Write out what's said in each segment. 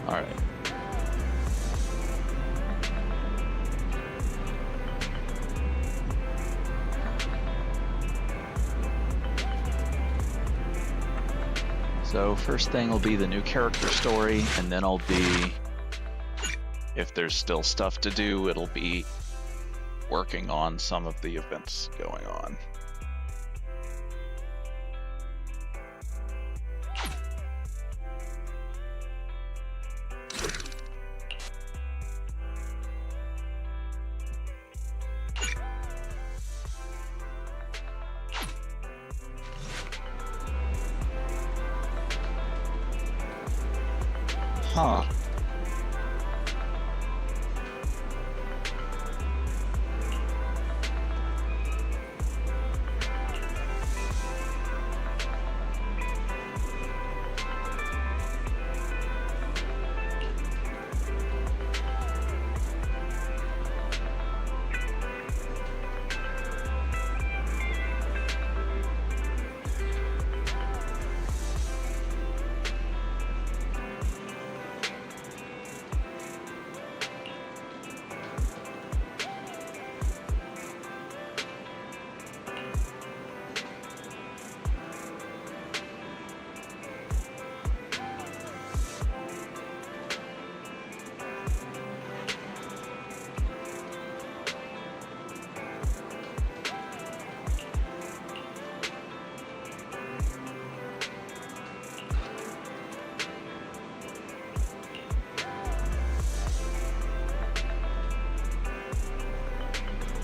Alright. So first thing will be the new character story, and then I'll be, if there's still stuff to do, it'll be working on some of the events going on. Huh.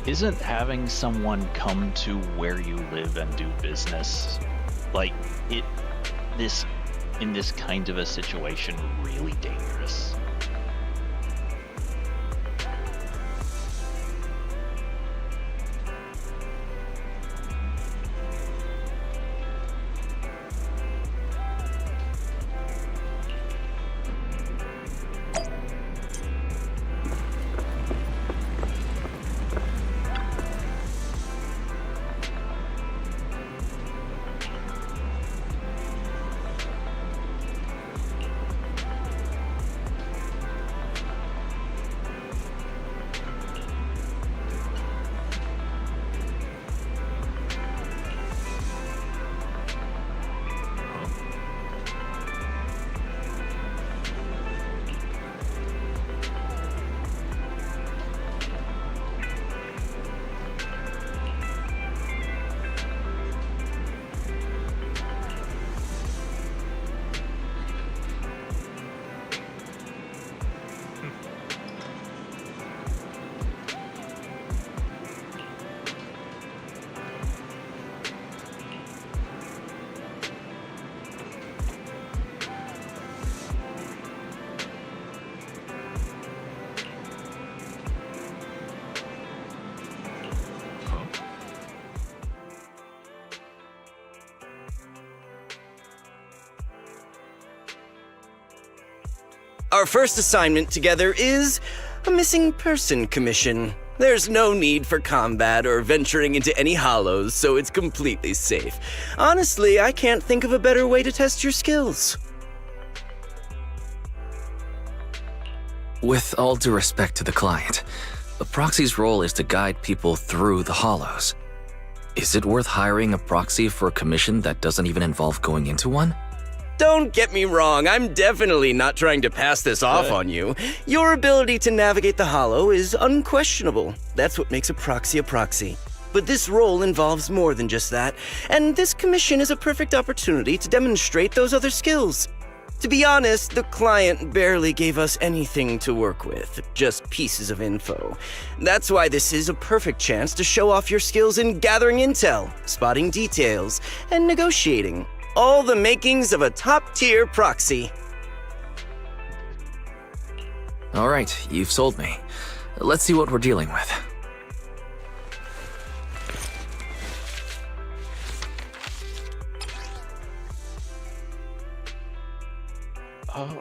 Isn't having someone come to where you live and do business, like, in this kind of a situation, really dangerous? Our first assignment together is a missing person commission. There's no need for combat or venturing into any hollows, so it's completely safe. Honestly, I can't think of a better way to test your skills. With all due respect to the client, a proxy's role is to guide people through the hollows. Is it worth hiring a proxy for a commission that doesn't even involve going into one? Don't get me wrong, I'm definitely not trying to pass this off on you. Your ability to navigate the hollow is unquestionable. That's what makes a proxy a proxy. But this role involves more than just that, and this commission is a perfect opportunity to demonstrate those other skills. To be honest, the client barely gave us anything to work with, just pieces of info. That's why this is a perfect chance to show off your skills in gathering intel, spotting details, and negotiating. All the makings of a top-tier proxy. All right, you've sold me. Let's see what we're dealing with. Oh.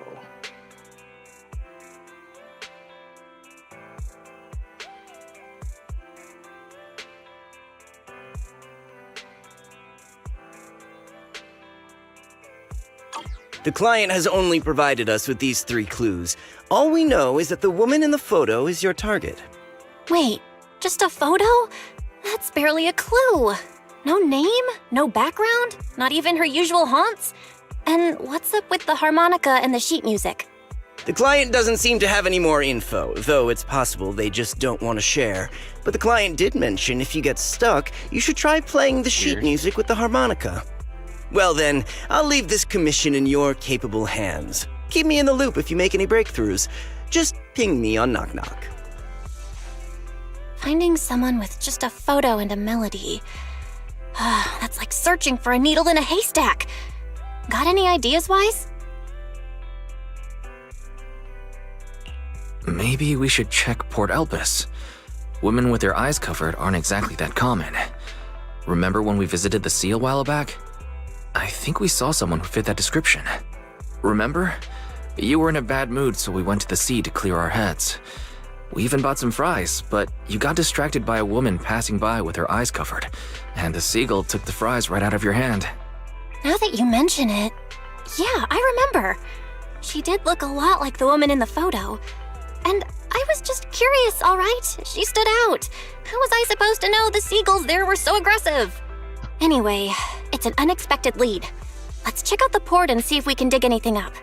The client has only provided us with these 3 clues. All we know is that the woman in the photo is your target. Wait, just a photo? That's barely a clue. No name, no background, not even her usual haunts. And what's up with the harmonica and the sheet music? The client doesn't seem to have any more info, though it's possible they just don't want to share. But the client did mention if you get stuck, you should try playing the sheet music with the harmonica. Well then, I'll leave this commission in your capable hands. Keep me in the loop if you make any breakthroughs. Just ping me on Knock Knock. Finding someone with just a photo and a melody. That's like searching for a needle in a haystack. Got any ideas, Wise? Maybe we should check Port Elpis. Women with their eyes covered aren't exactly that common. Remember when we visited the sea a while back? I think we saw someone who fit that description. Remember? You were in a bad mood, so we went to the sea to clear our heads. We even bought some fries, but you got distracted by a woman passing by with her eyes covered, and the seagull took the fries right out of your hand. Now that you mention it, yeah, I remember. She did look a lot like the woman in the photo. And I was just curious, all right? She stood out. How was I supposed to know the seagulls there were so aggressive? Anyway, it's an unexpected lead. Let's check out the port and see if we can dig anything up.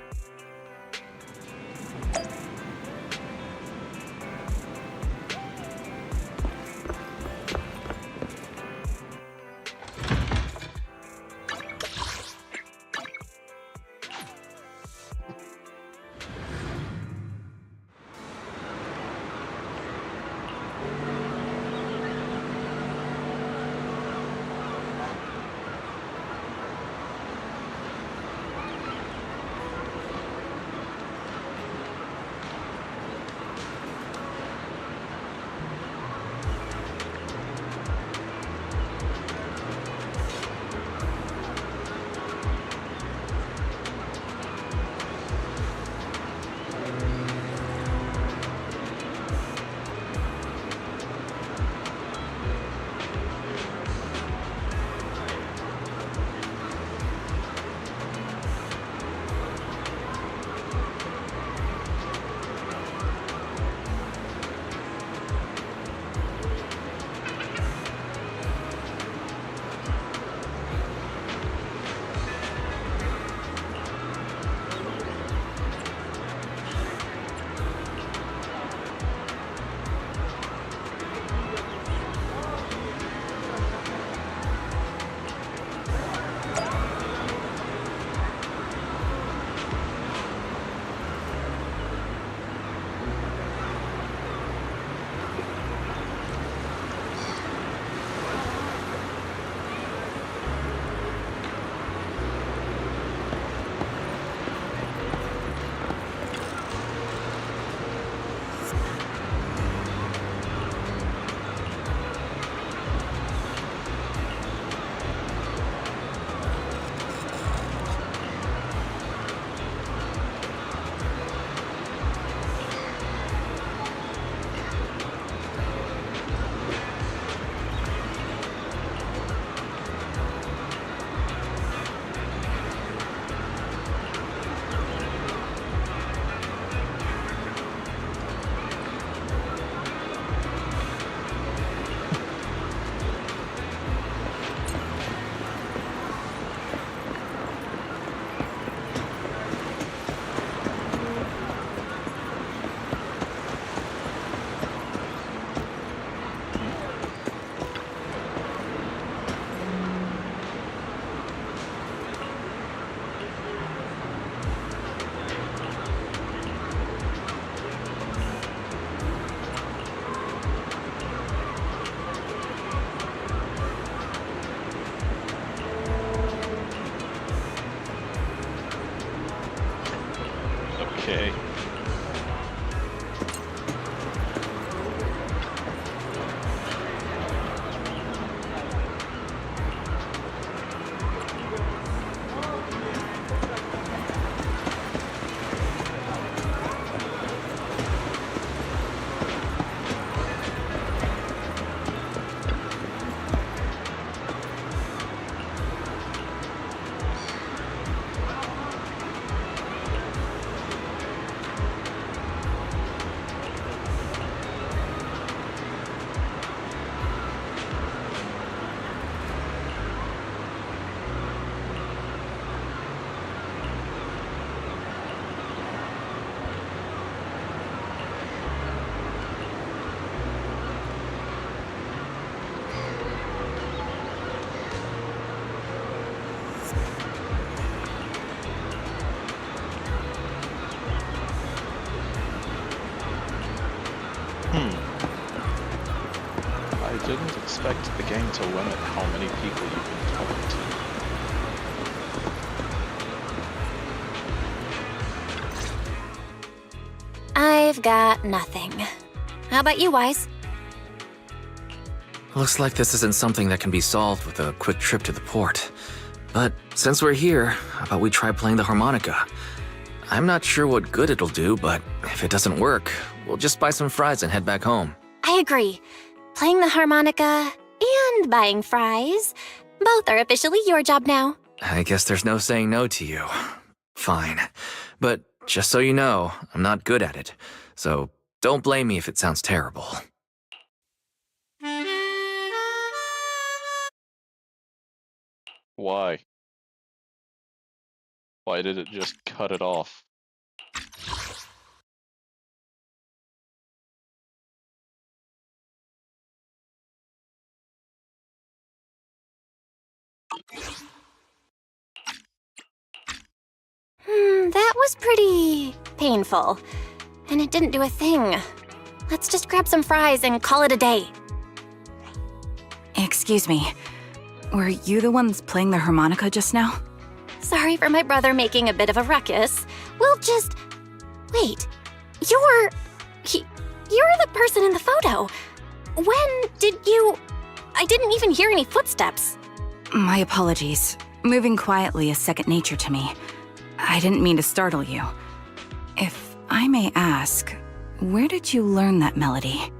Okay. expect the game to limit how many people you can talk to. I've got nothing. How about you, Wise? Looks like this isn't something that can be solved with a quick trip to the port. But since we're here, how about we try playing the harmonica? I'm not sure what good it'll do, but if it doesn't work, we'll just buy some fries and head back home. I agree. Playing the harmonica and buying fries, both are officially your job now. I guess there's no saying no to you. Fine. But just so you know, I'm not good at it. So don't blame me if it sounds terrible. Why? Why did it just cut it off? That was pretty painful. And it didn't do a thing. Let's just grab some fries and call it a day. Excuse me. Were you the ones playing the harmonica just now? Sorry for my brother making a bit of a ruckus. We'll just... Wait. You're the person in the photo. When did you... I didn't even hear any footsteps. My apologies. Moving quietly is second nature to me. I didn't mean to startle you. If I may ask, where did you learn that melody?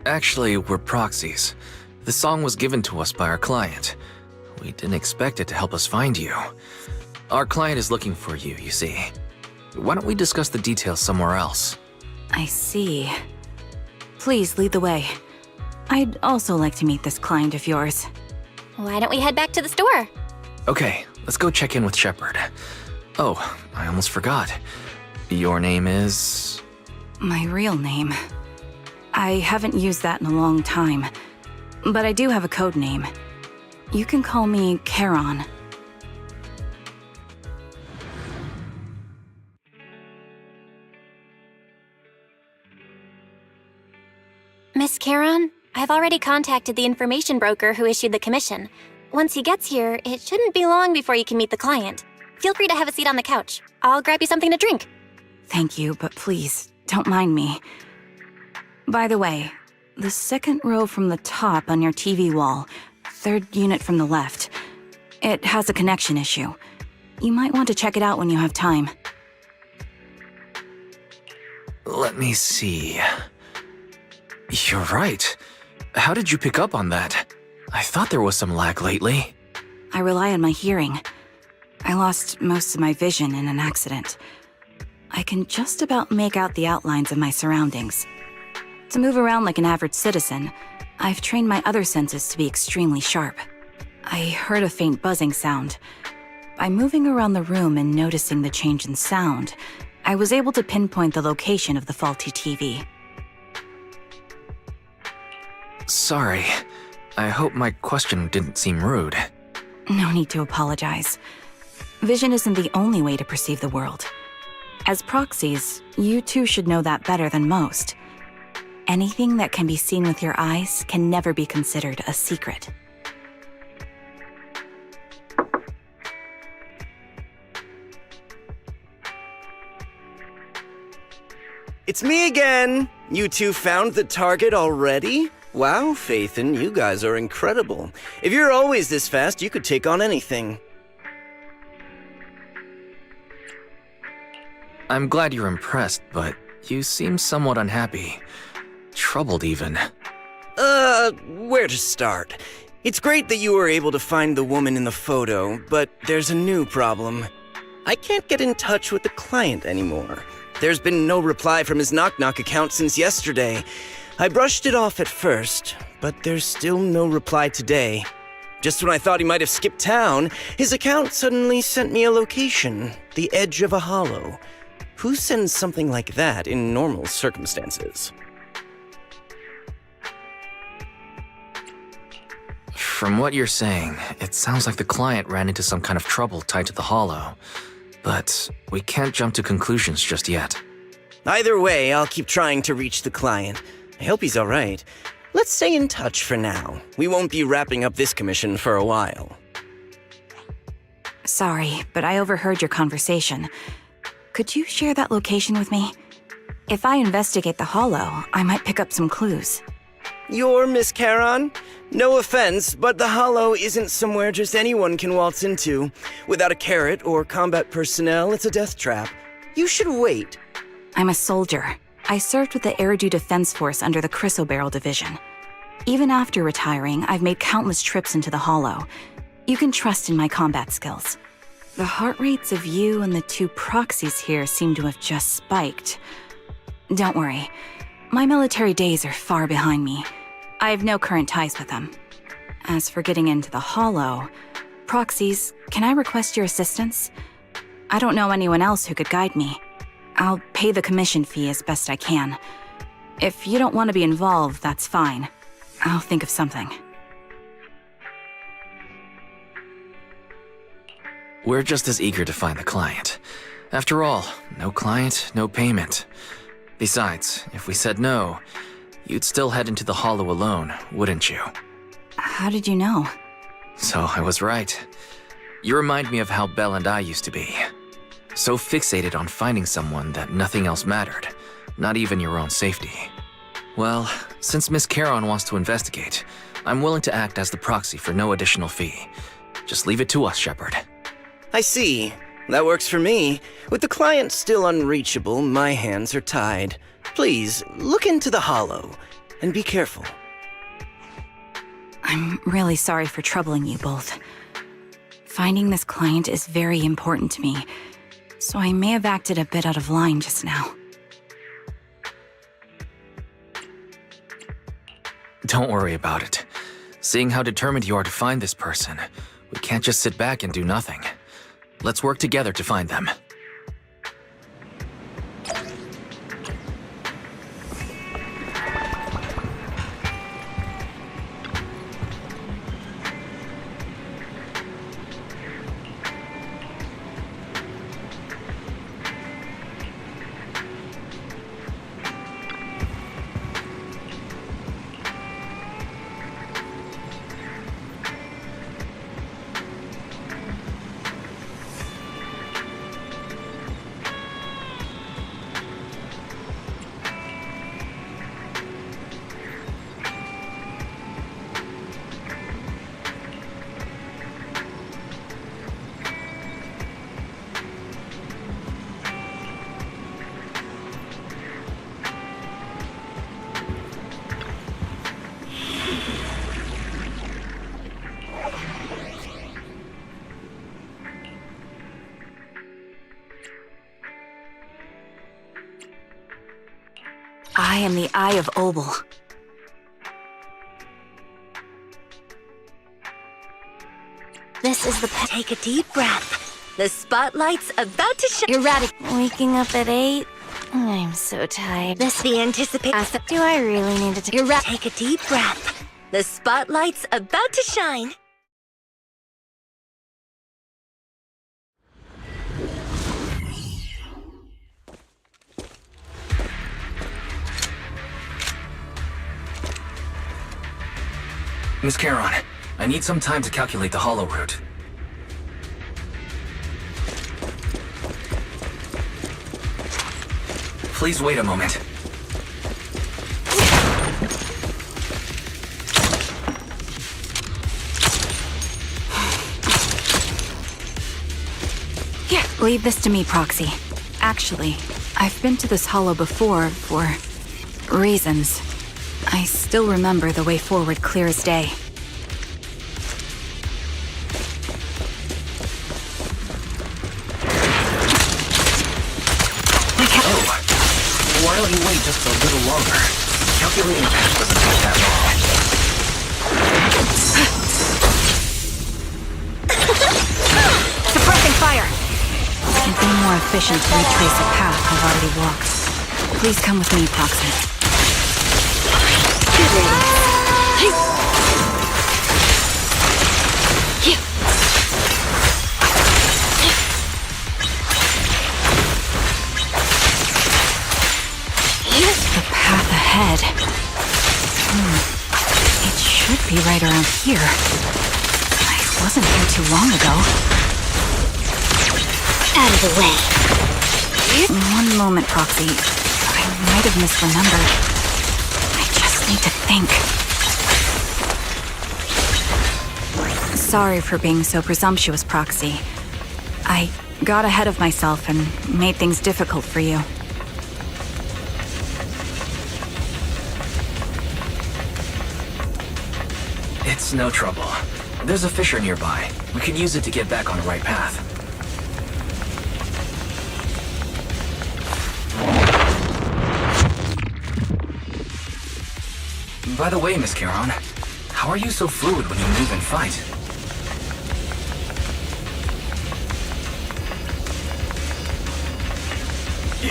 Actually, we're proxies. The song was given to us by our client. We didn't expect it to help us find you. Our client is looking for you, you see. Why don't we discuss the details somewhere else? I see. Please lead the way. I'd also like to meet this client of yours. Why don't we head back to the store? Okay, let's go check in with Shepard. Oh, I almost forgot. Your name is... My real name. I haven't used that in a long time, but I do have a code name. You can call me Charon. Miss Charon, I've already contacted the information broker who issued the commission. Once he gets here, it shouldn't be long before you can meet the client. Feel free to have a seat on the couch. I'll grab you something to drink. Thank you, but please, don't mind me. By the way, the second row from the top on your TV wall, third unit from the left, it has a connection issue. You might want to check it out when you have time. Let me see... You're right. How did you pick up on that? I thought there was some lag lately. I rely on my hearing. I lost most of my vision in an accident. I can just about make out the outlines of my surroundings. To move around like an average citizen, I've trained my other senses to be extremely sharp. I heard a faint buzzing sound. By moving around the room and noticing the change in sound, I was able to pinpoint the location of the faulty TV. Sorry. I hope my question didn't seem rude. No need to apologize. Vision isn't the only way to perceive the world. As proxies, you two should know that better than most. Anything that can be seen with your eyes can never be considered a secret. It's me again! You two found the target already? Wow, Phaethon, you guys are incredible. If you're always this fast, you could take on anything. I'm glad you're impressed, but you seem somewhat unhappy. Troubled, even. Where to start? It's great that you were able to find the woman in the photo, but there's a new problem. I can't get in touch with the client anymore. There's been no reply from his Knock Knock account since yesterday. I brushed it off at first, but there's still no reply today. Just when I thought he might have skipped town, his account suddenly sent me a location, the edge of a hollow. Who sends something like that in normal circumstances? From what you're saying, it sounds like the client ran into some kind of trouble tied to the hollow. but we can't jump to conclusions just yet. Either way, I'll keep trying to reach the client. I hope he's alright. Let's stay in touch for now. We won't be wrapping up this commission for a while. Sorry, but I overheard your conversation. Could you share that location with me? If I investigate the Hollow, I might pick up some clues. You're Miss Charon? No offense, but the Hollow isn't somewhere just anyone can waltz into. Without a carrot or combat personnel, it's a death trap. You should wait. I'm a soldier. I served with the Eridu Defense Force under the Chrysoberyl Division. Even after retiring, I've made countless trips into the Hollow. You can trust in my combat skills. The heart rates of you and the two proxies here seem to have just spiked. Don't worry. My military days are far behind me. I have no current ties with them. As for getting into the Hollow, proxies, can I request your assistance? I don't know anyone else who could guide me. I'll pay the commission fee as best I can. If you don't want to be involved, that's fine. I'll think of something. We're just as eager to find the client. After all, no client, no payment. Besides, if we said no, you'd still head into the Hollow alone, wouldn't you? How did you know? So I was right. You remind me of how Belle and I used to be. So fixated on finding someone that nothing else mattered, not even your own safety. Well, since Miss Charon wants to investigate, I'm willing to act as the proxy for no additional fee. Just leave it to us, Shepard. I see. That works for me. With the client still unreachable, my hands are tied. Please, look into the Hollow, and be careful. I'm really sorry for troubling you both. Finding this client is very important to me, so I may have acted a bit out of line just now. Don't worry about it. Seeing how determined you are to find this person, we can't just sit back and do nothing. Let's work together to find them. I am the Eye of Obel. This is the Take a deep breath. The spotlight's about to shine. erratic. Waking up at 8? I'm so tired. This the anticipation. Do I really need to Take a deep breath. The spotlight's about to shine. Miss Charon, I need some time to calculate the Hollow route. Please wait a moment. Leave this to me, Proxy. Actually, I've been to this Hollow before for reasons. I still remember the way forward clear as day. Why don't you wait just a little longer? Calculating path doesn't take that long. Suppressing fire! It'd be more efficient to retrace a path I've already walked. Please come with me, Proxy. here? I wasn't here too long ago. Out of the way. One moment, Proxy. I might have misremembered. I just need to think. Sorry for being so presumptuous, Proxy. I got ahead of myself and made things difficult for you. It's no trouble. There's a fissure nearby. We can use it to get back on the right path. By the way, Miss Charon, how are you so fluid when you move and fight?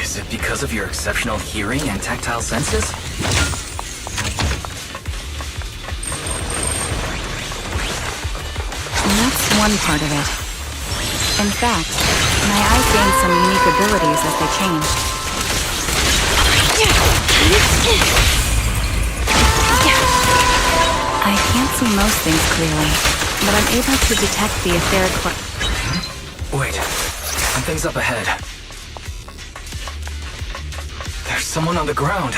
Is it because of your exceptional hearing and tactile senses? That's one part of it. In fact, my eyes gained some unique abilities as they changed. I can't see most things clearly, but I'm able to detect the etheric Wait, something's up ahead. There's someone on the ground.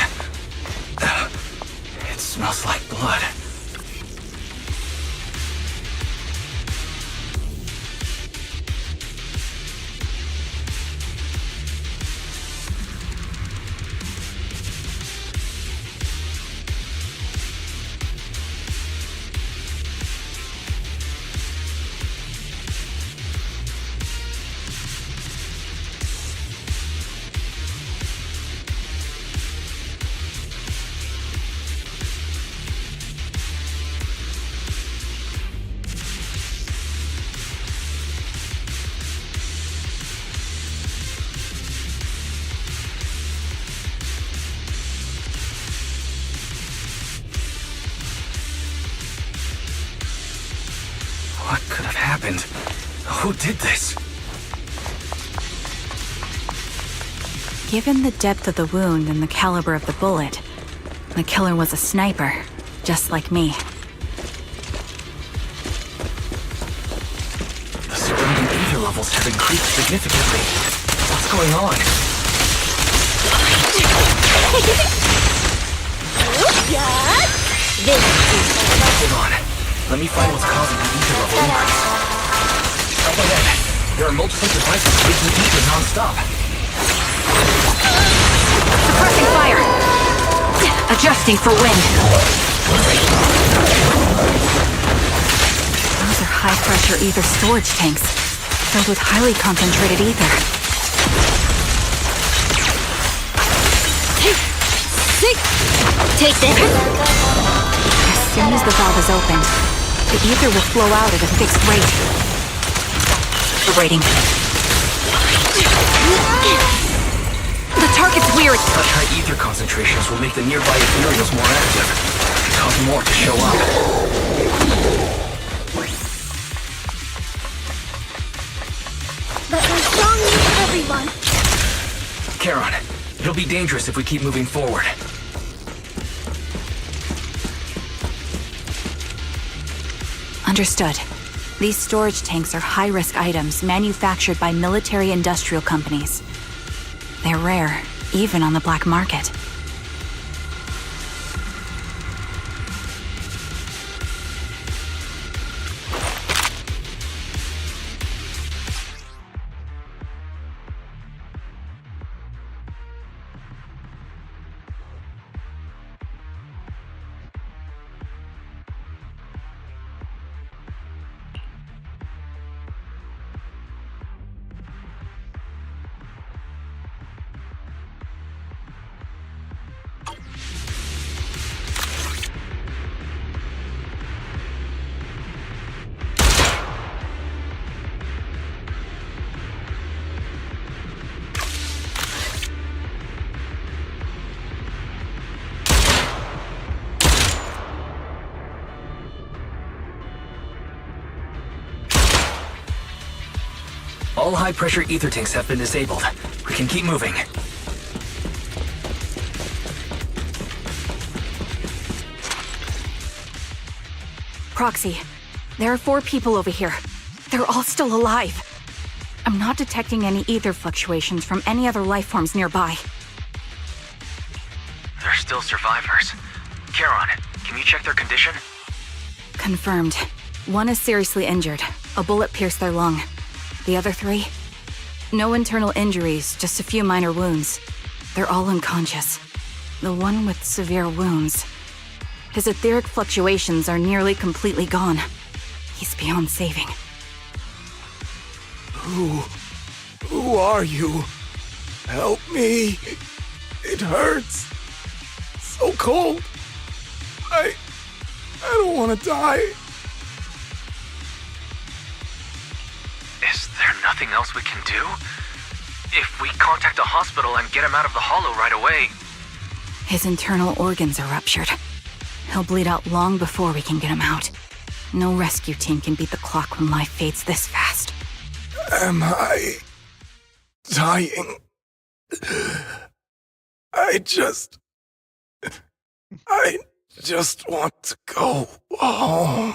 It smells like blood. What could have happened? Who did this? Given the depth of the wound and the caliber of the bullet, the killer was a sniper, just like me. The surrounding ether levels have increased significantly. What's going on? Hold on. Let me find what's causing the ether level increase. Up ahead, there are multiple devices taking ether non-stop. Suppressing fire! Adjusting for wind. Those are high-pressure ether storage tanks, filled with highly concentrated ether. Take this. As soon as the valve is opened, the ether will flow out at a fixed rate. Rating. The target's weird. Such high ether concentrations will make the nearby ethereals more active, and cause more to show up. But we're strong with everyone. Charon, it'll be dangerous if we keep moving forward. Understood. These storage tanks are high-risk items manufactured by military-industrial companies. They're rare, even on the black market. All high-pressure ether tanks have been disabled. We can keep moving. Proxy, there are 4 people over here. They're all still alive. I'm not detecting any ether fluctuations from any other life forms nearby. They're still survivors. Charon, can you check their condition? Confirmed. 1 is seriously injured. A bullet pierced their lung. The other 3? No internal injuries, just a few minor wounds. They're all unconscious. The one with severe wounds. His etheric fluctuations are nearly completely gone. He's beyond saving. Who are you? Help me. It hurts. So cold. I don't want to die. Is there nothing else we can do? If we contact a hospital and get him out of the hollow right away... His internal organs are ruptured. He'll bleed out long before we can get him out. No rescue team can beat the clock when life fades this fast. Am I dying? I just want to go home.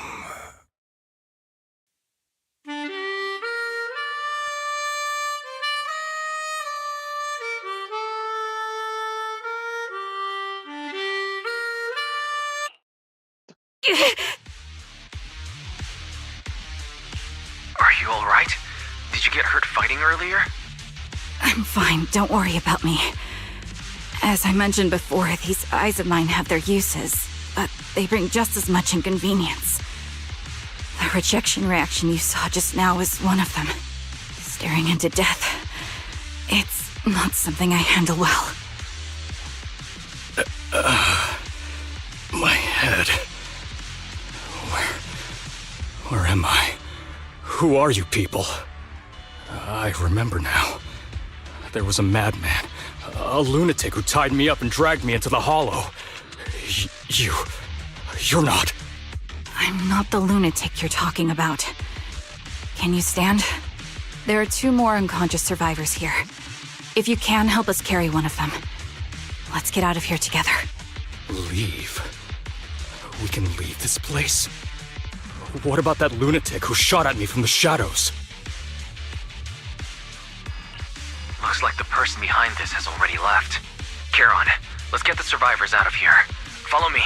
Are you alright? Did you get hurt fighting earlier? I'm fine, don't worry about me. As I mentioned before, these eyes of mine have their uses, but they bring just as much inconvenience. The rejection reaction you saw just now was one of them. Staring into death. It's not something I handle well. My head. Where am I? Who are you people? I remember now. There was a madman, a lunatic who tied me up and dragged me into the hollow. You're not. I'm not the lunatic you're talking about. Can you stand? There are 2 more unconscious survivors here. If you can, help us carry one of them. Let's get out of here together. Leave? We can leave this place? What about that lunatic who shot at me from the shadows? Looks like the person behind this has already left. Charon, let's get the survivors out of here. Follow me.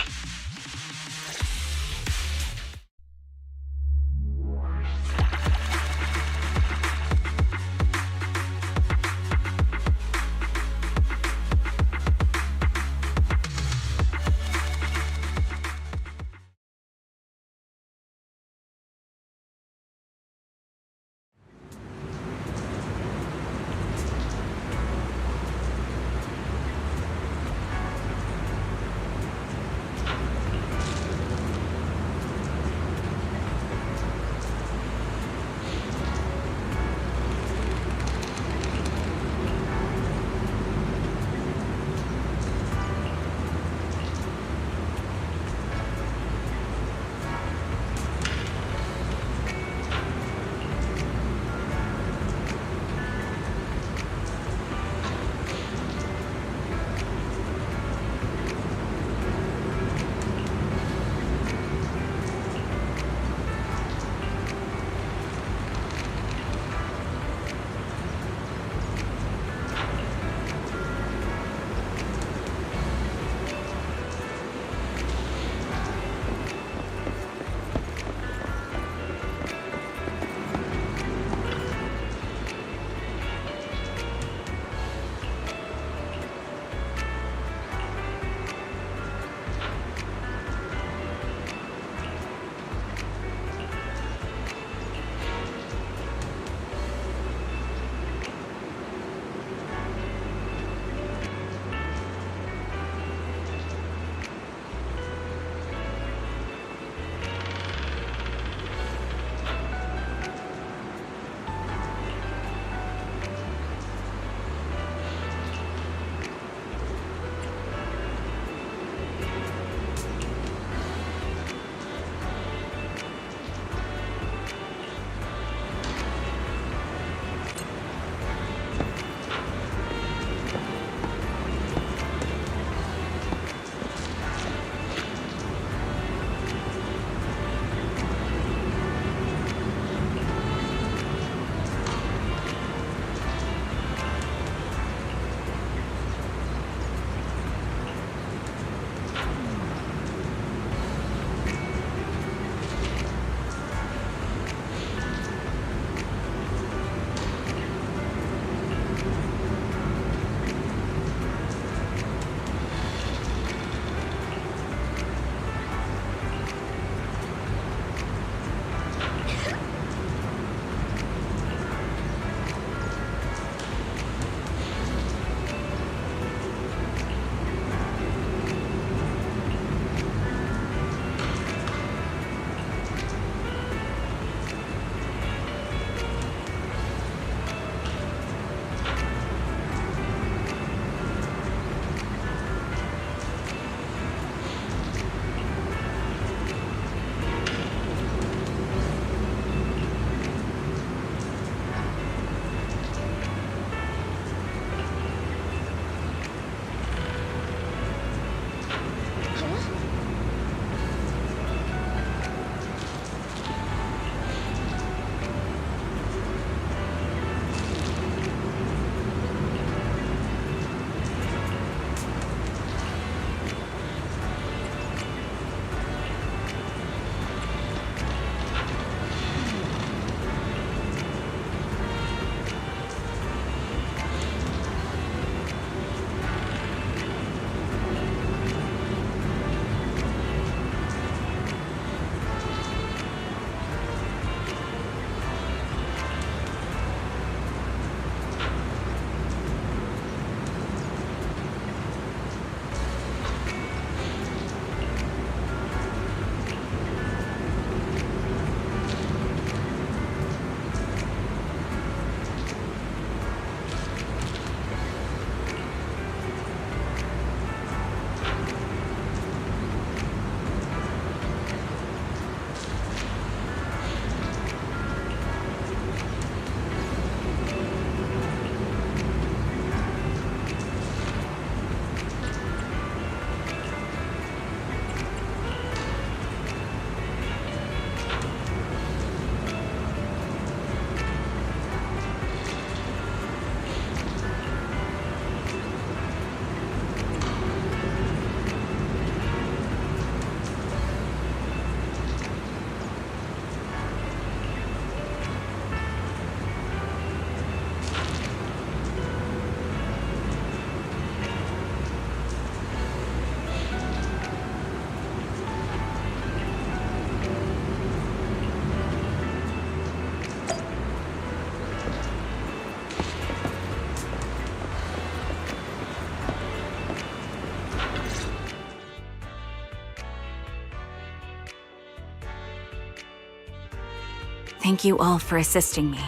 Thank you all for assisting me,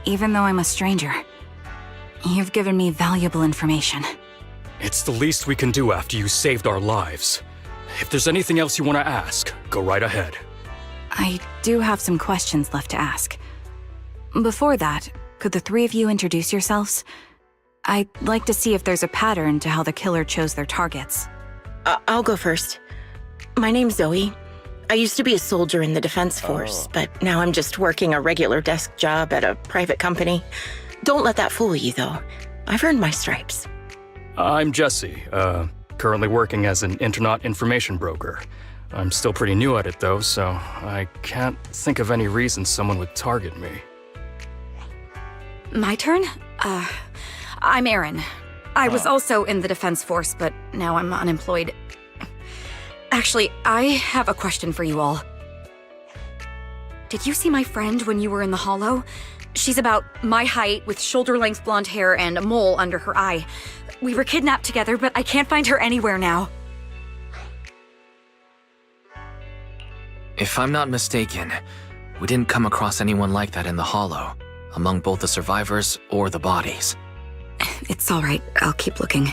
even though I'm a stranger. You've given me valuable information. It's the least we can do after you saved our lives. If there's anything else you want to ask, go right ahead. I do have some questions left to ask. Before that, could the three of you introduce yourselves? I'd like to see if there's a pattern to how the killer chose their targets. I'll go first. My name's Zoe. I used to be a soldier in the Defense Force, but now I'm just working a regular desk job at a private company. Don't let that fool you, though. I've earned my stripes. I'm Jesse, currently working as an Internaut information broker. I'm still pretty new at it, though, so I can't think of any reason someone would target me. My turn? I'm Erin. I was also in the Defense Force, but now I'm unemployed. Actually, I have a question for you all. Did you see my friend when you were in the Hollow? She's about my height, with shoulder-length blonde hair and a mole under her eye. We were kidnapped together, but I can't find her anywhere now. If I'm not mistaken, we didn't come across anyone like that in the Hollow, among both the survivors or the bodies. It's all right. I'll keep looking.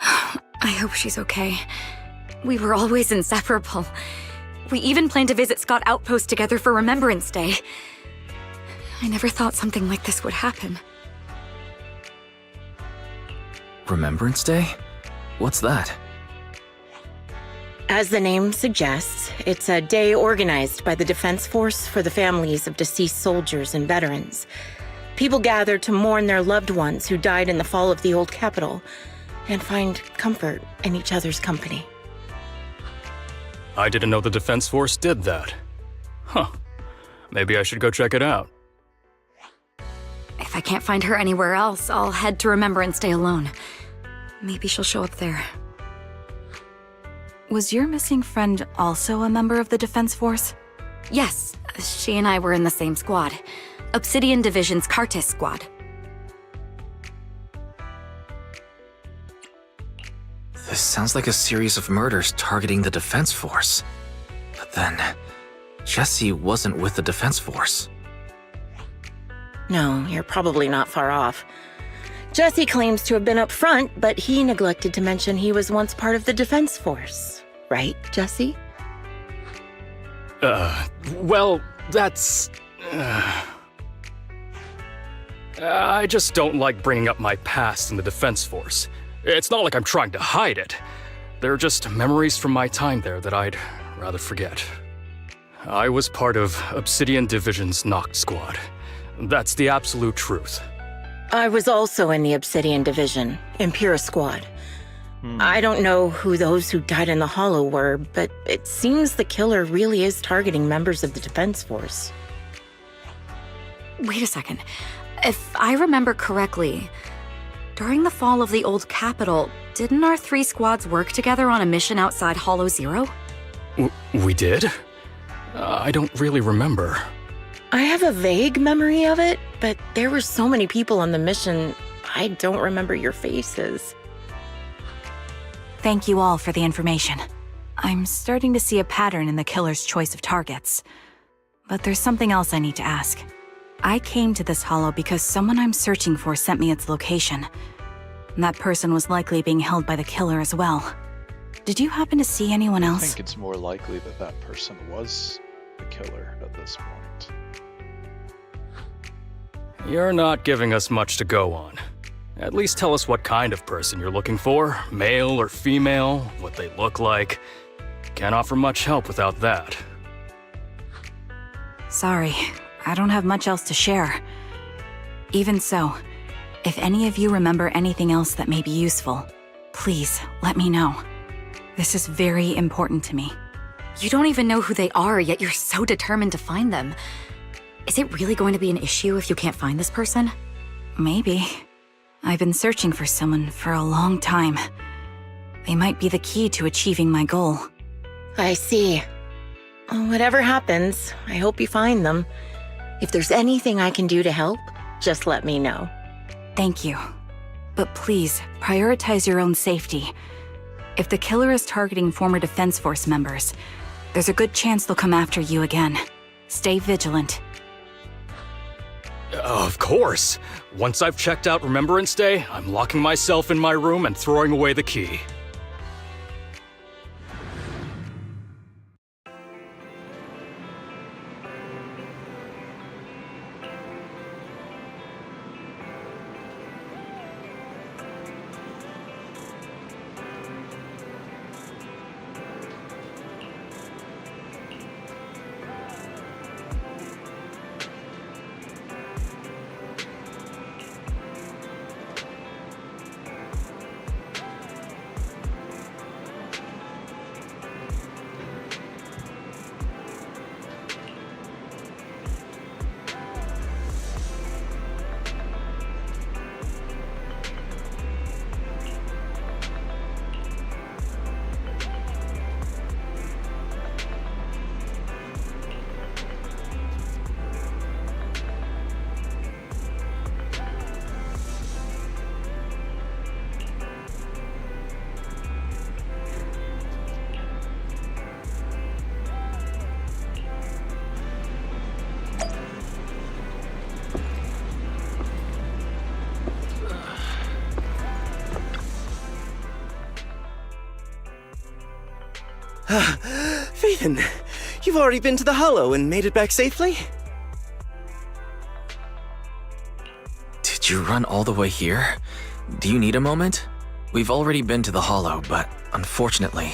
I hope she's okay. We were always inseparable. We even planned to visit Scott Outpost together for Remembrance Day. I never thought something like this would happen. Remembrance Day? What's that? As the name suggests, it's a day organized by the Defense Force for the families of deceased soldiers and veterans. People gather to mourn their loved ones who died in the fall of the old capital and find comfort in each other's company. I didn't know the Defense Force did that. Huh. Maybe I should go check it out. If I can't find her anywhere else, I'll head to Remembrance Day alone. Maybe she'll show up there. Was your missing friend also a member of the Defense Force? Yes, she and I were in the same squad. Obsidian Division's Kartis squad. This sounds like a series of murders targeting the Defense Force. But then, Jesse wasn't with the Defense Force. No, you're probably not far off. Jesse claims to have been up front, but he neglected to mention he was once part of the Defense Force. Right, Jesse? Well, that's... I just don't like bringing up my past in the Defense Force. It's not like I'm trying to hide it. They're just memories from my time there that I'd rather forget. I was part of Obsidian Division's Noct Squad. That's the absolute truth. I was also in the Obsidian Division, Impura Squad. I don't know who those who died in the Hollow were, but it seems the killer really is targeting members of the Defense Force. Wait a second. If I remember correctly, during the fall of the old capital, didn't our three squads work together on a mission outside Hollow Zero? We did? I don't really remember. I have a vague memory of it, but there were so many people on the mission, I don't remember your faces. Thank you all for the information. I'm starting to see a pattern in the killer's choice of targets. But there's something else I need to ask. I came to this Hollow because someone I'm searching for sent me its location. That person was likely being held by the killer as well. Did you happen to see anyone else? I think it's more likely that that person was the killer at this point. You're not giving us much to go on. At least tell us what kind of person you're looking for, male or female, what they look like. Can't offer much help without that. Sorry, I don't have much else to share. Even so, if any of you remember anything else that may be useful, please let me know. This is very important to me. You don't even know who they are, yet you're so determined to find them. Is it really going to be an issue if you can't find this person? Maybe. I've been searching for someone for a long time. They might be the key to achieving my goal. I see. Whatever happens, I hope you find them. If there's anything I can do to help, just let me know. Thank you. But please, prioritize your own safety. If the killer is targeting former Defense Force members, there's a good chance they'll come after you again. Stay vigilant. Of course. Once I've checked out Remembrance Day, I'm locking myself in my room and throwing away the key. Phaethon, you've already been to the Hollow and made it back safely? Did you run all the way here? Do you need a moment? We've already been to the Hollow, but unfortunately,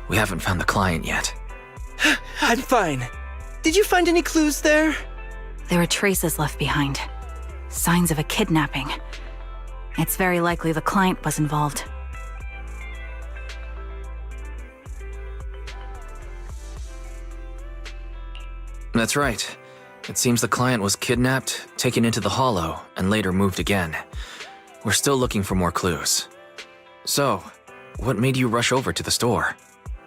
we haven't found the client yet. I'm fine. Did you find any clues there? There were traces left behind. Signs of a kidnapping. It's very likely the client was involved. That's right. It seems the client was kidnapped, taken into the Hollow, and later moved again. We're still looking for more clues. So, what made you rush over to the store?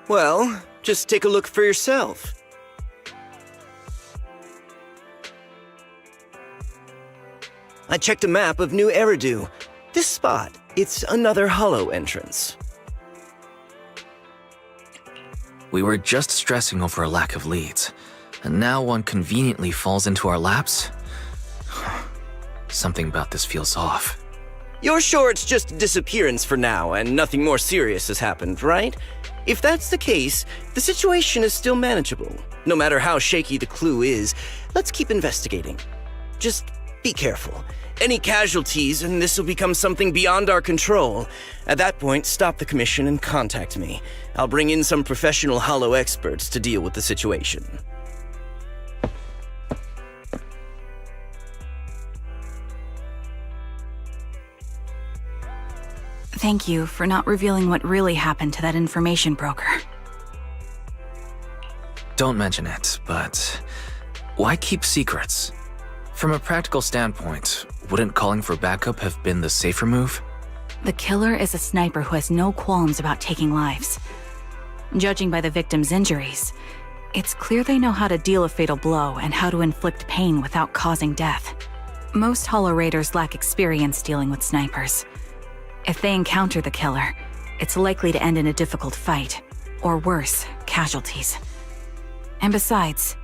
Well, just take a look for yourself. I checked a map of New Eridu. This spot, it's another Hollow entrance. We were just stressing over a lack of leads, and now one conveniently falls into our laps? Something about this feels off. You're sure it's just a disappearance for now and nothing more serious has happened, right? If that's the case, the situation is still manageable. No matter how shaky the clue is, let's keep investigating. Just be careful. Any casualties and this will become something beyond our control. At that point, stop the commission and contact me. I'll bring in some professional Hollow experts to deal with the situation. Thank you for not revealing what really happened to that information broker. Don't mention it, but why keep secrets? From a practical standpoint, wouldn't calling for backup have been the safer move? The killer is a sniper who has no qualms about taking lives. Judging by the victim's injuries, it's clear they know how to deal a fatal blow and how to inflict pain without causing death. Most Hollow Raiders lack experience dealing with snipers. If they encounter the killer, it's likely to end in a difficult fight, or worse, casualties. And besides,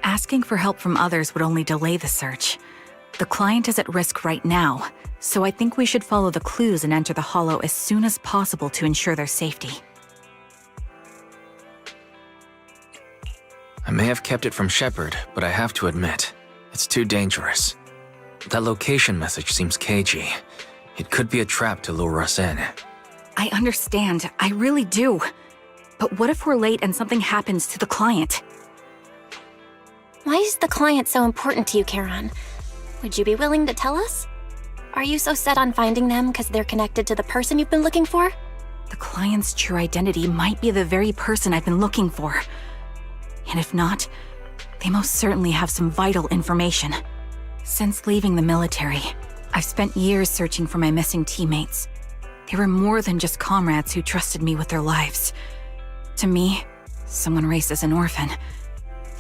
asking for help from others would only delay the search. The client is at risk right now, so I think we should follow the clues and enter the Hollow as soon as possible to ensure their safety. I may have kept it from Shepard, but I have to admit, it's too dangerous. That location message seems cagey. It could be a trap to lure us in. I understand, I really do. But what if we're late and something happens to the client? Why is the client so important to you, Charon? Would you be willing to tell us? Are you so set on finding them because they're connected to the person you've been looking for? The client's true identity might be the very person I've been looking for. And if not, they most certainly have some vital information. Since leaving the military, I've spent years searching for my missing teammates. They were more than just comrades who trusted me with their lives. To me, someone raised as an orphan,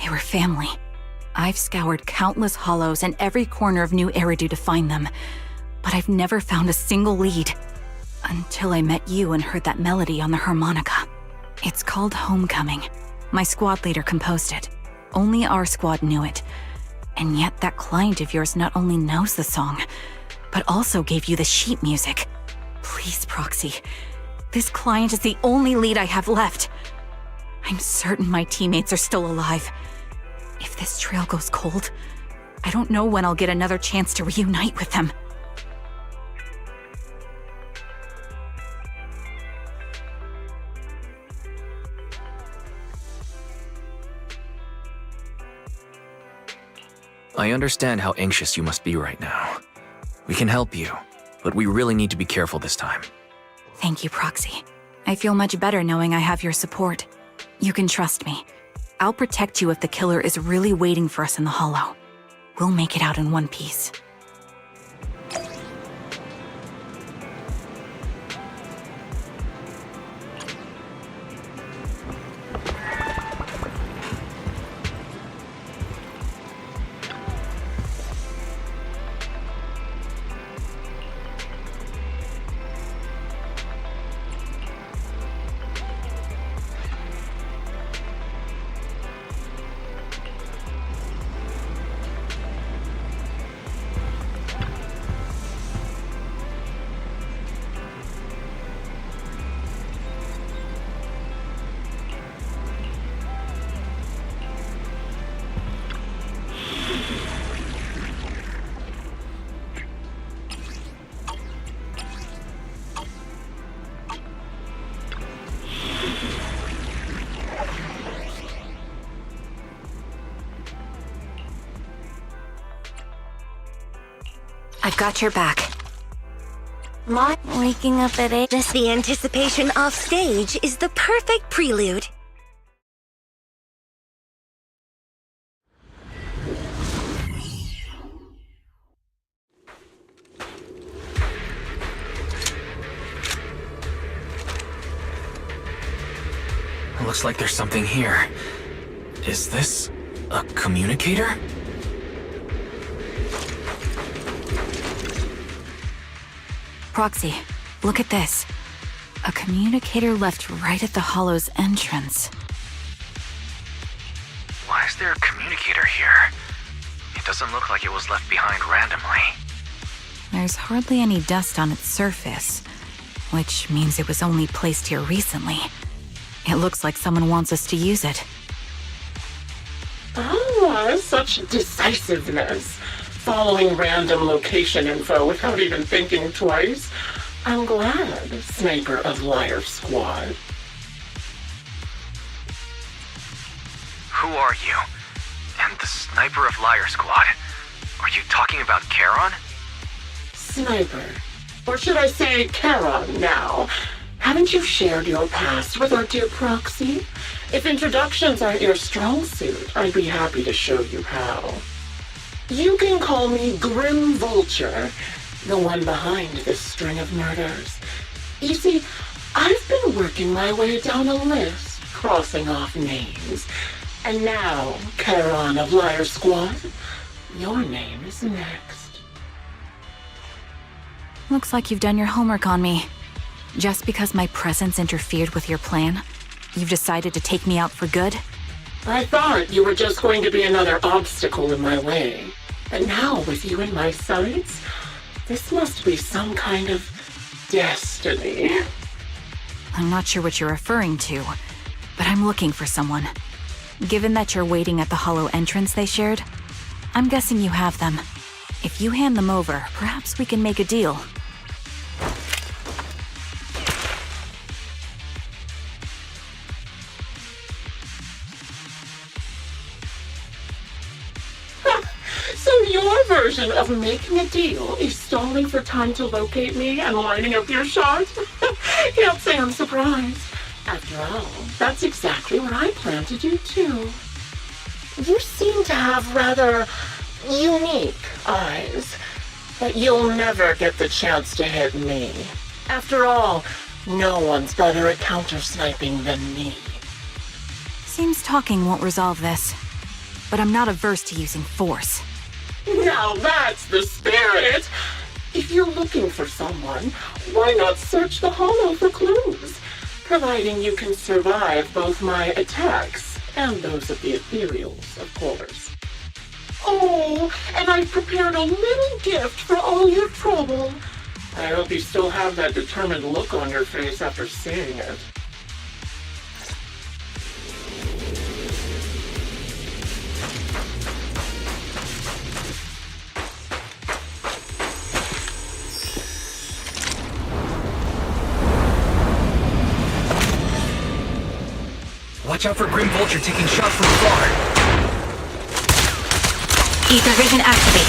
they were family. I've scoured countless hollows and every corner of New Eridu to find them, but I've never found a single lead. Until I met you and heard that melody on the harmonica. It's called Homecoming. My squad leader composed it. Only our squad knew it. And yet that client of yours not only knows the song, but also gave you the sheet music. Please, Proxy. This client is the only lead I have left. I'm certain my teammates are still alive. If this trail goes cold, I don't know when I'll get another chance to reunite with them. I understand how anxious you must be right now. We can help you, but we really need to be careful this time. Thank you, Proxy. I feel much better knowing I have your support. You can trust me. I'll protect you if the killer is really waiting for us in the Hollow. We'll make it out in one piece. I've got your back. Waking up at 8. The anticipation off stage is the perfect prelude. Looks like there's something here. Is this a communicator? Proxy, look at this. A communicator left right at the Hollow's entrance. Why is there a communicator here? It doesn't look like it was left behind randomly. There's hardly any dust on its surface, which means it was only placed here recently. It looks like someone wants us to use it. Ah, such decisiveness. Following random location info without even thinking twice. I'm glad, Sniper of Liar Squad. Who are you? And the Sniper of Liar Squad? Are you talking about Charon? Sniper. Or should I say Charon now? Haven't you shared your past with our dear Proxy? If introductions aren't your strong suit, I'd be happy to show you how. You can call me Grim Vulture, the one behind this string of murders. You see, I've been working my way down a list, crossing off names. And now, Charon of Liar Squad, your name is next. Looks like you've done your homework on me. Just because my presence interfered with your plan, you've decided to take me out for good? I thought you were just going to be another obstacle in my way. And now, with you in my sights, this must be some kind of destiny. I'm not sure what you're referring to, but I'm looking for someone. Given that you're waiting at the Hollow entrance they shared, I'm guessing you have them. If you hand them over, perhaps we can make a deal. So your version of making a deal is stalling for time to locate me and lining up your shot? Can't say I'm surprised. After all, that's exactly what I plan to do too. You seem to have rather unique eyes, but you'll never get the chance to hit me. After all, no one's better at counter-sniping than me. Seems talking won't resolve this, but I'm not averse to using force. Now that's the spirit! If you're looking for someone, why not search the Hollow for clues? Providing you can survive both my attacks and those of the Ethereals, of course. Oh, and I prepared a little gift for all your trouble. I hope you still have that determined look on your face after seeing it. Watch out for Grim Vulture taking shots from afar. Ether vision activate.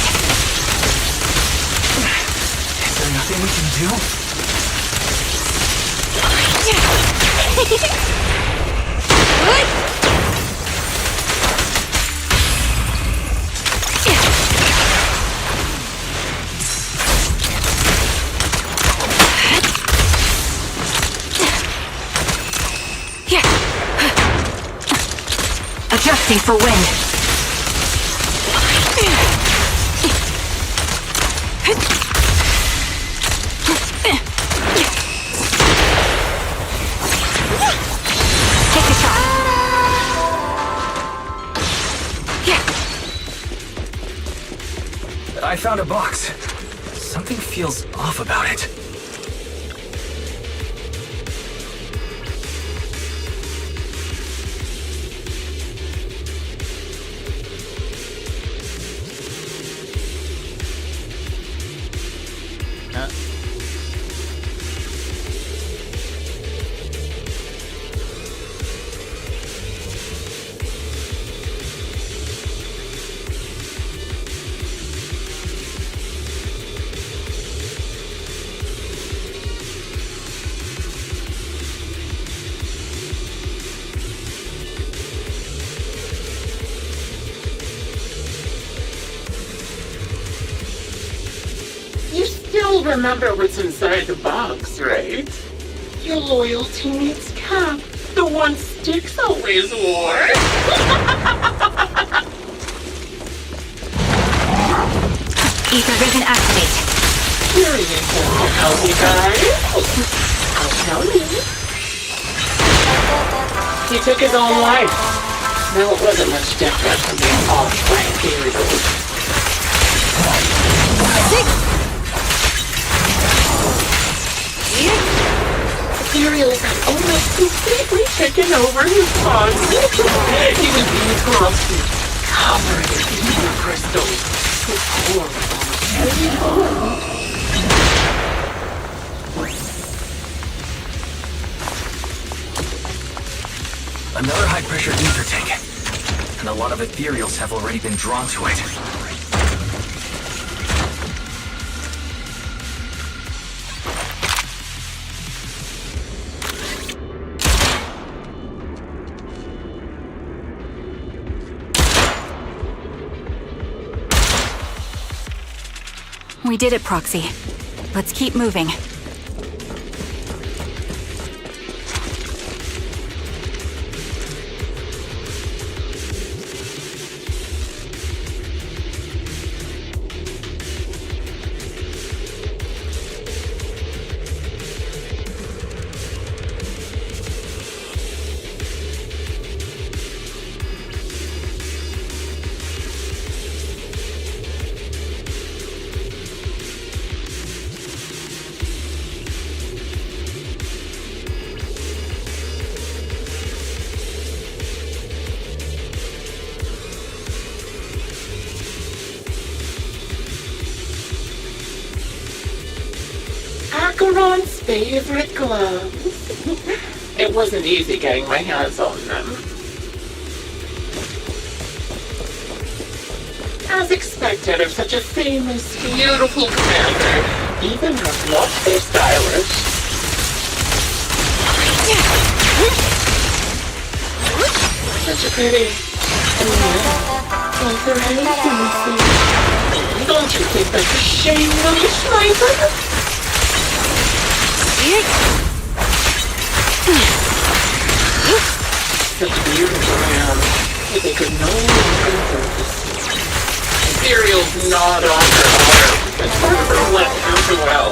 Is there nothing we can do? Adjusting for wind. Take a shot. I found a box. Something feels off about it. You still remember what's inside the box, right? Your loyal teammate's cap, the one Styx always wore. Ether vision activate. Here you go, help me guys. I'll tell you. He took his own life. Now it wasn't much different from being off by Imperials. Imperials had almost completely taken over his body. He was being corrupted, covered in ether crystals. His core was almost Another high-pressure ether tank. And a lot of ethereals have already been drawn to it. We did it, Proxy. Let's keep moving. Acheron's favorite gloves. It wasn't easy getting my hands on them. As expected of such a famous, beautiful commander, even her not so stylish. Such a pretty... like her intimacy. Don't you think that's a shame, little sniper? Such beautiful man, but they could no longer focus. Imperial's gnawed on her arm, and part of her went as well.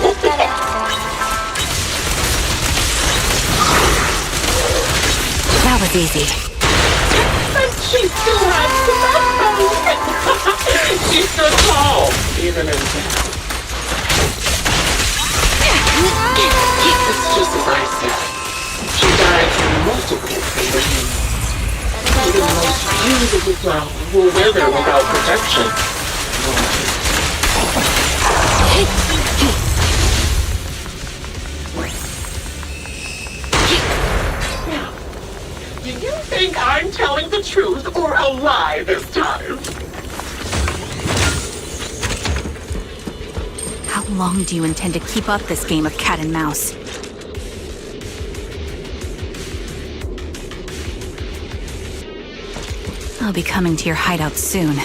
That was easy. I'm She still has smartphone! She stood tall, even in death. It's just as I said. She died from multiple fatal wounds. Even the most beautiful flower will wither without protection. Now, do you think I'm telling the truth or a lie this time? How long do you intend to keep up this game of cat and mouse? I'll be coming to your hideout soon.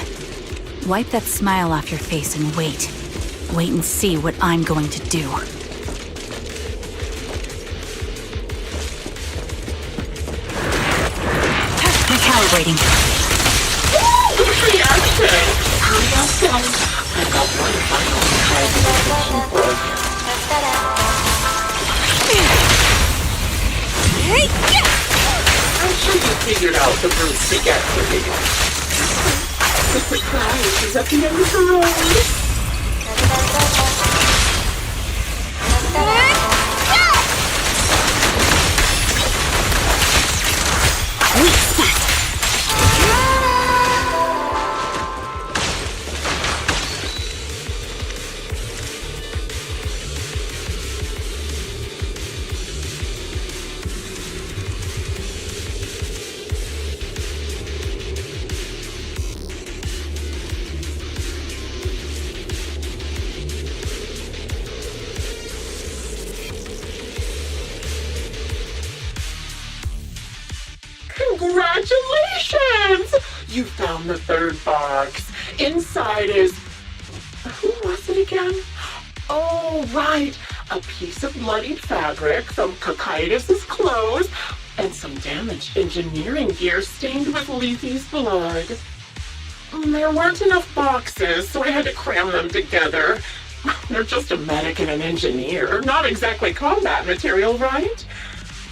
Wipe that smile off your face and wait. Wait and see what I'm going to do. Recalibrating. Good reaction! Hurry up, guys. I've got one final hiding for you. I'm sure you figured out the brute spaghetti. The surprise is at the end of the road. Congratulations! You found the third box. Inside is... Who was it again? Oh, right. A piece of bloodied fabric, some Cocytus's clothes, and some damaged engineering gear stained with Leafy's blood. There weren't enough boxes, so I had to cram them together. They're just a medic and an engineer, not exactly combat material, right?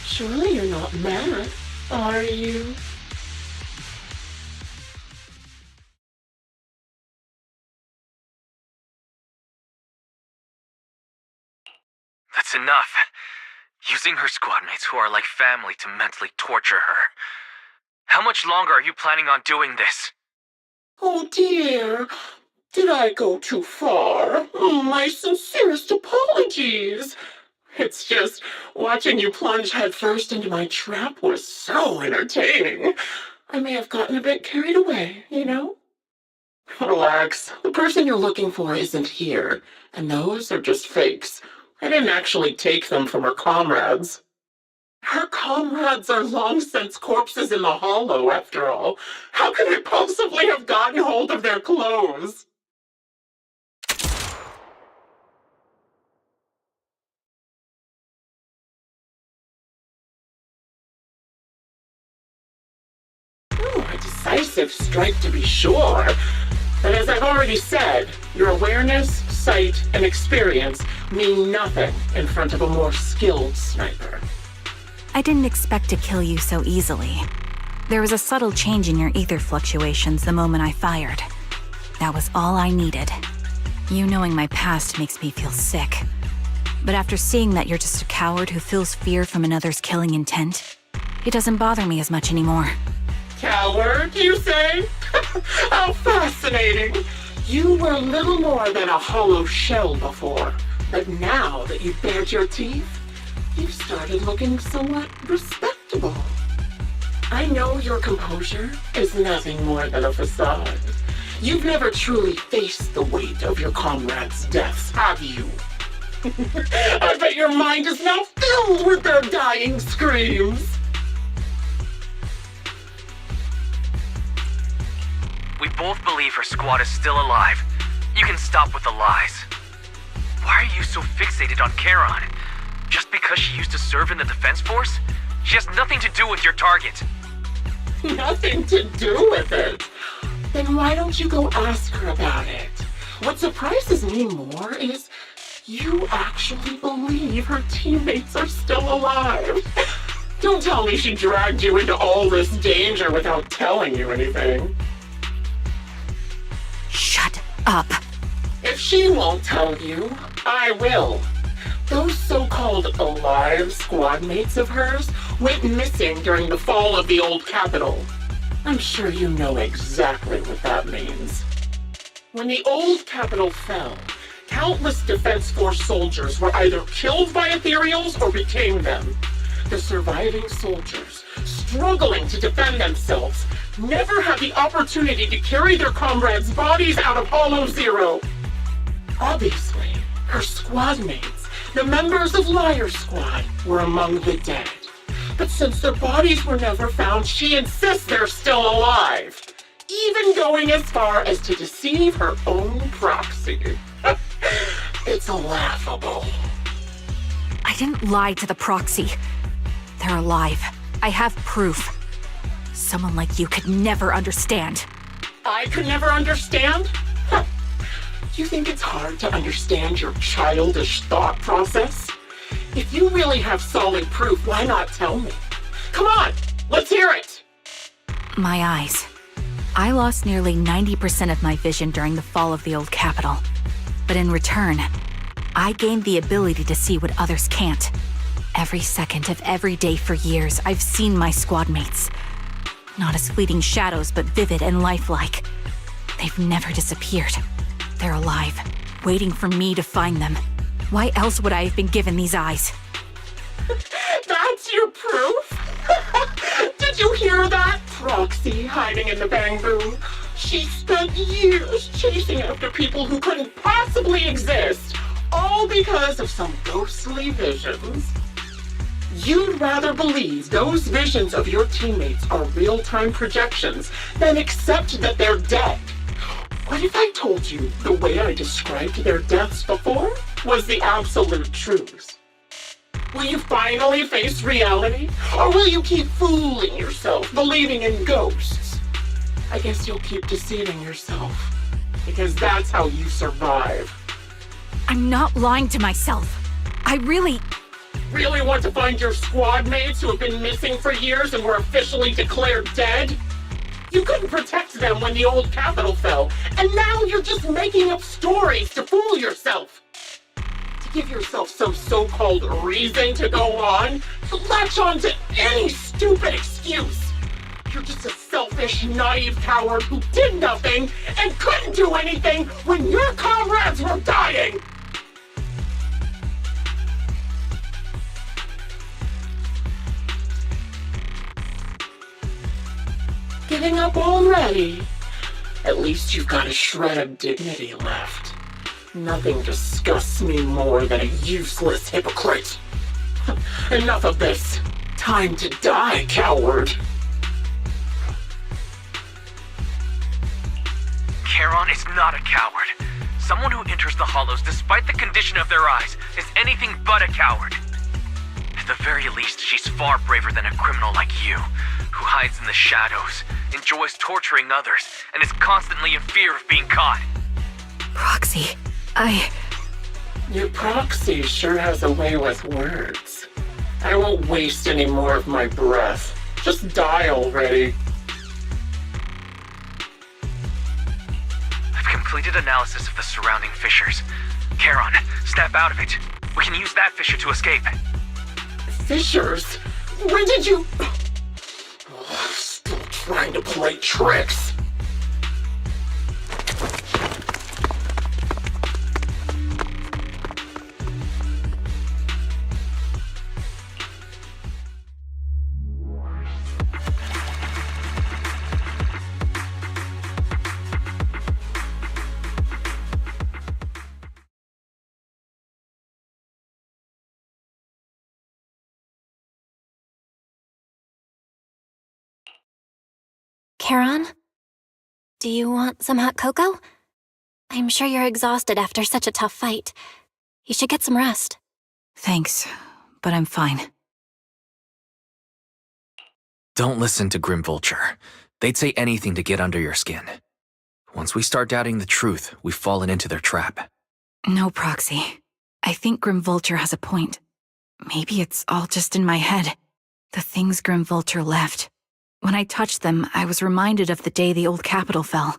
Surely you're not mad, are you? That's enough. Using her squadmates who are like family to mentally torture her. How much longer are you planning on doing this? Oh dear, did I go too far? My sincerest apologies. It's just, watching you plunge headfirst into my trap was so entertaining. I may have gotten a bit carried away, you know? Relax, the person you're looking for isn't here, and those are just fakes. I didn't actually take them from her comrades. Her comrades are long since corpses in the hollow, after all. How could I possibly have gotten hold of their clothes? A decisive strike to be sure. But as I've already said, your awareness, sight, and experience mean nothing in front of a more skilled sniper. I didn't expect to kill you so easily. There was a subtle change in your ether fluctuations the moment I fired. That was all I needed. You knowing my past makes me feel sick. But after seeing that you're just a coward who feels fear from another's killing intent, it doesn't bother me as much anymore. Coward, you say? How fascinating! You were little more than a hollow shell before, but now that you've bared your teeth, you've started looking somewhat respectable. I know your composure is nothing more than a facade. You've never truly faced the weight of your comrades' deaths, have you? I bet your mind is now filled with their dying screams. We both believe her squad is still alive. You can stop with the lies. Why are you so fixated on Charon? Just because she used to serve in the Defense Force? She has nothing to do with your target. Nothing to do with it? Then why don't you go ask her about it? What surprises me more is you actually believe her teammates are still alive. Don't tell me she dragged you into all this danger without telling you anything. Shut up. If she won't tell you, I will. Those so-called alive squad mates of hers went missing during the fall of the old capital. I'm sure you know exactly what that means. When the old capital fell, countless Defense Force soldiers were either killed by Ethereals or became them. The surviving soldiers, struggling to defend themselves, never had the opportunity to carry their comrades' bodies out of Hollow Zero. Obviously, her squad mates, the members of Liar Squad, were among the dead. But since their bodies were never found, she insists they're still alive, even going as far as to deceive her own proxy. It's laughable. I didn't lie to the proxy. They're alive. I have proof. Someone like you could never understand. I could never understand? Huh. You think it's hard to understand your childish thought process? If you really have solid proof, why not tell me? Come on, let's hear it! My eyes. I lost nearly 90% of my vision during the fall of the old capital. But in return, I gained the ability to see what others can't. Every second of every day for years, I've seen my squad mates. Not as fleeting shadows, but vivid and lifelike. They've never disappeared. They're alive, waiting for me to find them. Why else would I have been given these eyes? That's your proof? Did you hear that? Proxy hiding in the bamboo. She spent years chasing after people who couldn't possibly exist, all because of some ghostly visions. You'd rather believe those visions of your teammates are real-time projections than accept that they're dead. What if I told you the way I described their deaths before was the absolute truth? Will you finally face reality? Or will you keep fooling yourself, believing in ghosts? I guess you'll keep deceiving yourself, because that's how you survive. I'm not lying to myself. I really want to find your squad mates who have been missing for years and were officially declared dead? You couldn't protect them when the old capital fell, and now you're just making up stories to fool yourself. To give yourself some so-called reason to go on, to latch on to any stupid excuse. You're just a selfish, naive coward who did nothing and couldn't do anything when your comrades were dying. Giving up already? At least you've got a shred of dignity left. Nothing disgusts me more than a useless hypocrite. Enough of this. Time to die, coward. Charon is not a coward. Someone who enters the Hollows despite the condition of their eyes is anything but a coward. At the very least, she's far braver than a criminal like you, who hides in the shadows, enjoys torturing others, and is constantly in fear of being caught. Proxy, Your proxy sure has a way with words. I won't waste any more of my breath. Just die already. I've completed analysis of the surrounding fissures. Charon, snap out of it. We can use that fissure to escape. Fissures? When did you... Still trying to play tricks. Charon? Do you want some hot cocoa? I'm sure you're exhausted after such a tough fight. You should get some rest. thanks, but I'm fine. Don't listen to Grim Vulture. They'd say anything to get under your skin. Once we start doubting the truth, we've fallen into their trap. No, Proxy. I think Grim Vulture has a point. Maybe it's all just in my head. The things Grim Vulture left. When I touched them, I was reminded of the day the old capital fell.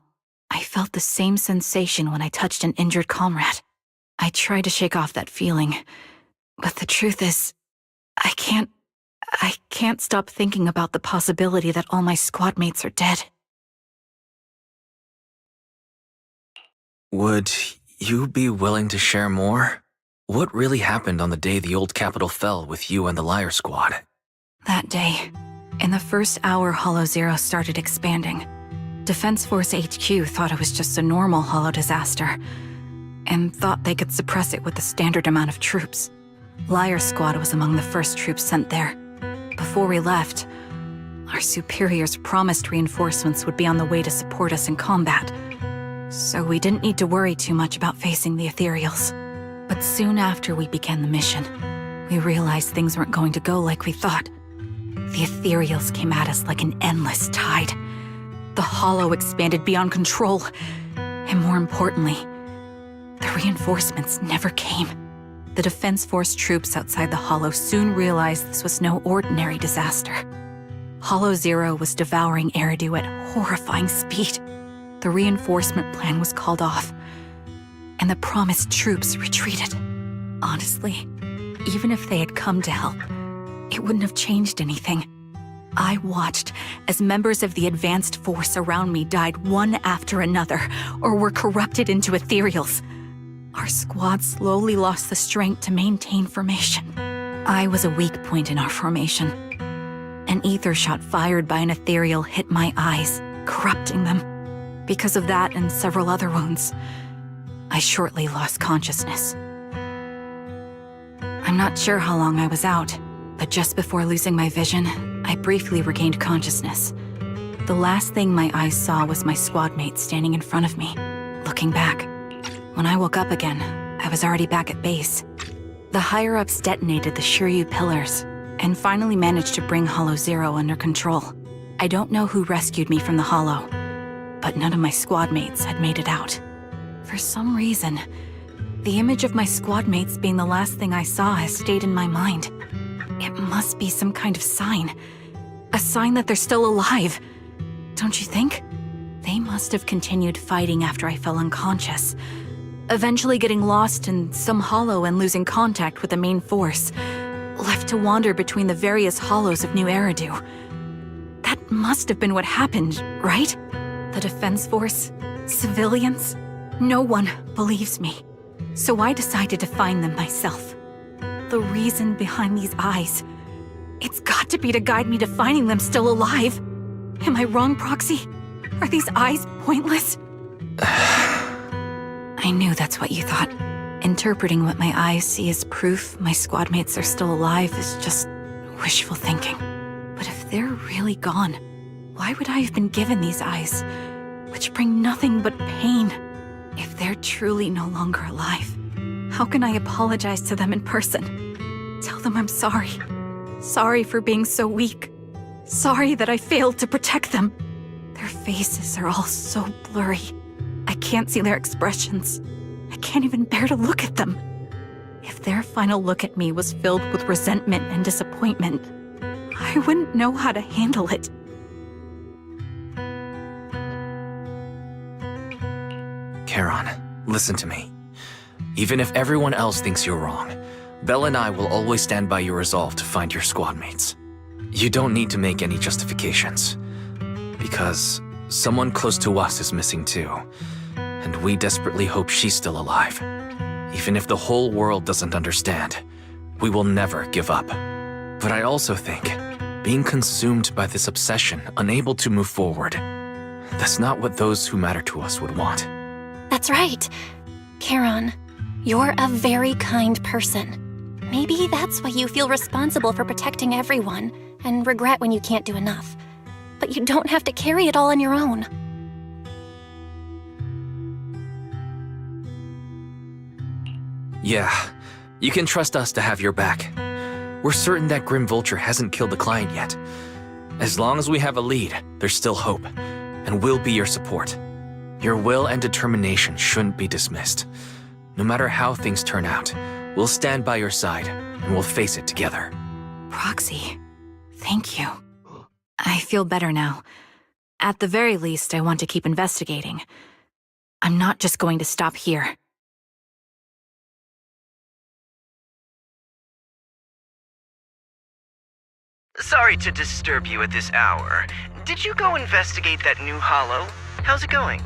I felt the same sensation when I touched an injured comrade. I tried to shake off that feeling, but the truth is, I can't stop thinking about the possibility that all my squad mates are dead. Would you be willing to share more? What really happened on the day the old capital fell with you and the Liar Squad? That day, in the first hour Hollow Zero started expanding, Defense Force HQ thought it was just a normal Hollow disaster, and thought they could suppress it with the standard amount of troops. Liar Squad was among the first troops sent there. Before we left, our superiors promised reinforcements would be on the way to support us in combat, so we didn't need to worry too much about facing the Ethereals. But soon after we began the mission, we realized things weren't going to go like we thought. The Ethereals came at us like an endless tide. The Hollow expanded beyond control, and more importantly, the reinforcements never came. The Defense Force troops outside the Hollow soon realized this was no ordinary disaster. Hollow Zero was devouring Eridu at horrifying speed. The reinforcement plan was called off, and the promised troops retreated. Honestly, even if they had come to help, it wouldn't have changed anything. I watched as members of the advanced force around me died one after another, or were corrupted into Ethereals. Our squad slowly lost the strength to maintain formation. I was a weak point in our formation. An ether shot fired by an Ethereal hit my eyes, corrupting them. Because of that and several other wounds, I shortly lost consciousness. I'm not sure how long I was out, but just before losing my vision, I briefly regained consciousness. The last thing my eyes saw was my squad mate standing in front of me, looking back. When I woke up again, I was already back at base. The higher-ups detonated the Shiryu pillars, and finally managed to bring Hollow Zero under control. I don't know who rescued me from the Hollow, but none of my squad mates had made it out. For some reason, the image of my squad mates being the last thing I saw has stayed in my mind. It must be some kind of sign. A sign that they're still alive. Don't you think? They must have continued fighting after I fell unconscious, eventually getting lost in some hollow and losing contact with the main force, left to wander between the various hollows of New Eridu. That must have been what happened, right? The Defense Force? Civilians? No one believes me. So I decided to find them myself. The reason behind these eyes. It's got to be to guide me to finding them still alive. Am I wrong, Proxy? Are these eyes pointless? I knew that's what you thought. Interpreting what my eyes see as proof my squad mates are still alive is just wishful thinking. But if they're really gone, why would I have been given these eyes, which bring nothing but pain? If they're truly no longer alive, how can I apologize to them in person? Tell them I'm sorry. Sorry for being so weak. Sorry that I failed to protect them. Their faces are all so blurry. I can't see their expressions. I can't even bear to look at them. If their final look at me was filled with resentment and disappointment, I wouldn't know how to handle it. Charon, listen to me. Even if everyone else thinks you're wrong, Belle and I will always stand by your resolve to find your squad mates. You don't need to make any justifications, because someone close to us is missing too, and we desperately hope she's still alive. Even if the whole world doesn't understand, we will never give up. But I also think, being consumed by this obsession, unable to move forward, that's not what those who matter to us would want. That's right. Charon, you're a very kind person. Maybe that's why you feel responsible for protecting everyone and regret when you can't do enough. But you don't have to carry it all on your own. Yeah, you can trust us to have your back. We're certain that Grim Vulture hasn't killed the client yet. As long as we have a lead, there's still hope, and we'll be your support. Your will and determination shouldn't be dismissed. No matter how things turn out, we'll stand by your side, and we'll face it together. Proxy, Thank you. I feel better now. At the very least, I want to keep investigating. I'm not just going to stop here. Sorry to disturb you at this hour. Did you go investigate that new hollow? How's it going?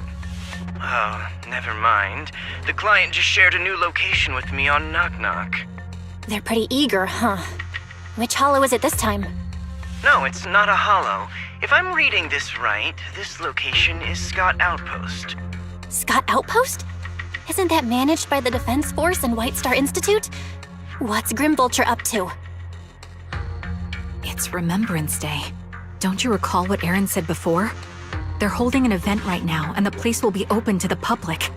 Oh, never mind. The client just shared a new location with me on Knock Knock. They're pretty eager, huh? Which hollow is it this time? No, it's not a hollow. If I'm reading this right, this location is Scott Outpost. Scott Outpost? Isn't that managed by the Defense Force and White Star Institute? What's Grim Vulture up to? It's Remembrance Day. Don't you recall what Aaron said before? They're holding an event right now, and the place will be open to the public.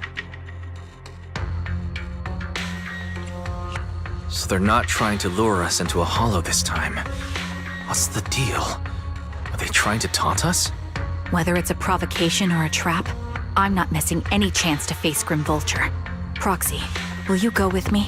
So they're not trying to lure us into a hollow this time. What's the deal? Are they trying to taunt us? Whether it's a provocation or a trap, I'm not missing any chance to face Grim Vulture. Proxy, will you go with me?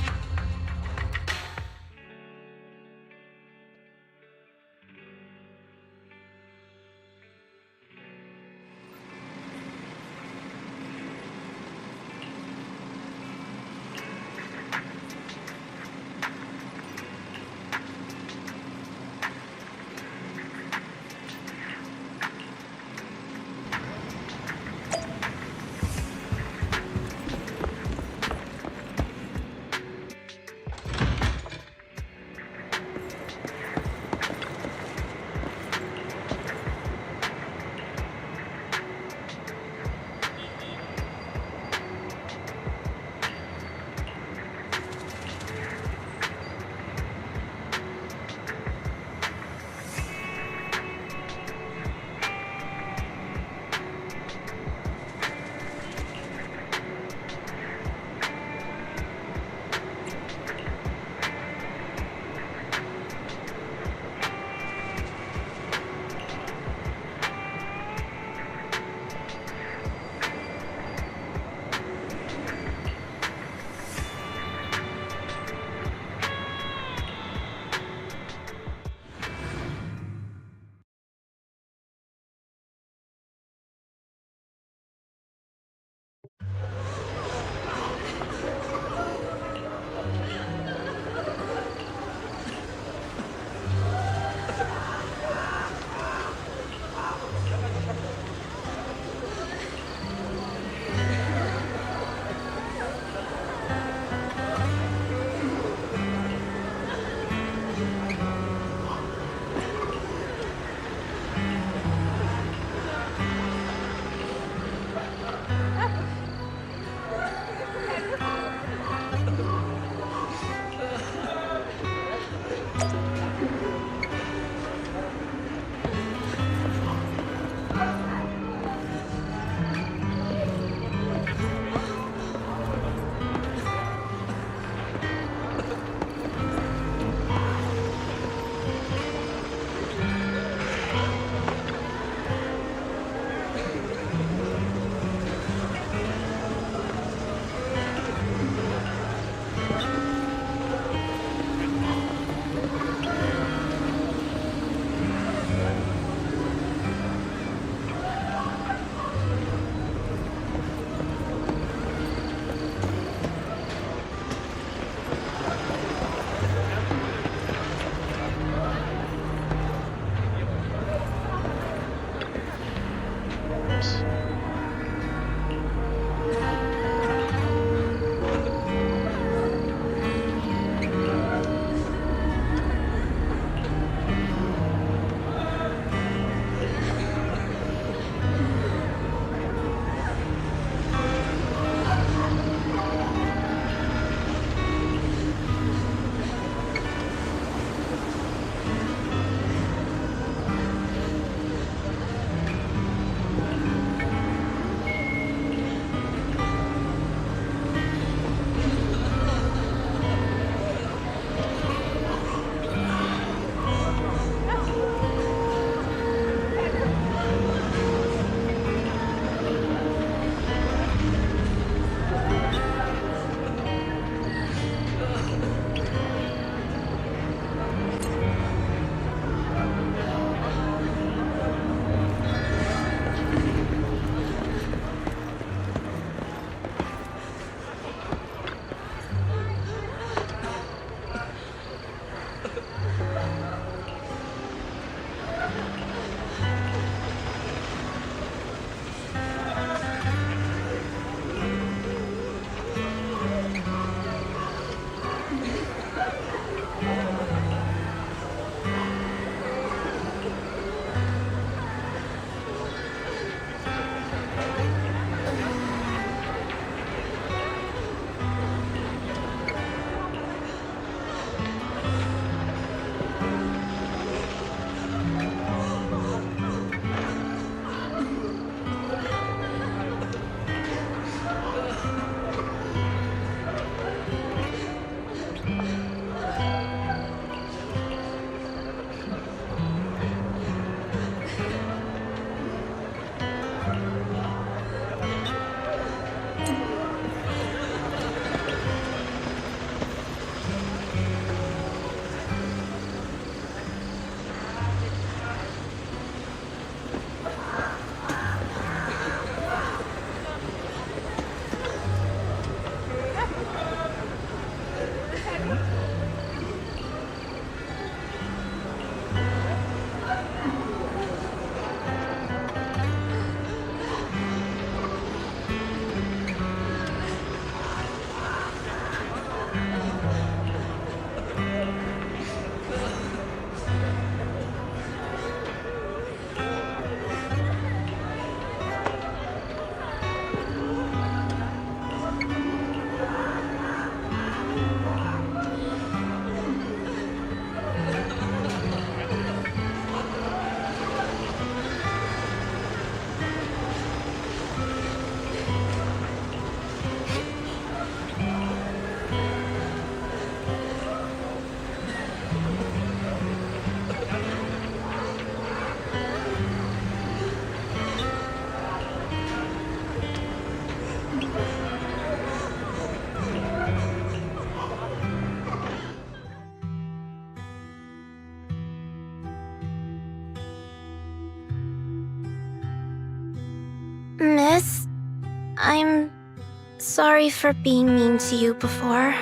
sorry for being mean to you before.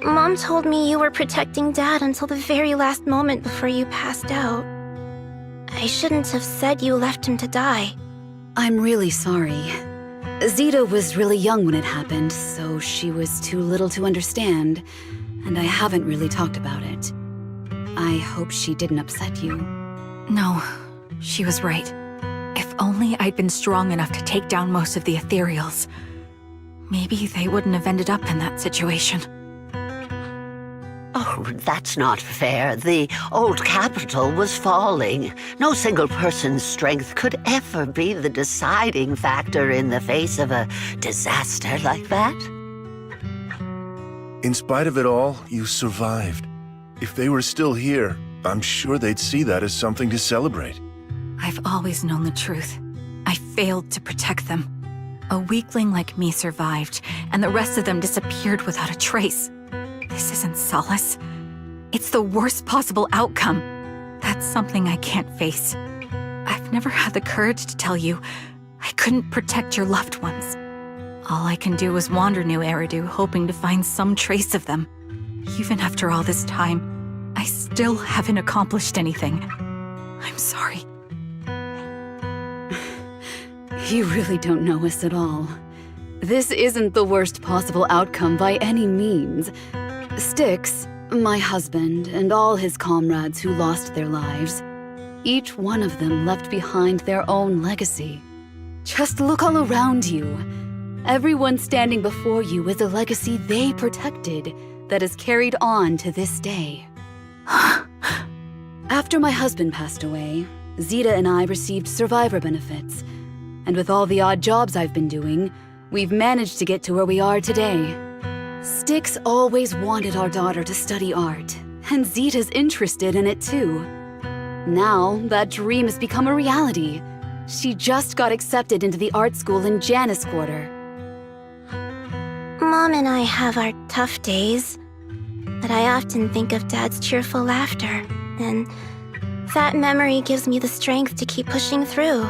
Mom told me you were protecting Dad until the very last moment before you passed out. I shouldn't have said you left him to die. I'm really sorry. Zita was really young when it happened, so she was too little to understand, and I haven't really talked about it. I hope she didn't upset you. No, she was right. If only I'd been strong enough to take down most of the ethereals. Maybe they wouldn't have ended up in that situation. Oh, that's not fair. The old capital was falling. No single person's strength could ever be the deciding factor in the face of a disaster like that. In spite of it all, you survived. If they were still here, I'm sure they'd see that as something to celebrate. I've always known the truth. I failed to protect them. A weakling like me survived, and the rest of them disappeared without a trace. This isn't solace. It's the worst possible outcome. That's something I can't face. I've never had the courage to tell you I couldn't protect your loved ones. All I can do is wander New Eridu, hoping to find some trace of them. Even after all this time, I still haven't accomplished anything. I'm sorry. You really don't know us at all. This isn't the worst possible outcome by any means. Styx, my husband, and all his comrades who lost their lives, each one of them left behind their own legacy. Just look all around you. Everyone standing before you is a legacy they protected that is carried on to this day. After my husband passed away, Zita and I received survivor benefits. And with all the odd jobs I've been doing, we've managed to get to where we are today. Styx always wanted our daughter to study art, and Zita's interested in it too. Now, that dream has become a reality. She just got accepted into the art school in Janus Quarter. Mom and I have our tough days, but I often think of Dad's cheerful laughter, and that memory gives me the strength to keep pushing through.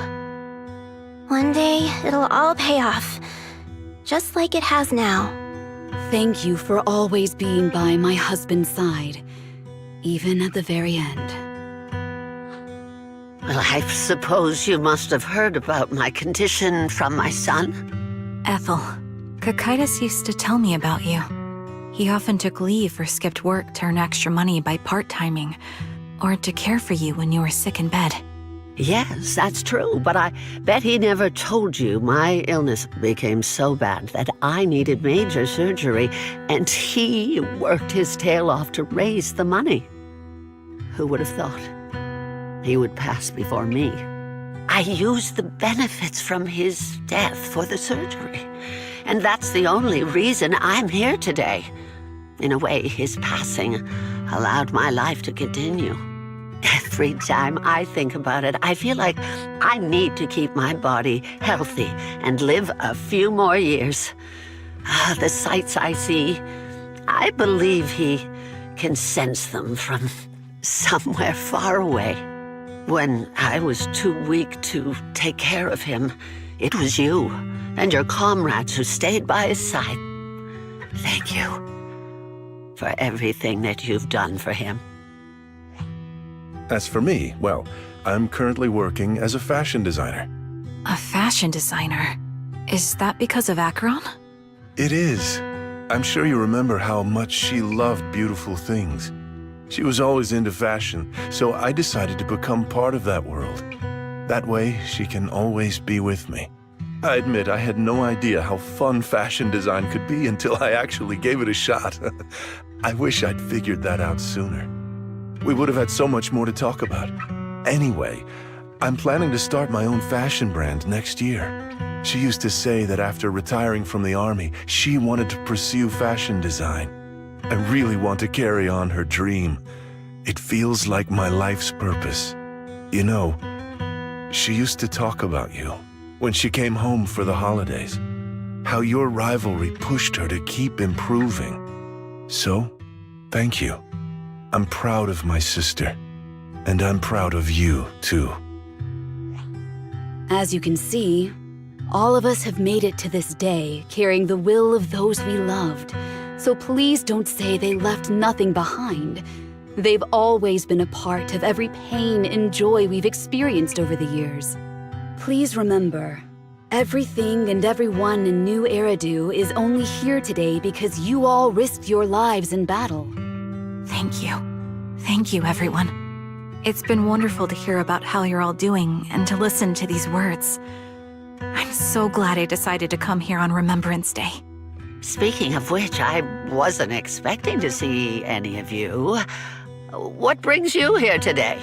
One day, it'll all pay off, just like it has now. Thank you for always being by my husband's side, even at the very end. Well, I suppose you must have heard about my condition from my son. Ethel, Cocytus used to tell me about you. He often took leave or skipped work to earn extra money by part-timing, or to care for you when you were sick in bed. Yes, that's true, but I bet he never told you my illness became so bad that I needed major surgery, and he worked his tail off to raise the money. Who would have thought he would pass before me? I used the benefits from his death for the surgery, and that's the only reason I'm here today. In a way, his passing allowed my life to continue. Every time I think about it, I feel like I need to keep my body healthy and live a few more years. The sights I see, I believe he can sense them from somewhere far away. When I was too weak to take care of him, it was you and your comrades who stayed by his side. Thank you for everything that you've done for him. As for me, well, I'm currently working as a fashion designer. A fashion designer? Is that because of Acheron? It is. I'm sure you remember how much she loved beautiful things. She was always into fashion, so I decided to become part of that world. That way, she can always be with me. I admit I had no idea how fun fashion design could be until I actually gave it a shot. I wish I'd figured that out sooner. We would have had so much more to talk about. Anyway, I'm planning to start my own fashion brand next year. She used to say that after retiring from the army, she wanted to pursue fashion design. I really want to carry on her dream. It feels like my life's purpose. You know, she used to talk about you when she came home for the holidays. How your rivalry pushed her to keep improving. So, thank you. I'm proud of my sister, and I'm proud of you, too. As you can see, All of us have made it to this day, carrying the will of those we loved. So please don't say they left nothing behind. They've always been a part of every pain and joy we've experienced over the years. Please remember, everything and everyone in New Eridu is only here today because you all risked your lives in battle. Thank you. Thank you, everyone. It's been wonderful to hear about how you're all doing and to listen to these words. I'm so glad I decided to come here on Remembrance Day. Speaking of which, I wasn't expecting to see any of you. What brings you here today?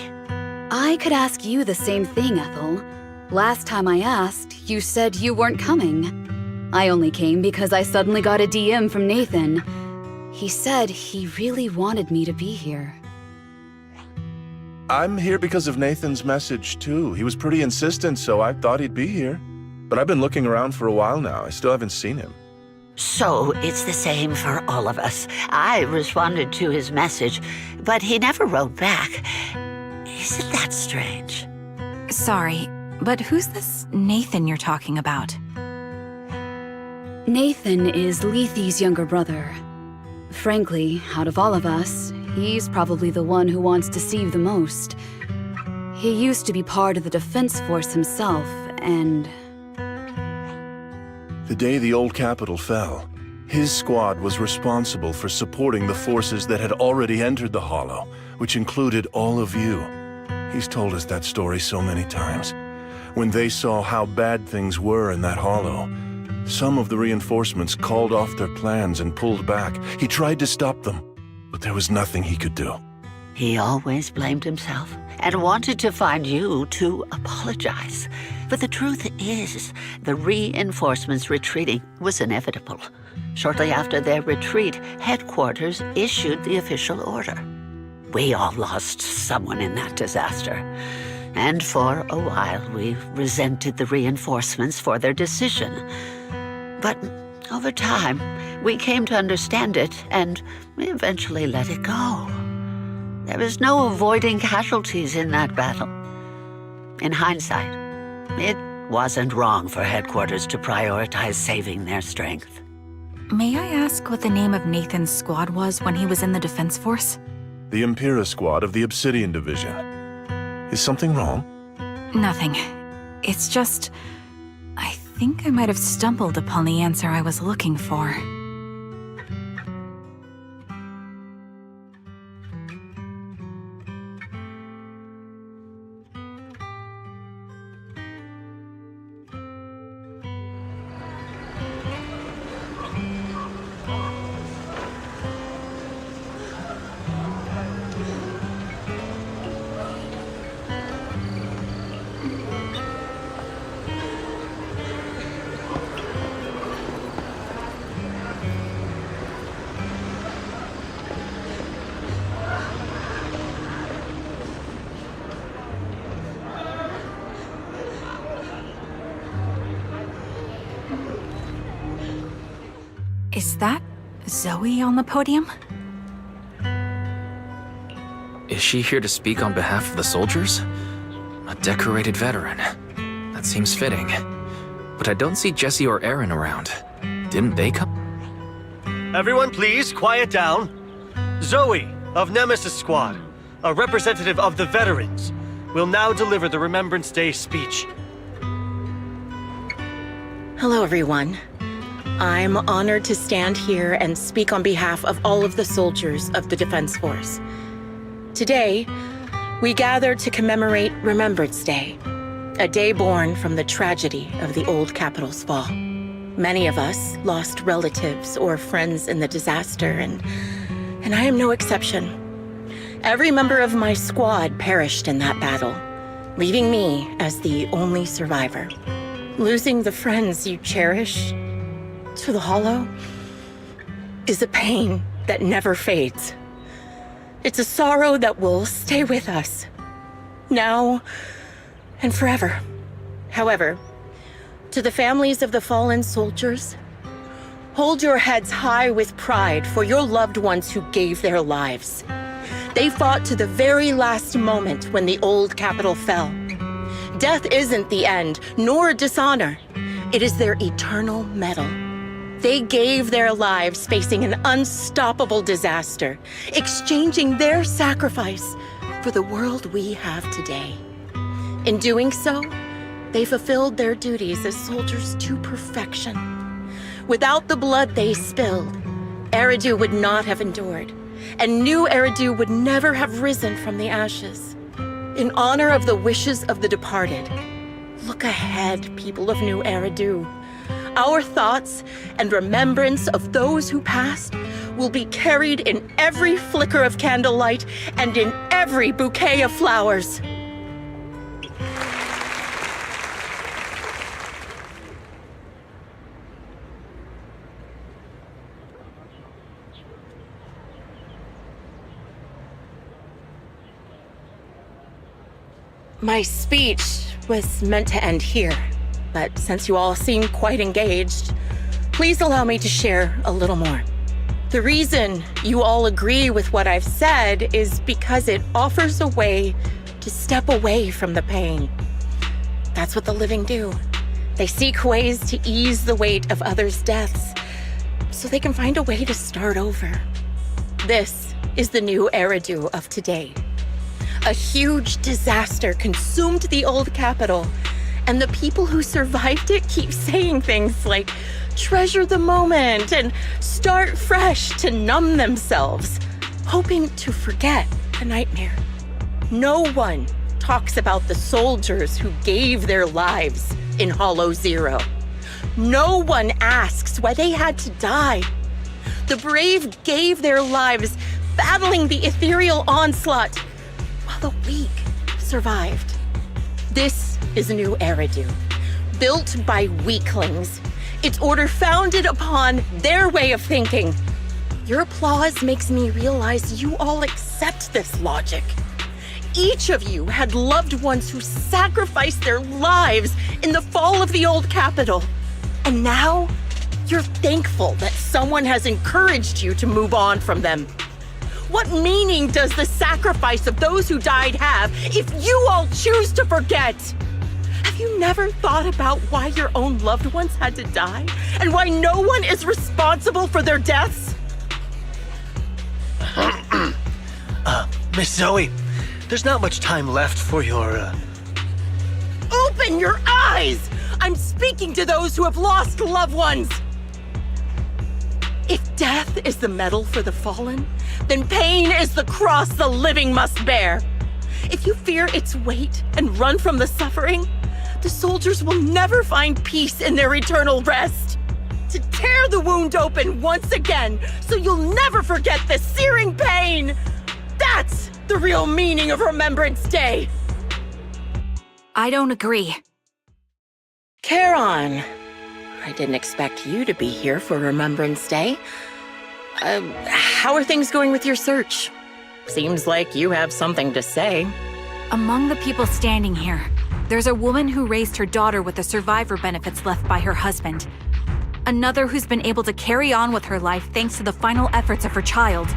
I could ask you the same thing, Ethel. Last time I asked, you said you weren't coming. I only came because I suddenly got a DM from Nathan. He said he really wanted me to be here. I'm here because of Nathan's message, too. He was pretty insistent, so I thought he'd be here. But I've been looking around for a while now. I still haven't seen him. So it's the same for all of us. I responded to his message, but he never wrote back. Isn't that strange? Sorry, but who's this Nathan you're talking about? Nathan is Lethe's younger brother. Frankly, out of all of us, he's probably the one who wants to see you the most. He used to be part of the Defense Force himself, and... The day the old capital fell, his squad was responsible for supporting the forces that had already entered the Hollow, which included all of you. He's told us that story so many times. When they saw how bad things were in that Hollow, some of the reinforcements called off their plans and pulled back. He tried to stop them, but there was nothing he could do. He always blamed himself and wanted to find you to apologize. But the truth is, the reinforcements retreating was inevitable. Shortly after their retreat, headquarters issued the official order. We all lost someone in that disaster. And for a while, we resented the reinforcements for their decision. But over time, we came to understand it, and we eventually let it go. There was no avoiding casualties in that battle. In hindsight, it wasn't wrong for headquarters to prioritize saving their strength. May I ask what the name of Nathan's squad was when he was in the Defense Force? The Impera squad of the Obsidian Division. Is something wrong? Nothing. It's just... I think I might have stumbled upon the answer I was looking for. Is that Zoe on the podium? Is she here to speak on behalf of the soldiers? A decorated veteran. That seems fitting. But I don't see Jesse or Aaron around. Didn't they come? Everyone please, quiet down. Zoe, of Nemesis Squad, a representative of the veterans, will now deliver the Remembrance Day speech. Hello, everyone. I'm honored to stand here and speak on behalf of all of the soldiers of the Defense Force. Today, we gather to commemorate Remembrance Day, a day born from the tragedy of the old capital's fall. Many of us lost relatives or friends in the disaster, and I am no exception. Every member of my squad perished in that battle, leaving me as the only survivor. Losing the friends you cherish to the Hollow is a pain that never fades. It's a sorrow that will stay with us, now and forever. However, to the families of the fallen soldiers, hold your heads high with pride for your loved ones who gave their lives. They fought to the very last moment when the old capital fell. Death isn't the end, nor dishonor. It is their eternal metal. They gave their lives facing an unstoppable disaster, exchanging their sacrifice for the world we have today. In doing so, they fulfilled their duties as soldiers to perfection. Without the blood they spilled, Eridu would not have endured, and New Eridu would never have risen from the ashes. In honor of the wishes of the departed, look ahead, people of New Eridu. Our thoughts and remembrance of those who passed will be carried in every flicker of candlelight and in every bouquet of flowers. My speech was meant to end here, but since you all seem quite engaged, please allow me to share a little more. The reason you all agree with what I've said is because it offers a way to step away from the pain. That's what the living do. They seek ways to ease the weight of others' deaths so they can find a way to start over. This is the New Eridu of today. A huge disaster consumed the old capital, and the people who survived it keep saying things like, treasure the moment and start fresh to numb themselves, hoping to forget the nightmare. No one talks about the soldiers who gave their lives in Hollow Zero. No one asks why they had to die. The brave gave their lives battling the ethereal onslaught, while the weak survived. This is New Eridu, built by weaklings. Its order founded upon their way of thinking. Your applause makes me realize you all accept this logic. Each of you had loved ones who sacrificed their lives in the fall of the old capital. And now, you're thankful that someone has encouraged you to move on from them. What meaning does the sacrifice of those who died have if you all choose to forget? Have you never thought about why your own loved ones had to die? And why no one is responsible for their deaths? Miss Zoe, there's not much time left for your, Open your eyes! I'm speaking to those who have lost loved ones! If death is the medal for the fallen, then pain is the cross the living must bear. If you fear its weight and run from the suffering, the soldiers will never find peace in their eternal rest. To tear the wound open once again, so you'll never forget the searing pain. That's the real meaning of Remembrance Day. I don't agree. Charon, I didn't expect you to be here for Remembrance Day. How are things going with your search? Seems like you have something to say. Among the people standing here, there's a woman who raised her daughter with the survivor benefits left by her husband. Another who's been able to carry on with her life thanks to the final efforts of her child.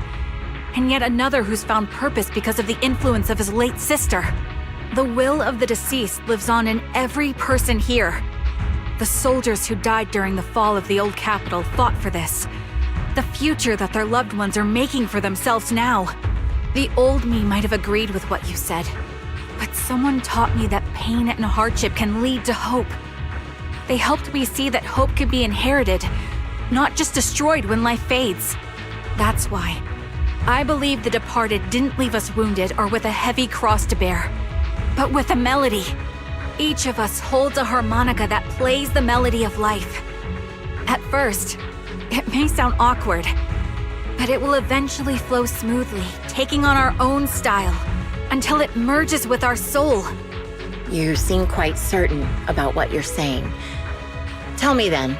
And yet another who's found purpose because of the influence of his late sister. The will of the deceased lives on in every person here. The soldiers who died during the fall of the old capital fought for this. The future that their loved ones are making for themselves now. The old me might have agreed with what you said, but someone taught me that pain and hardship can lead to hope. They helped me see that hope can be inherited, not just destroyed when life fades. That's why I believe the departed didn't leave us wounded or with a heavy cross to bear, but with a melody. Each of us holds a harmonica that plays the melody of life. At first, it may sound awkward, but it will eventually flow smoothly, taking on our own style, until it merges with our soul. You seem quite certain about what you're saying. Tell me then,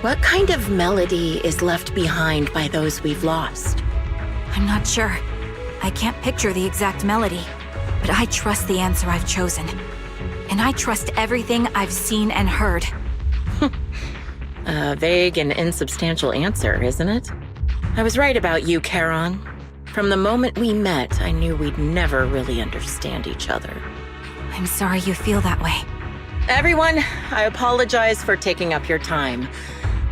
what kind of melody is left behind by those we've lost? I'm not sure. I can't picture the exact melody, but I trust the answer I've chosen. And I trust everything I've seen and heard. A vague and insubstantial answer, isn't it? I was right about you, Charon. From the moment we met, I knew we'd never really understand each other. I'm sorry you feel that way. Everyone, I apologize for taking up your time.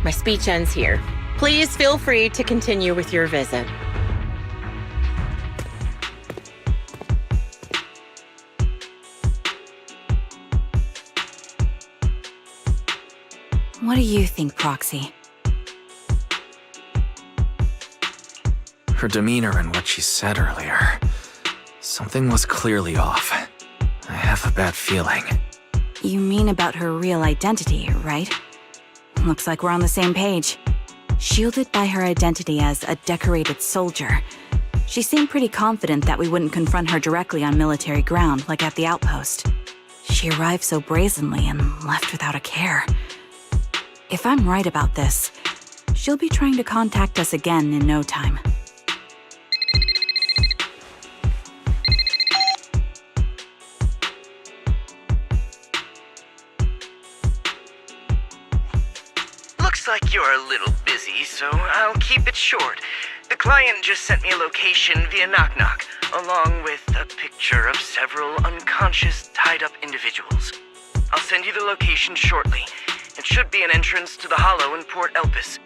My speech ends here. Please feel free to continue with your visit. What do you think, Proxy? Her demeanor and what she said earlier. Something was clearly off. I have a bad feeling. You mean about her real identity, right? Looks like we're on the same page. Shielded by her identity as a decorated soldier, she seemed pretty confident that we wouldn't confront her directly on military ground like at the outpost. She arrived so brazenly and left without a care. If I'm right about this, she'll be trying to contact us again in no time. Looks like you're a little busy, so I'll keep it short. The client just sent me a location via Knock Knock, along with a picture of several unconscious, tied-up individuals. I'll send you the location shortly. It should be an entrance to the Hollow in Port Elpis.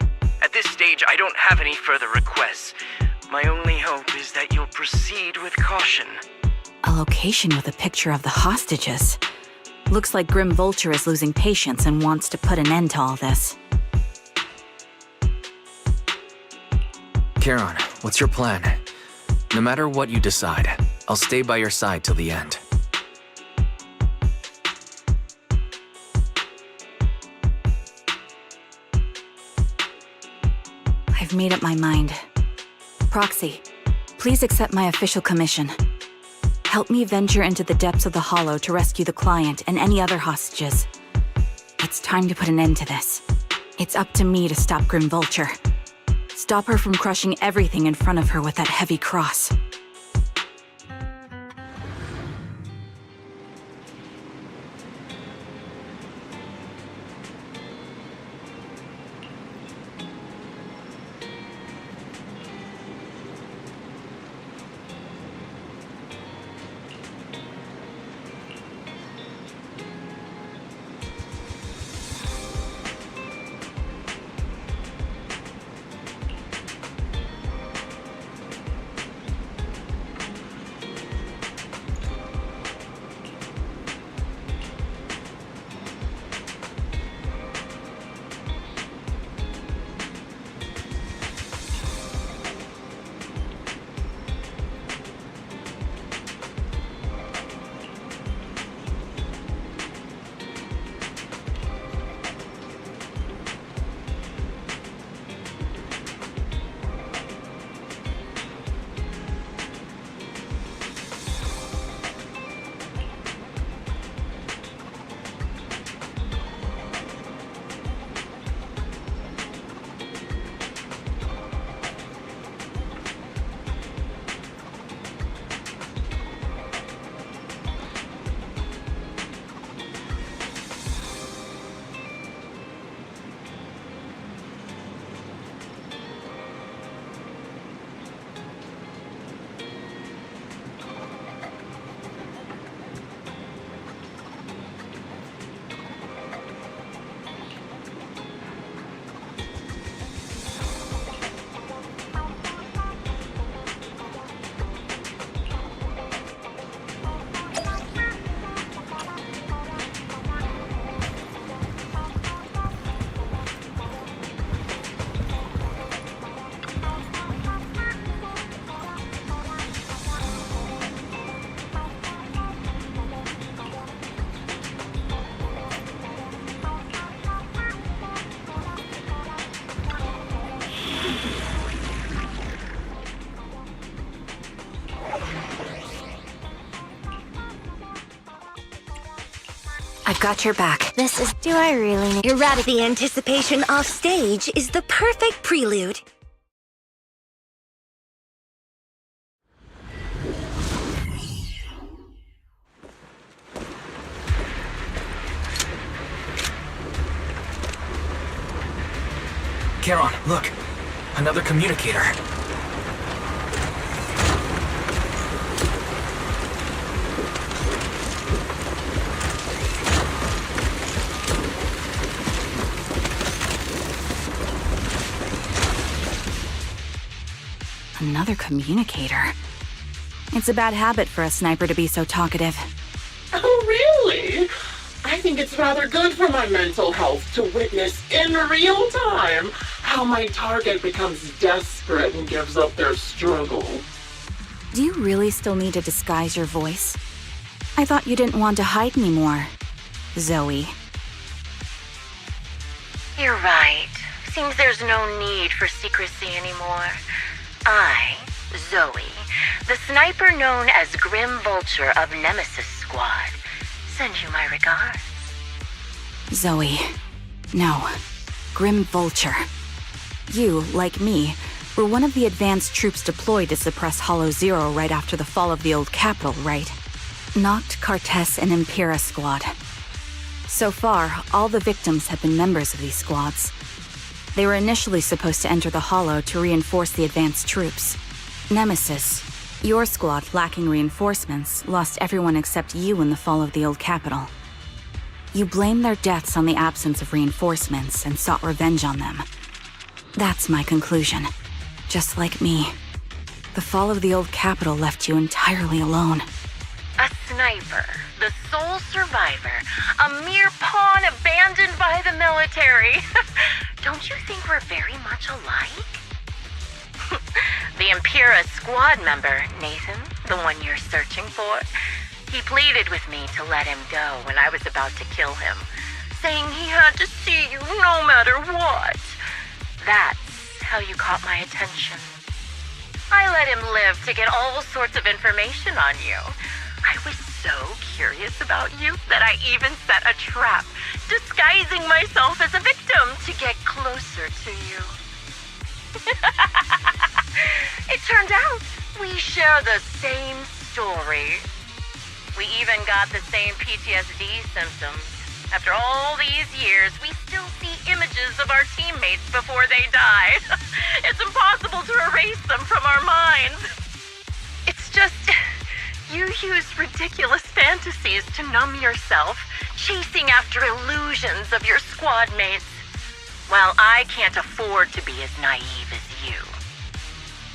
At this stage, I don't have any further requests. My only hope is that you'll proceed with caution. A location with a picture of the hostages. Looks like Grim Vulture is losing patience and wants to put an end to all this. Charon, what's your plan? No matter what you decide, I'll stay by your side till the end. I've made up my mind. Proxy, please accept my official commission. Help me venture into the depths of the Hollow to rescue the client and any other hostages. It's time to put an end to this. It's up to me to stop Grim Vulture. Stop her from crushing everything in front of her with that heavy cross. I've got your back. This is... Do I really need... Erratic. The anticipation off stage is the perfect prelude. Charon, look! Another communicator. Another communicator. It's a bad habit for a sniper to be so talkative. Oh, really? I think it's rather good for my mental health to witness in real time how my target becomes desperate and gives up their struggle. Do you really still need to disguise your voice? I thought you didn't want to hide anymore, Zoe. You're right. Seems there's no need for secrecy anymore. I, Zoe, the sniper known as Grim Vulture of Nemesis Squad, send you my regards. Zoe. No. Grim Vulture. You, like me, were one of the advanced troops deployed to suppress Hollow Zero right after the fall of the old capital, right? Noct, Kartess, and Impera Squad. So far, all the victims have been members of these squads. They were initially supposed to enter the Hollow to reinforce the advanced troops. Nemesis, your squad, lacking reinforcements, lost everyone except you in the fall of the old capital. You blamed their deaths on the absence of reinforcements and sought revenge on them. That's my conclusion. Just like me. The fall of the old capital left you entirely alone. A sniper, the sole survivor, a mere pawn abandoned by the military. Don't you think we're very much alike? The Impera squad member, Nathan, the one you're searching for, he pleaded with me to let him go when I was about to kill him, saying he had to see you no matter what. That's how you caught my attention. I let him live to get all sorts of information on you. I was so curious about you that I even set a trap, disguising myself as a victim to get closer to you. It turned out we share the same story. We even got the same PTSD symptoms. After all these years, we still see images of our teammates before they die. It's impossible to erase them from our minds. It's just, you use ridiculous fantasies to numb yourself, chasing after illusions of your squad mates, while I can't afford to be as naive as you.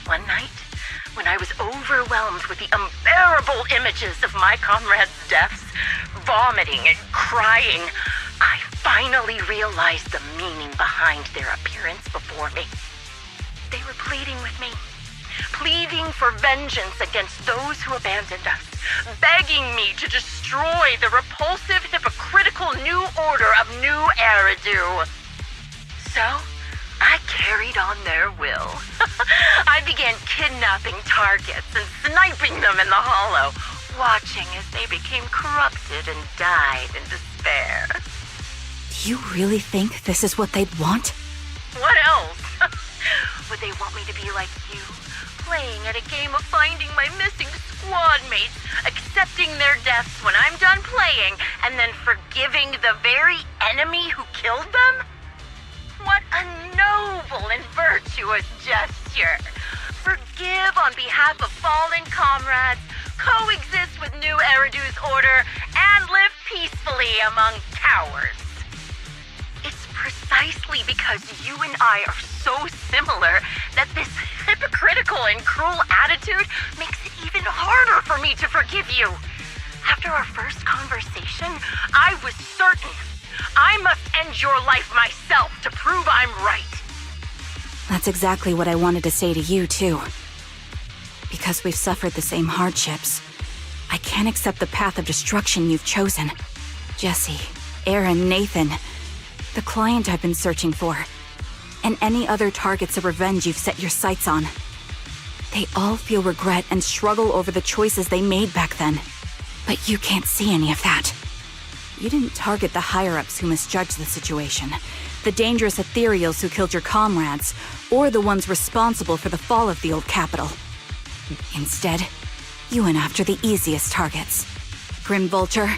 One night, when I was overwhelmed with the unbearable images of my comrades' deaths, vomiting and crying, I finally realized the meaning behind their appearance before me. They were pleading with me, pleading for vengeance against those who abandoned us, begging me to destroy the repulsive, hypocritical new order of New Eridu. So, I carried on their will. I began kidnapping targets and sniping them in the Hollow, watching as they became corrupted and died in despair. Do you really think this is what they'd want? What else? Would they want me to be like you, playing at a game of finding my missing squad mates, accepting their deaths when I'm done playing, and then forgiving the very enemy who killed them? What a noble and virtuous gesture! Forgive on behalf of fallen comrades, coexist with New Eridu's order, and live peacefully among cowards. It's precisely because you and I are so similar that this hypocritical and cruel attitude makes it even harder for me to forgive you. After our first conversation, I was certain I must end your life myself to prove I'm right. That's exactly what I wanted to say to you, too. Because we've suffered the same hardships, I can't accept the path of destruction you've chosen. Jesse, Aaron, Nathan, the client I've been searching for, and any other targets of revenge you've set your sights on. They all feel regret and struggle over the choices they made back then. But you can't see any of that. You didn't target the higher-ups who misjudged the situation, the dangerous ethereals who killed your comrades, or the ones responsible for the fall of the old capital. Instead, you went after the easiest targets. Grim Vulture,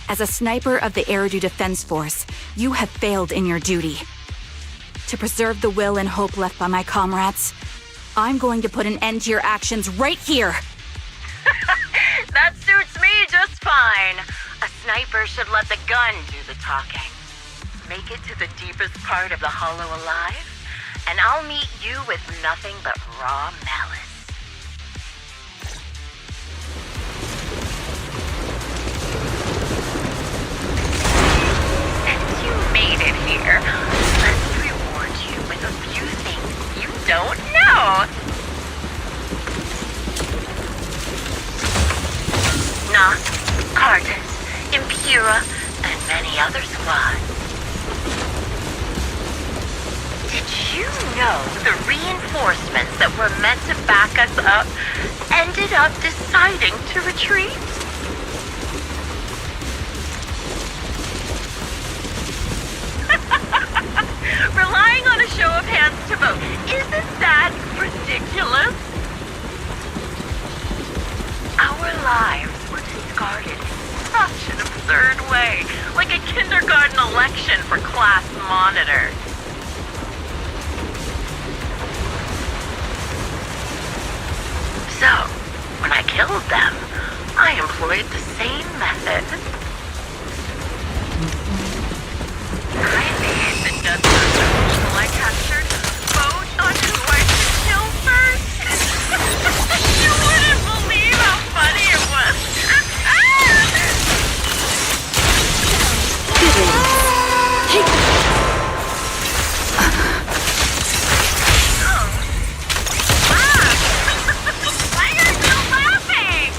as a sniper of the Eridu Defense Force, you have failed in your duty. To preserve the will and hope left by my comrades, I'm going to put an end to your actions right here! That suits me just fine. A sniper should let the gun do the talking. Make it to the deepest part of the Hollow alive, and I'll meet you with nothing but raw malice. here. Let me reward you with a few things you don't know. Nox, Cartus, Impura, and many other squads. Did you know the reinforcements that were meant to back us up ended up deciding to retreat? Relying on a show of hands to vote. Isn't that ridiculous? Our lives were discarded in such an absurd way, like a kindergarten election for class monitor. So, when I killed them, I employed the same method. I made the dozens of people I captured vote on who I should kill first. You wouldn't believe how funny it was. Why are you laughing?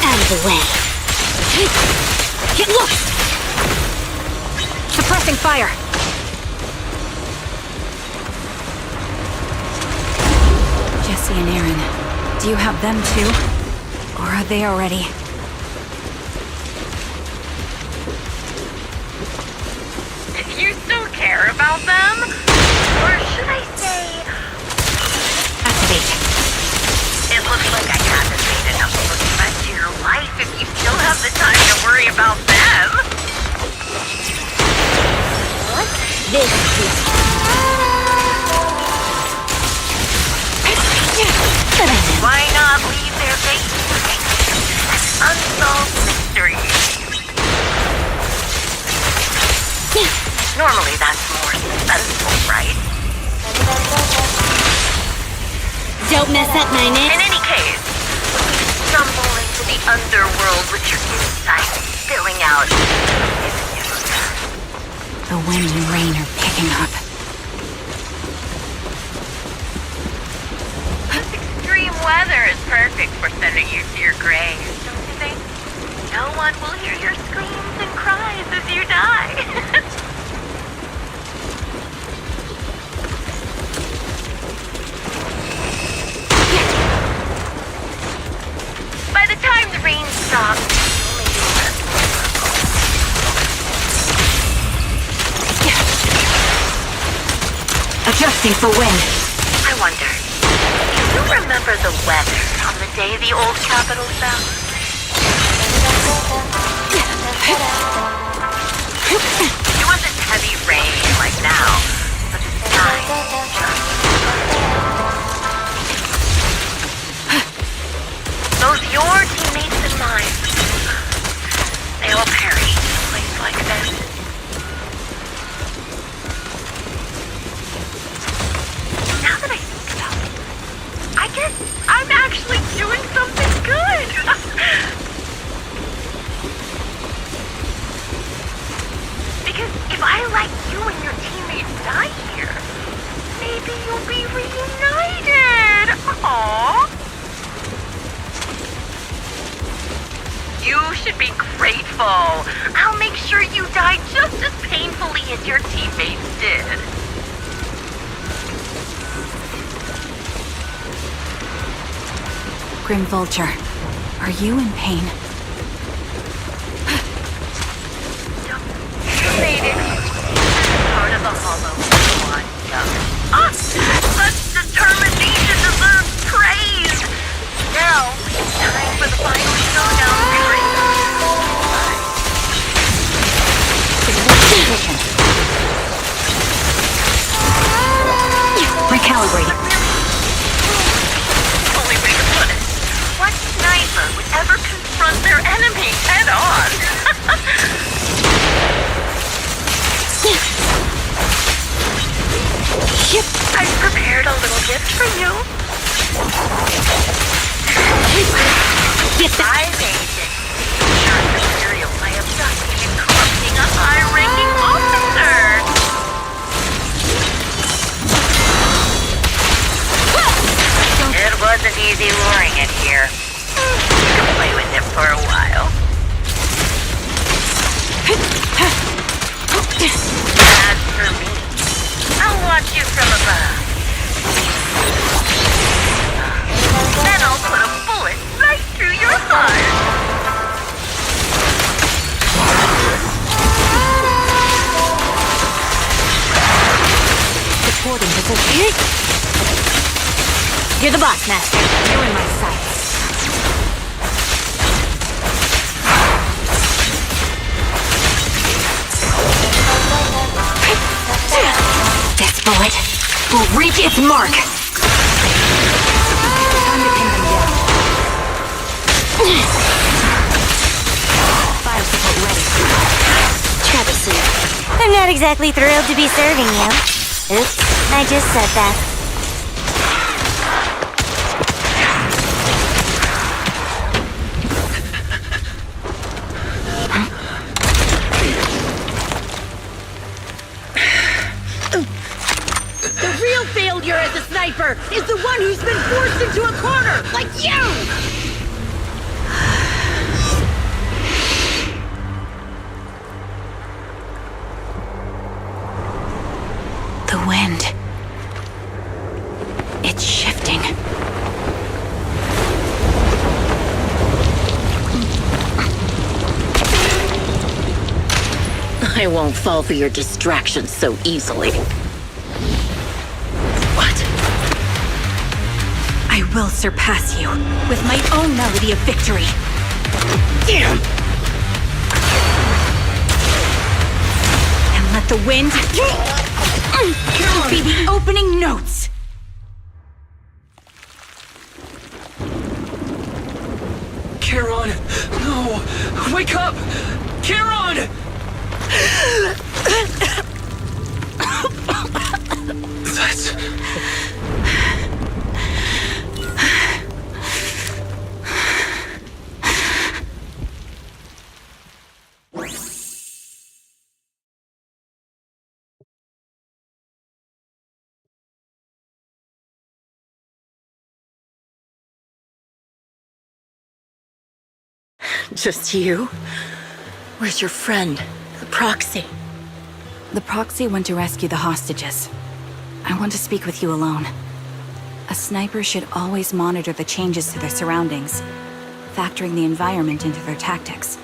Out of the way. Look! Suppressing fire. Jesse and Aaron, do you have them too? Or are they already? If you still care about them, or should I say, Activate. it looks like I haven't made enough of a threat to your life if you still have the time to worry about them. This Why not leave their base as unsolved mysteries? Normally that's more suspenseful, right? Don't mess up my name. In any case, stumble into the underworld with your insides spilling out. The wind and rain are picking up. Extreme weather is perfect for sending you to your grave, don't you think? No one will hear your screams and cries as you die. By the time the rain stops, you'll maybe Adjusting for wind. I wonder, do you remember the weather on the day the old capital fell? It wasn't heavy rain like now, but the sky both your teammates and mine, they all perished in a place like this. Now that I think about it, I guess I'm actually doing something good. Because if I let you and your teammates die here, maybe you'll be reunited. Aww. You should be grateful. I'll make sure you die just as painfully as your teammates did. Grim Vulture, are you in pain? You made it. Part of the Hollow Squad stuff. Such determination deserves praise. Now, it's time for the final showdown. Recalibrate. Only way to put it. What sniper would ever confront their enemy head on? I've prepared a little gift for you. I made it. Ensuring the material by abducting and corrupting a high-ranking officer. It wasn't easy luring it here. You can play with it for a while. As for me, I'll watch you from above. Then I'll put a bullet right through your heart. Supporting position. You're the boss, Master. You're in my sights. This bullet will reach its mark. Time to pin them down. Fire support ready. Trevison, I'm not exactly thrilled to be serving you. Oops, I just said that. The real failure as a sniper is the one who's been forced into a corner, like you! The wind. It's shifting. I won't fall for your distractions so easily. What? I will surpass you with my own melody of victory. Damn! And let the wind be the opening notes. Charon! No! Wake up! Charon! That's... Just you? Where's your friend, the proxy? The proxy went to rescue the hostages. I want to speak with you alone. A sniper should always monitor the changes to their surroundings, factoring the environment into their tactics.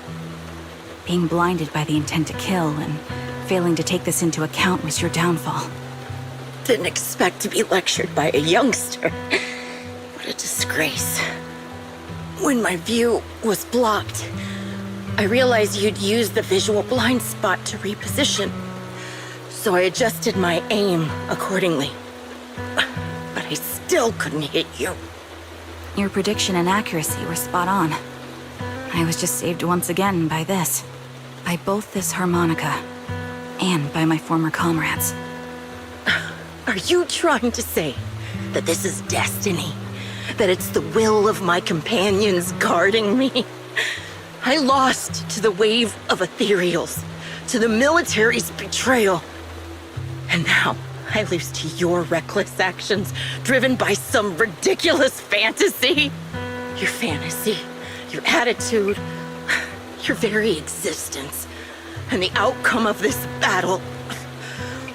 Being blinded by the intent to kill and failing to take this into account was your downfall. Didn't expect to be lectured by a youngster. What a disgrace. When my view was blocked, I realized you'd used the visual blind spot to reposition. So I adjusted my aim accordingly. But I still couldn't hit you. Your prediction and accuracy were spot on. I was just saved once again by this. By both this harmonica and by my former comrades. Are you trying to say that this is destiny? That it's the will of my companions guarding me? I lost to the wave of ethereals, to the military's betrayal. And now I lose to your reckless actions, driven by some ridiculous fantasy. Your fantasy, your attitude, your very existence, and the outcome of this battle.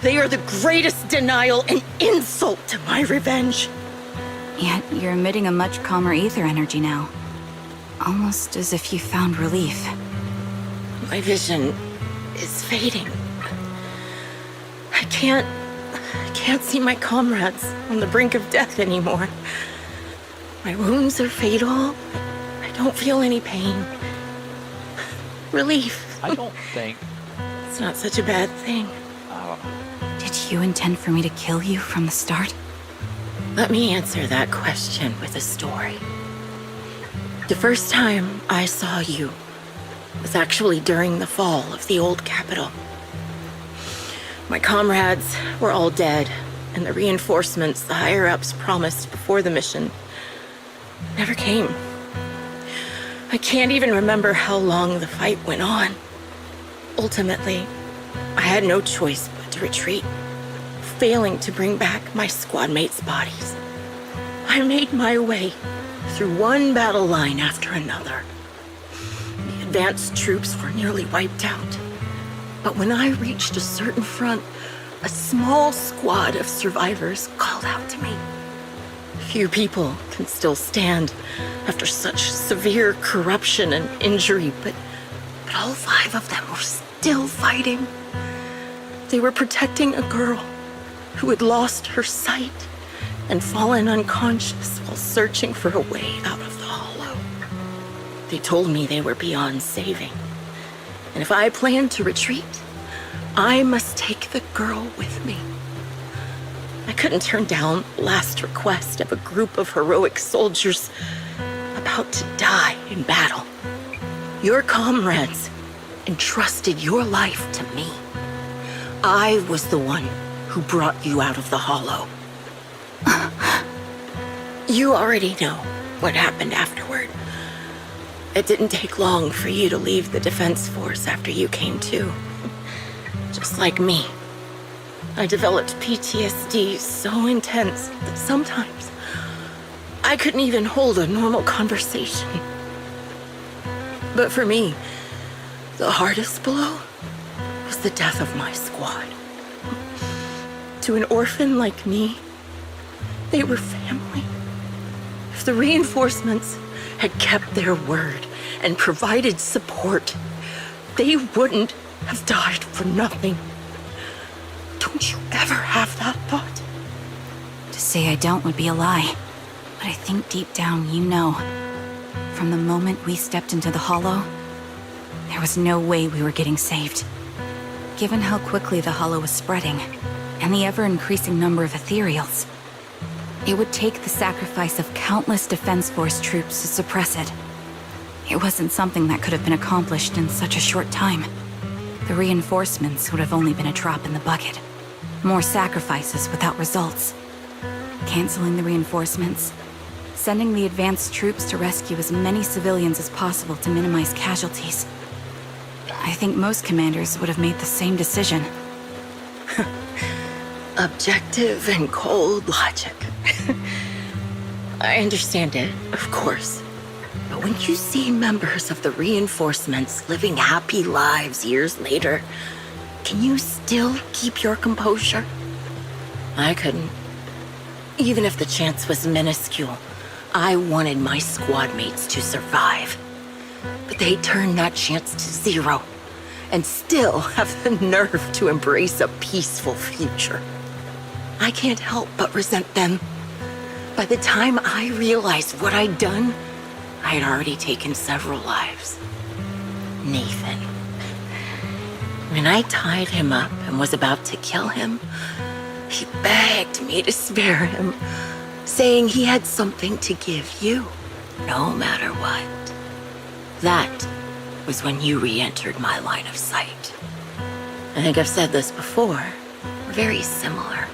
They are the greatest denial and insult to my revenge. Yet you're emitting a much calmer ether energy now. Almost as if you found relief. My vision is fading. I can't see my comrades on the brink of death anymore. My wounds are fatal. I don't feel any pain. Relief. I don't think... It's not such a bad thing. I don't know. Did you intend for me to kill you from the start? Let me answer that question with a story. The first time I saw you was actually during the fall of the old capital. My comrades were all dead, and the reinforcements the higher-ups promised before the mission never came. I can't even remember how long the fight went on. Ultimately, I had no choice but to retreat, failing to bring back my squad mates' bodies. I made my way through one battle line after another. The advanced troops were nearly wiped out. But when I reached a certain front, a small squad of survivors called out to me. Few people can still stand after such severe corruption and injury, but all 5 of them were still fighting. They were protecting a girl who had lost her sight and fallen unconscious while searching for a way out of the hollow. They told me they were beyond saving, and if I planned to retreat, I must take the girl with me. I couldn't turn down the last request of a group of heroic soldiers about to die in battle. Your comrades entrusted your life to me. I was the one who brought you out of the hollow. You already know what happened afterward. It didn't take long for you to leave the Defense Force after you came to. Just like me. I developed PTSD so intense that sometimes I couldn't even hold a normal conversation. But for me, the hardest blow was the death of my squad. To an orphan like me, they were family. If the reinforcements had kept their word and provided support, they wouldn't have died for nothing. Don't you ever have that thought? To say I don't would be a lie, but I think deep down you know. From the moment we stepped into the hollow, there was no way we were getting saved. Given how quickly the hollow was spreading, and the ever-increasing number of ethereals, it would take the sacrifice of countless Defense Force troops to suppress it. It wasn't something that could have been accomplished in such a short time. The reinforcements would have only been a drop in the bucket. More sacrifices without results. Canceling the reinforcements, sending the advanced troops to rescue as many civilians as possible to minimize casualties. I think most commanders would have made the same decision. Objective and cold logic. I understand it, of course. But when you see members of the reinforcements living happy lives years later, can you still keep your composure? I couldn't. Even if the chance was minuscule, I wanted my squad mates to survive. But they turned that chance to 0, and still have the nerve to embrace a peaceful future. I can't help but resent them. By the time I realized what I'd done, I had already taken several lives. Nathan. When I tied him up and was about to kill him, he begged me to spare him, saying he had something to give you, no matter what. That was when you re-entered my line of sight. I think I've said this before. We're very similar,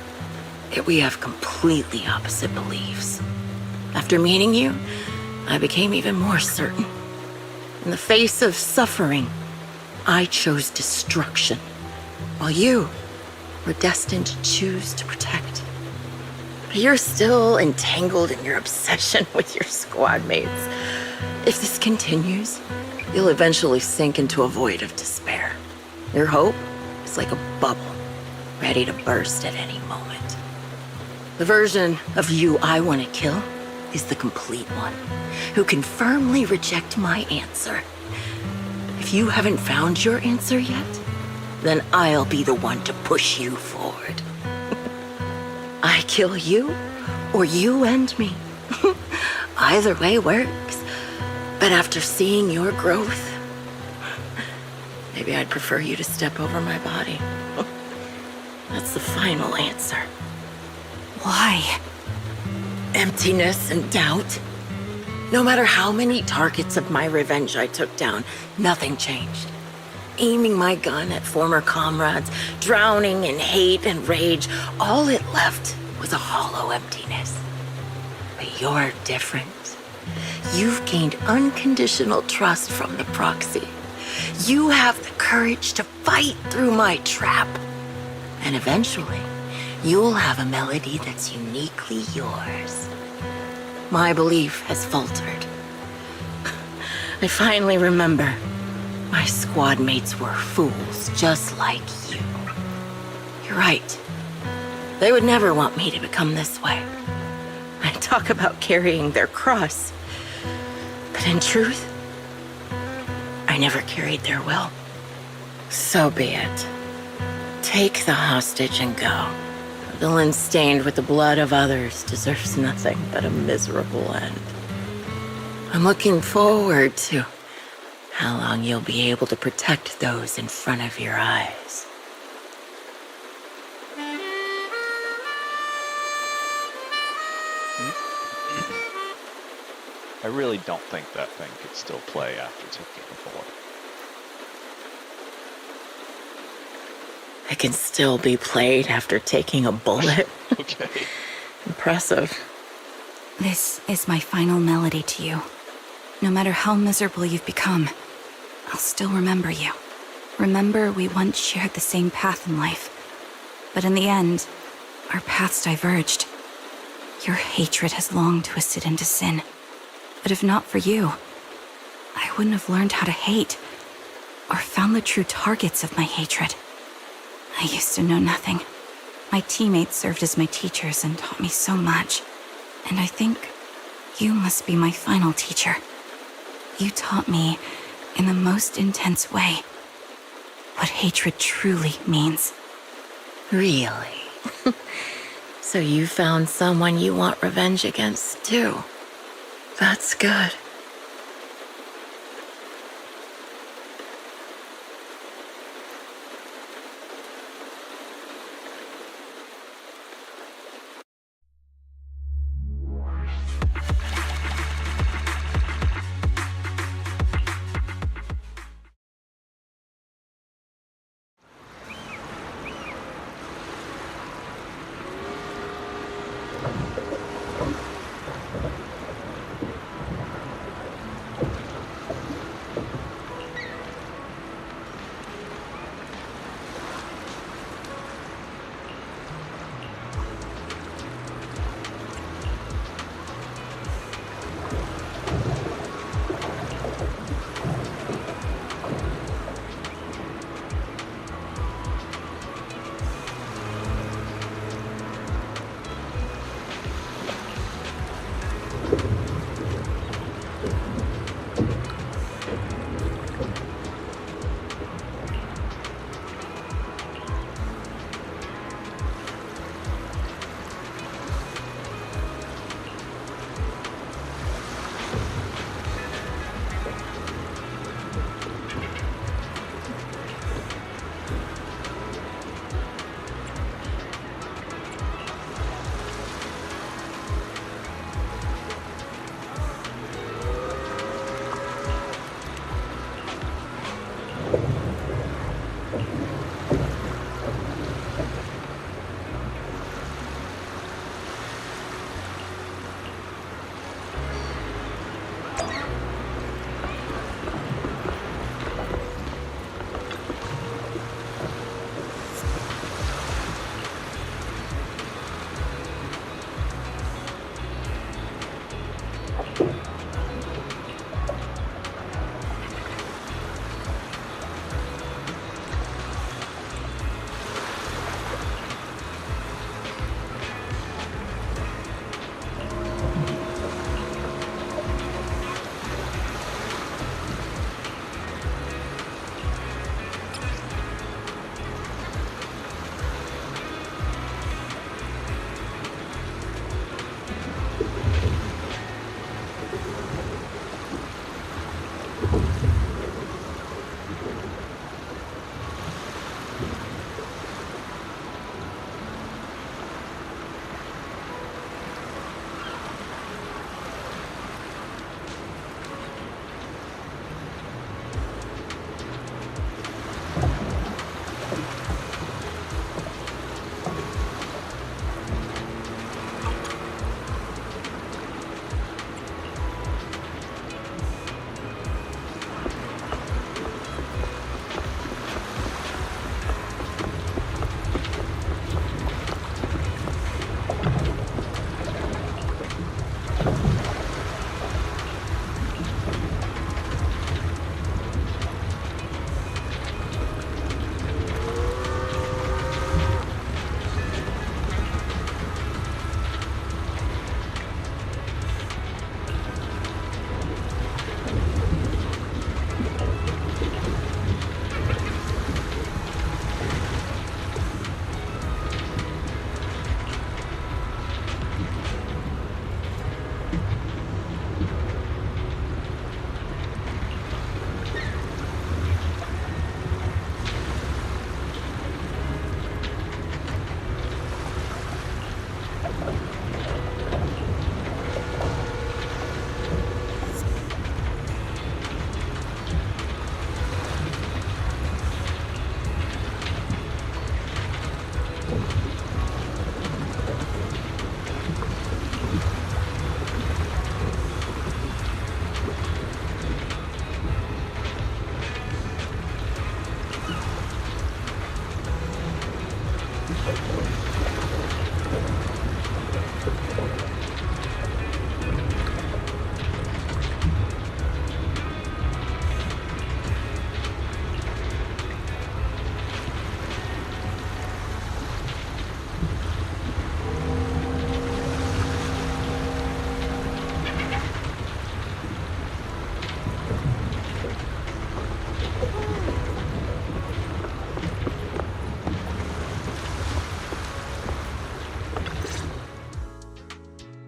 yet we have completely opposite beliefs. After meeting you, I became even more certain. In the face of suffering, I chose destruction, while you were destined to choose to protect. But you're still entangled in your obsession with your squad mates. If this continues, you'll eventually sink into a void of despair. Your hope is like a bubble, ready to burst at any moment. The version of you I want to kill is the complete one, who can firmly reject my answer. If you haven't found your answer yet, then I'll be the one to push you forward. I kill you, or you end me. Either way works. But after seeing your growth, maybe I'd prefer you to step over my body. That's the final answer. Why? Emptiness and doubt. No matter how many targets of my revenge I took down, nothing changed. Aiming my gun at former comrades, drowning in hate and rage, all it left was a hollow emptiness. But you're different. You've gained unconditional trust from the proxy. You have the courage to fight through my trap. And eventually, you'll have a melody that's uniquely yours. My belief has faltered. I finally remember. My squad mates were fools just like you. You're right. They would never want me to become this way. I talk about carrying their cross. But in truth, I never carried their will. So be it. Take the hostage and go. A villain stained with the blood of others deserves nothing but a miserable end. I'm looking forward to how long you'll be able to protect those in front of your eyes. I really don't think that thing could still play after taking a bullet. It can still be played after taking a bullet. Okay. Impressive. This is my final melody to you. No matter how miserable you've become, I'll still remember you. Remember we once shared the same path in life. But in the end, our paths diverged. Your hatred has long twisted into sin. But if not for you, I wouldn't have learned how to hate, or found the true targets of my hatred. I used to know nothing. My teammates served as my teachers and taught me so much. And I think you must be my final teacher. You taught me, in the most intense way, what hatred truly means. Really? So you found someone you want revenge against, too. That's good.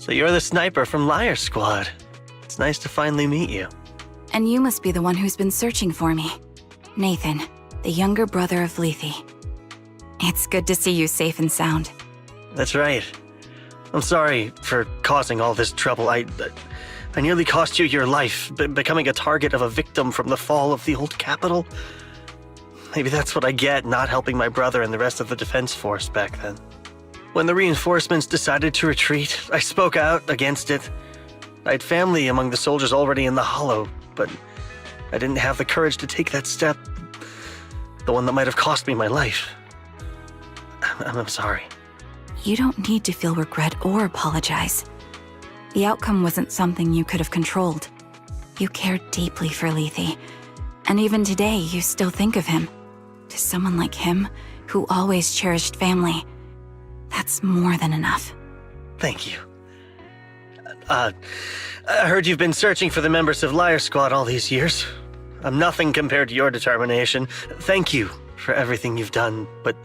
So you're the sniper from Liar Squad. It's nice to finally meet you. And you must be the one who's been searching for me. Nathan, the younger brother of Lethe. It's good to see you safe and sound. That's right. I'm sorry for causing all this trouble. I nearly cost you your life, becoming a target of a victim from the fall of the old capital. Maybe that's what I get not helping my brother and the rest of the defense force back then. When the reinforcements decided to retreat, I spoke out against it. I had family among the soldiers already in the Hollow, but I didn't have the courage to take that step. The one that might have cost me my life. I'm sorry. You don't need to feel regret or apologize. The outcome wasn't something you could have controlled. You cared deeply for Lethe, and even today you still think of him. To someone like him, who always cherished family, that's more than enough. Thank you. I heard you've been searching for the members of Liar Squad all these years. I'm nothing compared to your determination. Thank you for everything you've done, but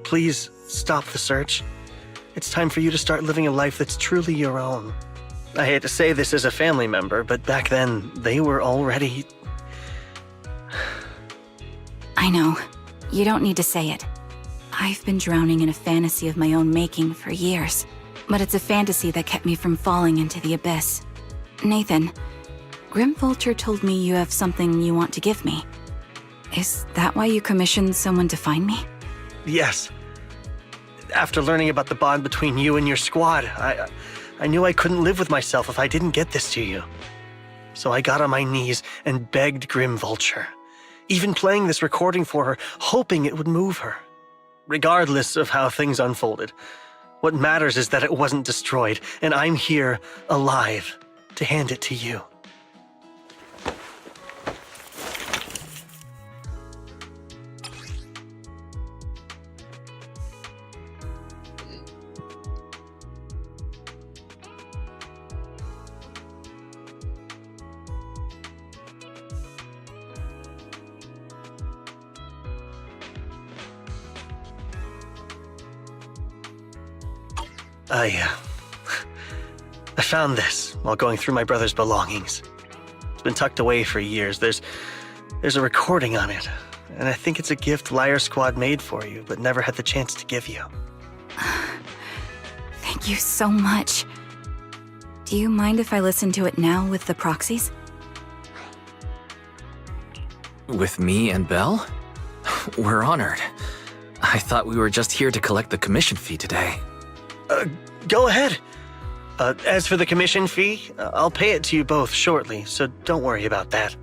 please stop the search. It's time for you to start living a life that's truly your own. I hate to say this as a family member, but back then, they were already... I know. You don't need to say it. I've been drowning in a fantasy of my own making for years, but it's a fantasy that kept me from falling into the abyss. Nathan, Grim Vulture told me you have something you want to give me. Is that why you commissioned someone to find me? Yes. After learning about the bond between you and your squad, I knew I couldn't live with myself if I didn't get this to you. So I got on my knees and begged Grim Vulture, even playing this recording for her, hoping it would move her. Regardless of how things unfolded, what matters is that it wasn't destroyed, and I'm here, alive, to hand it to you. I found this while going through my brother's belongings. It's been tucked away for years. There's a recording on it, and I think it's a gift Liar Squad made for you, but never had the chance to give you. Thank you so much. Do you mind if I listen to it now with the proxies? With me and Belle? We're honored. I thought we were just here to collect the commission fee today. Go ahead. As for the commission fee, I'll pay it to you both shortly, so don't worry about that.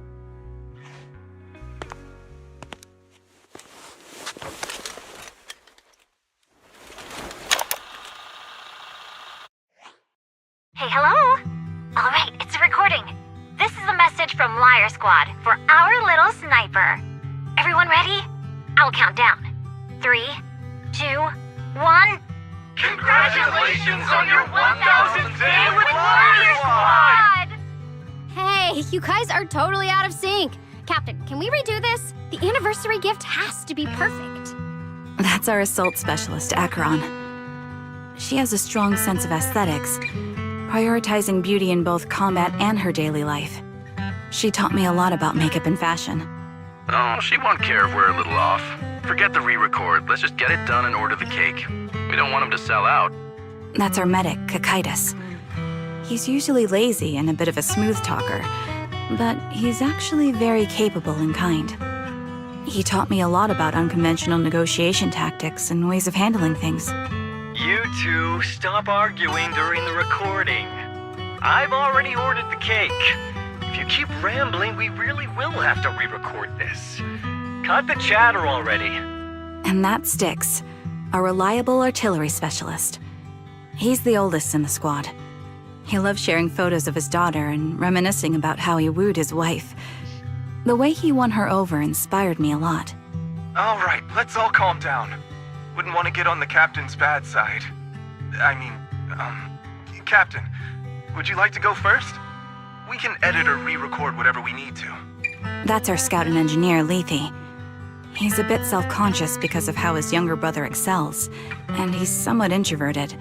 Hey, hello? All right, it's a recording. This is a message from Liar Squad for our little sniper. Everyone ready? I'll count down. 3, 2, 1... Congratulations on your 1000th day with Liar Squad! Hey, you guys are totally out of sync. Captain, can we redo this? The anniversary gift has to be perfect. That's our assault specialist, Acheron. She has a strong sense of aesthetics, prioritizing beauty in both combat and her daily life. She taught me a lot about makeup and fashion. Oh, she won't care if we're a little off. Forget the re-record. Let's just get it done and order the cake. We don't want him to sell out. That's our medic, Kakaitis. He's usually lazy and a bit of a smooth talker, but he's actually very capable and kind. He taught me a lot about unconventional negotiation tactics and ways of handling things. You two, stop arguing during the recording. I've already ordered the cake. If you keep rambling, we really will have to re-record this. Cut the chatter already. And that's Styx, a reliable artillery specialist. He's the oldest in the squad. He loves sharing photos of his daughter and reminiscing about how he wooed his wife. The way he won her over inspired me a lot. All right, let's all calm down. Wouldn't want to get on the captain's bad side. Captain, would you like to go first? We can edit or re-record whatever we need to. That's our scout and engineer, Lethe. He's a bit self-conscious because of how his younger brother excels, and he's somewhat introverted.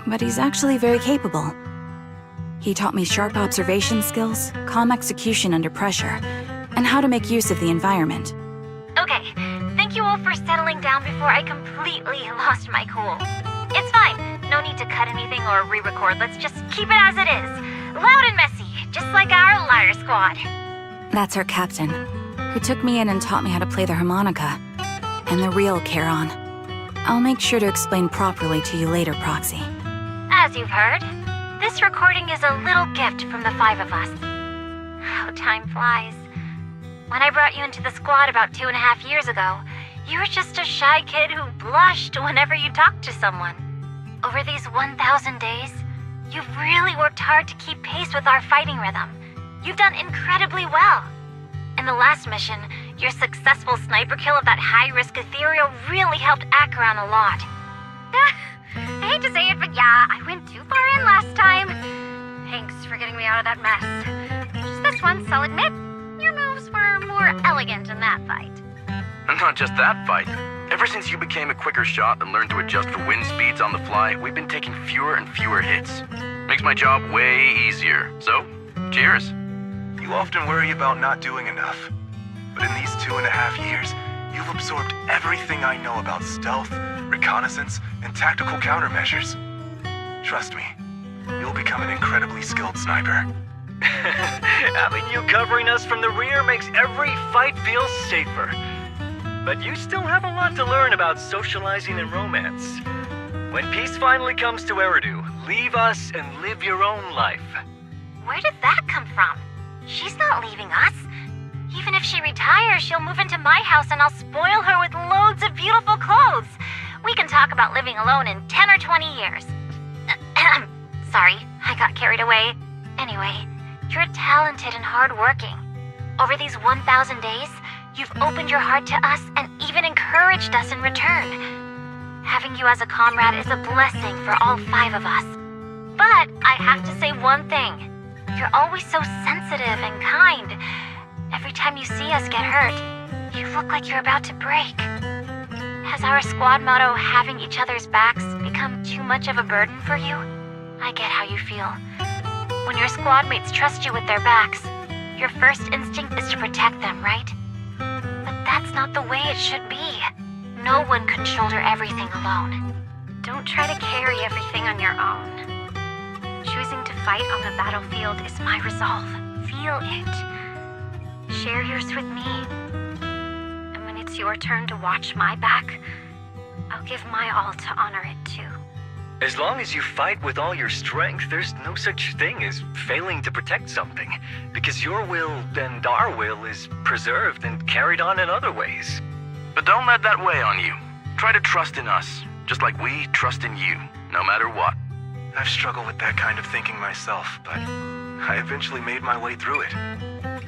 but he's actually very capable. He taught me sharp observation skills, calm execution under pressure, and how to make use of the environment. Okay, thank you all for settling down before I completely lost my cool. It's fine. No need to cut anything or re-record. Let's just keep it as it is. Loud and messy, just like our Liar Squad. That's our captain, who took me in and taught me how to play the harmonica. And the real Charon. I'll make sure to explain properly to you later, Proxy. As you've heard, this recording is a little gift from the 5 of us. How time flies. When I brought you into the squad about 2.5 years ago, you were just a shy kid who blushed whenever you talked to someone. Over these 1,000 days, you've really worked hard to keep pace with our fighting rhythm. You've done incredibly well. In the last mission, your successful sniper kill of that high-risk ethereal really helped Acheron a lot. I hate to say it, but yeah, I went too far in last time. Thanks for getting me out of that mess. Just this once, I'll admit, your moves were more elegant in that fight. And not just that fight. Ever since you became a quicker shot and learned to adjust for wind speeds on the fly, we've been taking fewer and fewer hits. Makes my job way easier. So, cheers. You often worry about not doing enough. But in these 2.5 years, you've absorbed everything I know about stealth, reconnaissance, and tactical countermeasures. Trust me, you'll become an incredibly skilled sniper. Having you covering us from the rear makes every fight feel safer. But you still have a lot to learn about socializing and romance. When peace finally comes to Eridu, leave us and live your own life. Where did that come from? She's not leaving us. Even if she retires, she'll move into my house and I'll spoil her with loads of beautiful clothes. We can talk about living alone in 10 or 20 years. Sorry, I got carried away. Anyway, you're talented and hardworking. Over these 1,000 days, you've opened your heart to us and even encouraged us in return. Having you as a comrade is a blessing for all 5 of us. But I have to say one thing. You're always so sensitive and kind. Every time you see us get hurt, you look like you're about to break. Has our squad motto, having each other's backs, become too much of a burden for you? I get how you feel. When your squad mates trust you with their backs, your first instinct is to protect them, right? But that's not the way it should be. No one can shoulder everything alone. Don't try to carry everything on your own. Choosing to fight on the battlefield is my resolve. Feel it. Share yours with me. And when it's your turn to watch my back, I'll give my all to honor it too. As long as you fight with all your strength, there's no such thing as failing to protect something, because your will and our will is preserved and carried on in other ways. But don't let that weigh on you. Try to trust in us, just like we trust in you, no matter what. I've struggled with that kind of thinking myself, but I eventually made my way through it.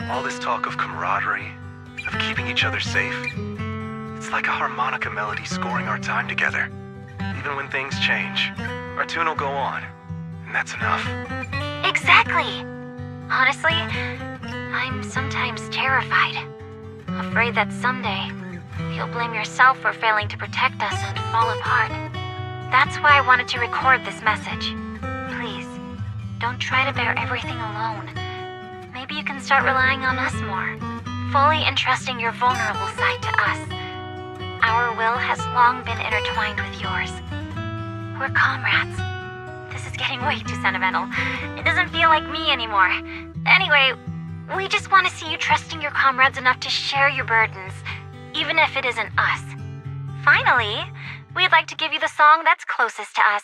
All this talk of camaraderie, of keeping each other safe, it's like a harmonica melody scoring our time together. Even when things change, our tune will go on, and that's enough. Exactly! Honestly, I'm sometimes terrified. Afraid that someday, you'll blame yourself for failing to protect us and fall apart. That's why I wanted to record this message. Please, don't try to bear everything alone. Maybe you can start relying on us more, fully entrusting your vulnerable side to us. Our will has long been intertwined with yours. We're comrades. This is getting way too sentimental. It doesn't feel like me anymore. Anyway, we just want to see you trusting your comrades enough to share your burdens, even if it isn't us. Finally, we'd like to give you the song that's closest to us.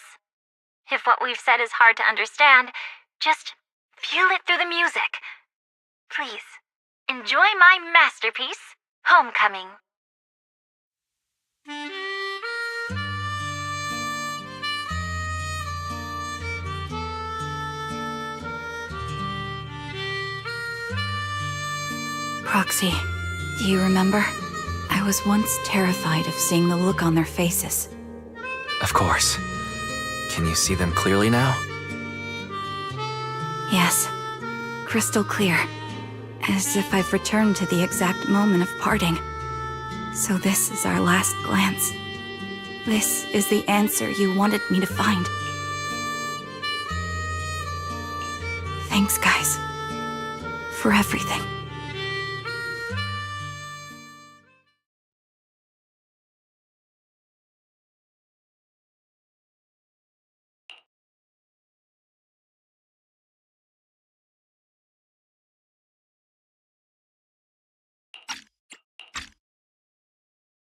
If what we've said is hard to understand, just feel it through the music. Please, enjoy my masterpiece, Homecoming. Proxy, do you remember? I was once terrified of seeing the look on their faces. Of course. Can you see them clearly now? Yes, crystal clear. As if I've returned to the exact moment of parting. So this is our last glance. This is the answer you wanted me to find. Thanks, guys. For everything.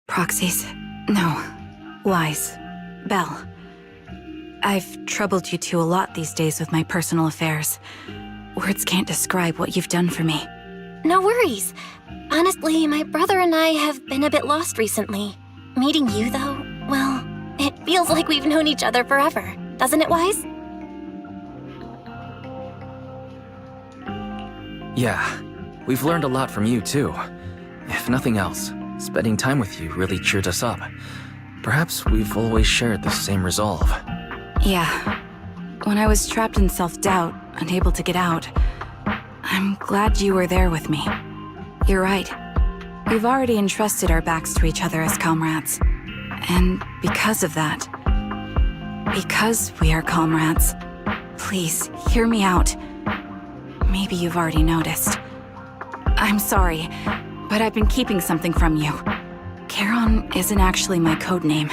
Proxies. No. Lies. Belle. I've troubled you two a lot these days with my personal affairs. Words can't describe what you've done for me. No worries. Honestly, my brother and I have been a bit lost recently. Meeting you, though, well, it feels like we've known each other forever. Doesn't it, Wise? Yeah, we've learned a lot from you too. If nothing else, spending time with you really cheered us up. Perhaps we've always shared the same resolve. Yeah. When I was trapped in self-doubt, unable to get out, I'm glad you were there with me. You're right. We've already entrusted our backs to each other as comrades. And because of that, because we are comrades, please, hear me out. Maybe you've already noticed. I'm sorry, but I've been keeping something from you. Charon isn't actually my code name.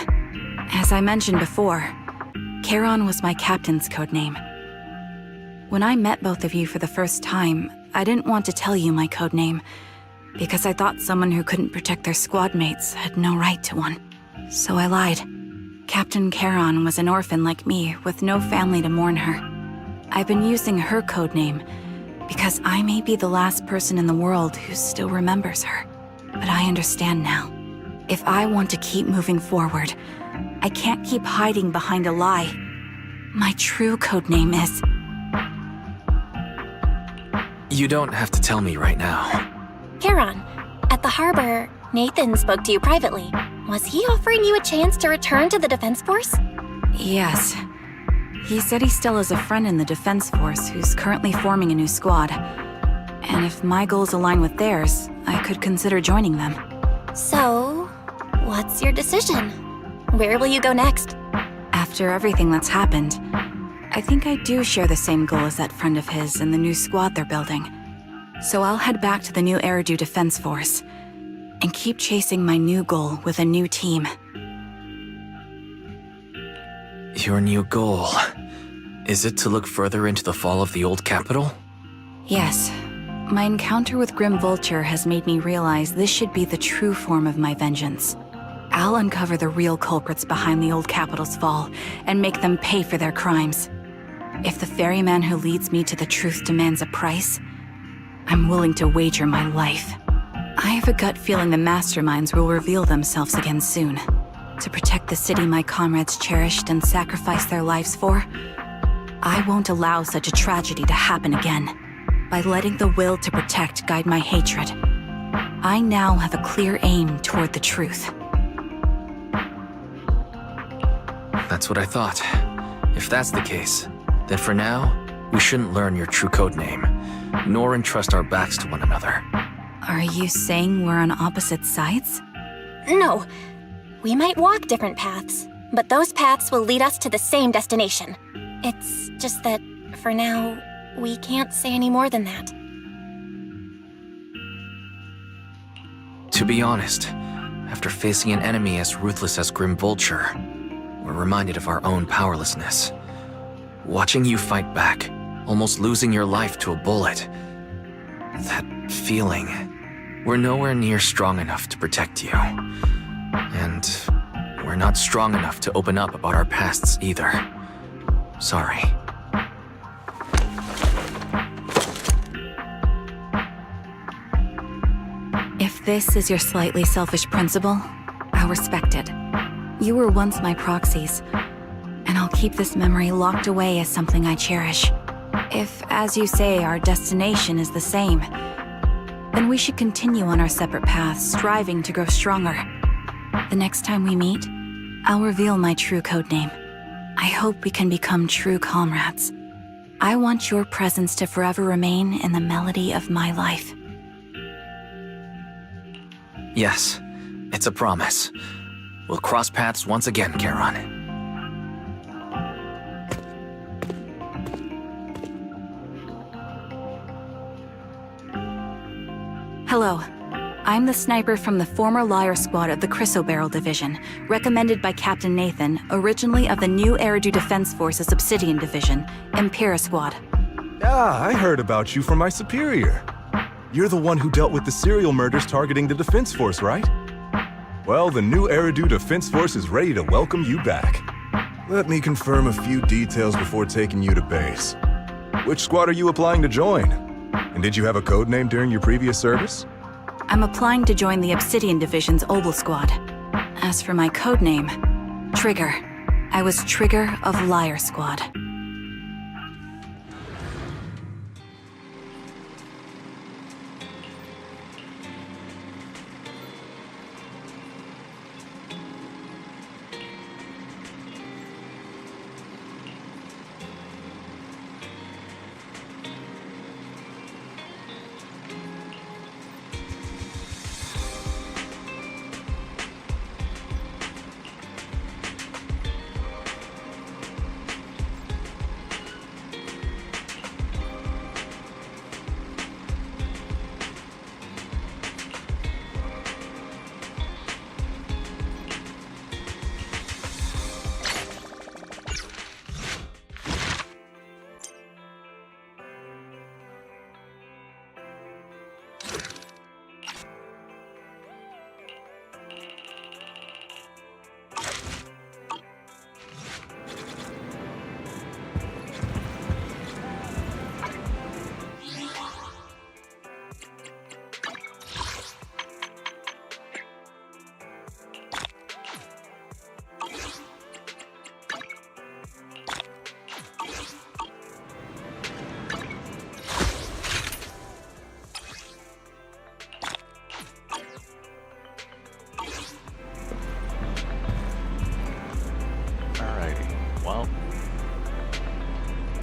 As I mentioned before, Charon was my captain's code name. When I met both of you for the first time, I didn't want to tell you my code name, because I thought someone who couldn't protect their squad mates had no right to one. So I lied. Captain Charon was an orphan like me, with no family to mourn her. I've been using her code name because I may be the last person in the world who still remembers her. But I understand now. If I want to keep moving forward, I can't keep hiding behind a lie. My true code name is... You don't have to tell me right now. Charon, at the harbor, Nathan spoke to you privately. Was he offering you a chance to return to the Defense Force? Yes. He said he still has a friend in the Defense Force who's currently forming a new squad. And if my goals align with theirs, I could consider joining them. So, what's your decision? Where will you go next? After everything that's happened, I think I do share the same goal as that friend of his and the new squad they're building. So I'll head back to the new Eridu Defense Force and keep chasing my new goal with a new team. Your new goal, is it to look further into the fall of the old capital? Yes. My encounter with Grim Vulture has made me realize this should be the true form of my vengeance. I'll uncover the real culprits behind the old capital's fall and make them pay for their crimes. If the ferryman who leads me to the truth demands a price, I'm willing to wager my life. I have a gut feeling the masterminds will reveal themselves again soon. To protect the city my comrades cherished and sacrificed their lives for, I won't allow such a tragedy to happen again. By letting the will to protect guide my hatred, I now have a clear aim toward the truth. That's what I thought. If that's the case, then for now, we shouldn't learn your true code name, nor entrust our backs to one another. Are you saying we're on opposite sides? No. We might walk different paths, but those paths will lead us to the same destination. It's just that, for now, we can't say any more than that. To be honest, after facing an enemy as ruthless as Grim Vulture, we're reminded of our own powerlessness. Watching you fight back, almost losing your life to a bullet. That feeling. We're nowhere near strong enough to protect you. And we're not strong enough to open up about our pasts either. Sorry. If this is your slightly selfish principle, I'll respect it. You were once my proxies, and I'll keep this memory locked away as something I cherish. If, as you say, our destination is the same, then we should continue on our separate paths, striving to grow stronger. The next time we meet, I'll reveal my true codename. I hope we can become true comrades. I want your presence to forever remain in the melody of my life. Yes, it's a promise. We'll cross paths once again, Charon. Hello. I'm the sniper from the former Liar Squad of the Chrysoberyl Division, recommended by Captain Nathan, originally of the new Eridu Defense Forces Obsidian Division, Impera Squad. Ah, I heard about you from my superior. You're the one who dealt with the serial murders targeting the Defense Force, right? Well, the new Eridu Defense Force is ready to welcome you back. Let me confirm a few details before taking you to base. Which squad are you applying to join? And did you have a code name during your previous service? I'm applying to join the Obsidian Division's Obel Squad. As for my code name, Trigger. I was Trigger of Liar Squad.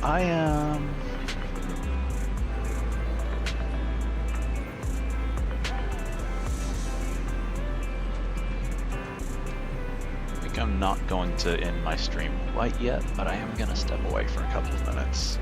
I am... I think I'm not going to end my stream quite yet, but I am going to step away for a couple of minutes.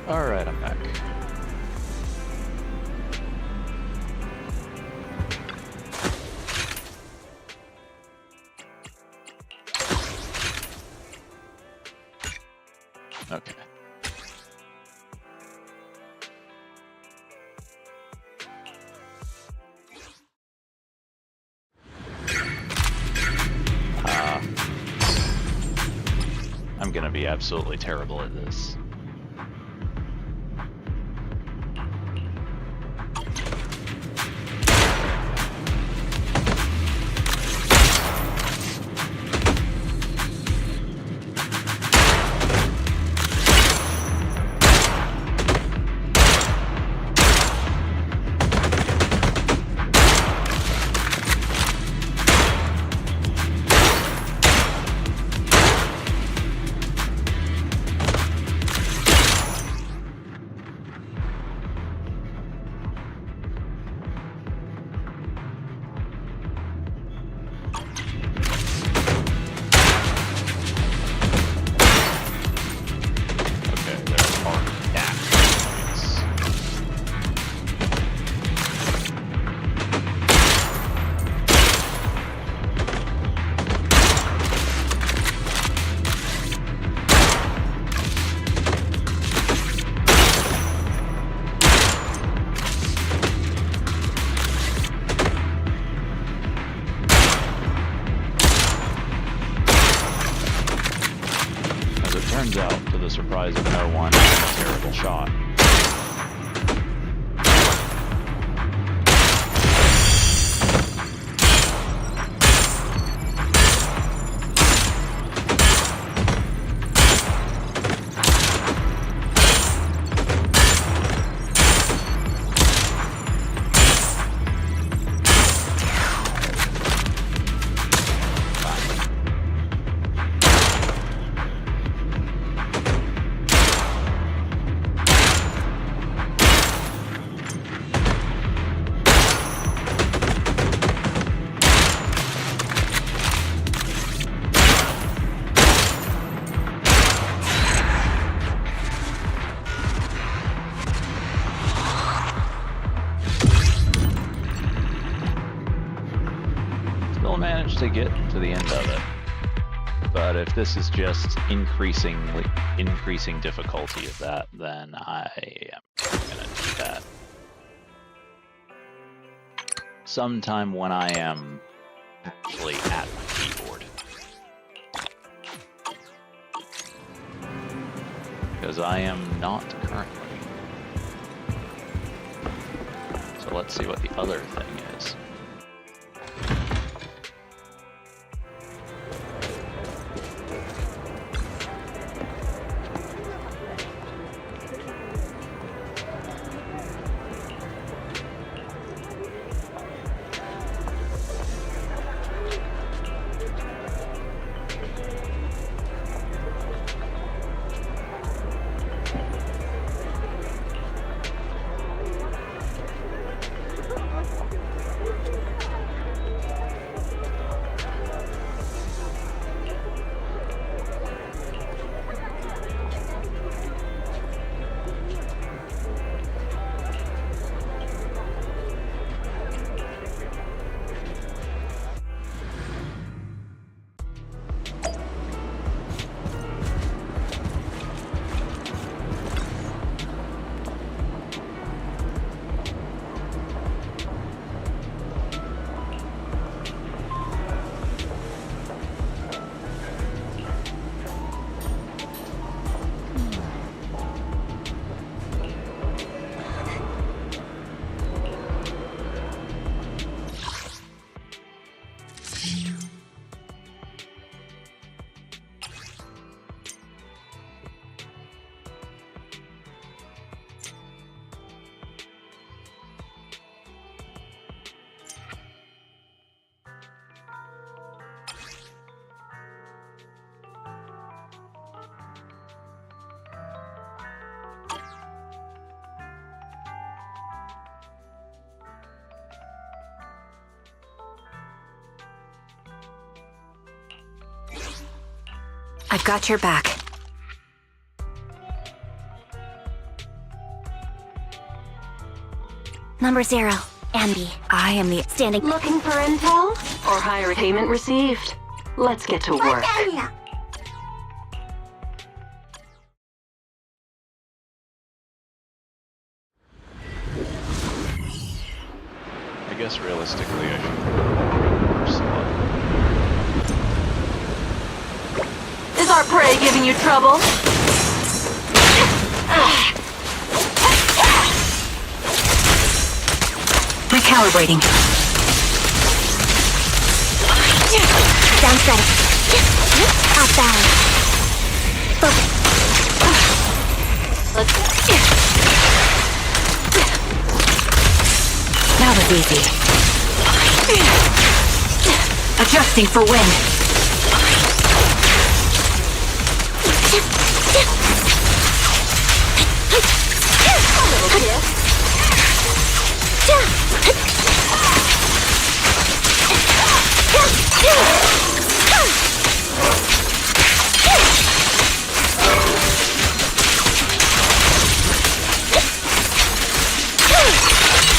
Alright, I'm back. Okay. I'm gonna be absolutely terrible at this. Turns out, to the surprise of no one, I'm a terrible shot. Managed to get to the end of it, but if this is just increasing difficulty of that, then I am gonna do that sometime when I am actually at my keyboard, because I am not currently. So let's see what the other thing is. I've got your back. Number 0, Ambi. I am the Standing. Looking for intel? Or higher payment received? Let's get to work. I guess realistically I should Ursula. Is our prey giving you trouble? Recalibrating. Down steady. Off balance. Focus. That was easy. Adjusting for wind.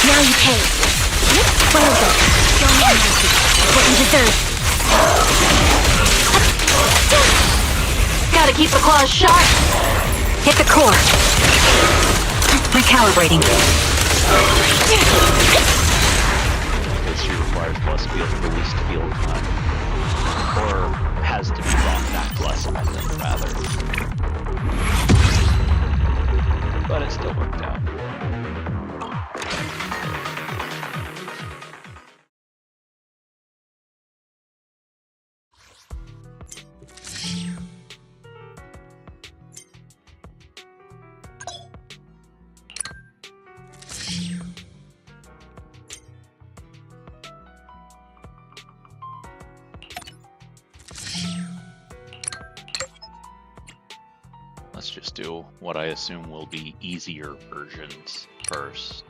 Now you pay. Well done. Show me mercy. What you deserve. Gotta keep the claws sharp. Hit the core. Recalibrating. Because she requires less field release to field time. Or has to be brought back less often, rather. But it still worked out. Let's just do what I assume will be easier versions first,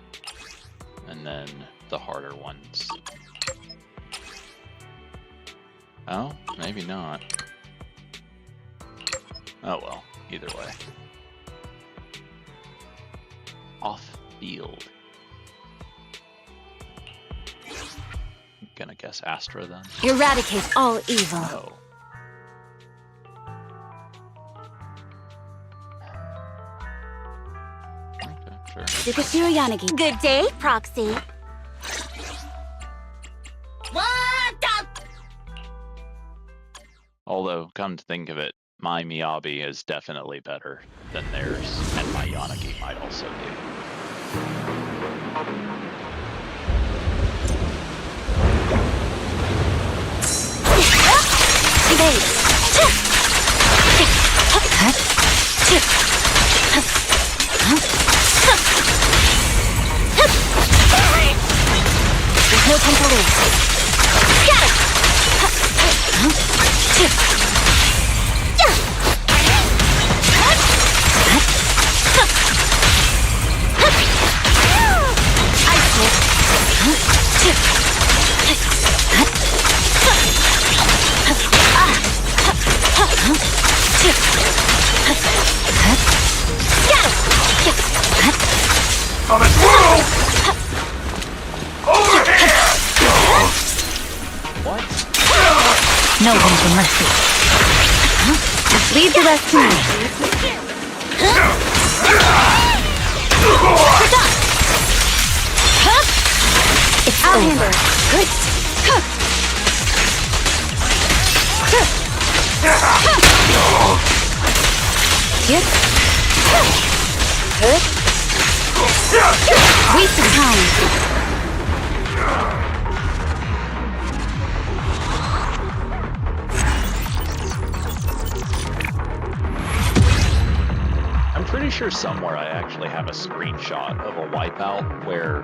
and then the harder ones. Oh, maybe not. Oh well, either way. Off field. I'm gonna guess Astra then. Eradicate all evil. Oh. Sukasuru Yanagi. Good day, Proxy. Although, come to think of it, my Miyabi is definitely better than theirs, and my Yanagi might also be. There's no time to lose. Got it! Of its world! Over here! What? No room for mercy. Leave the rest to me. It's I'll over. handle it. Good. Yep. Good. Waste of time. I'm pretty sure somewhere I actually have a screenshot of a wipeout where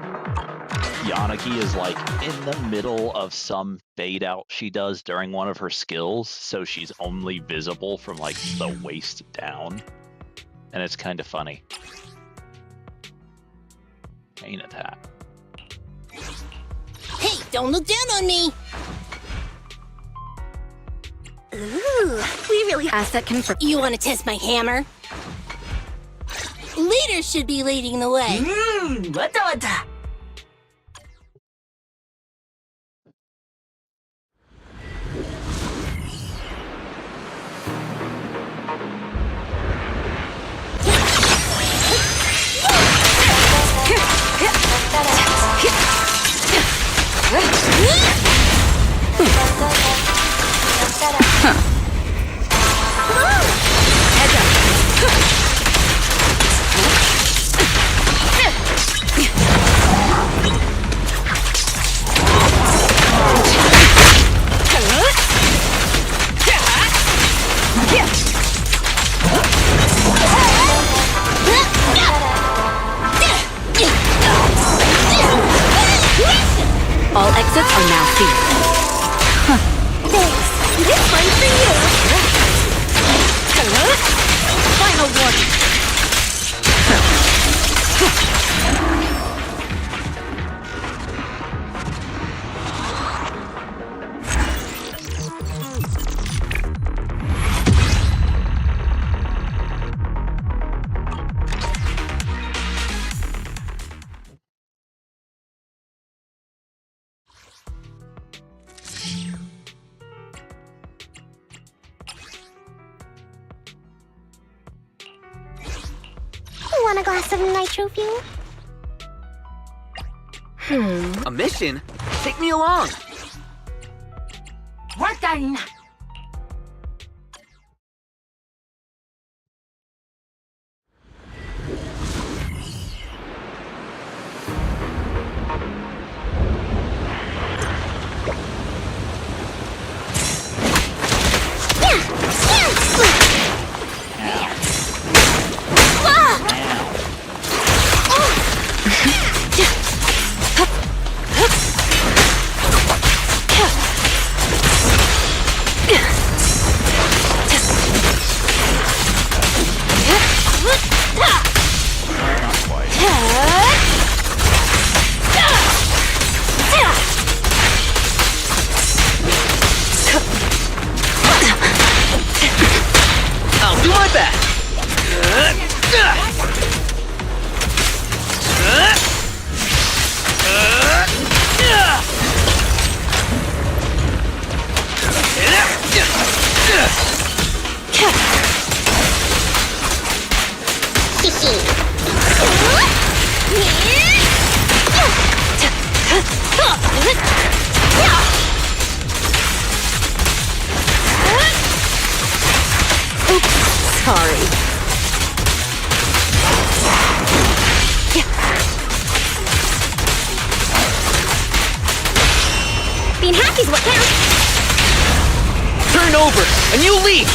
Yanagi is like in the middle of some fade out she does during one of her skills, so she's only visible from like the waist down. And it's kind of funny. Ain't it that? Hey, don't look down on me! Ooh, we really... Asset confirmed. You want to test my hammer? Leader should be leading the way. All exits are now sealed. Thanks. This one's for you. Final warning. Want a glass of nitro fuel? A mission? Take me along! We're done. I'll do my best! Sorry. Being happy's what counts. Turn over, and you leave!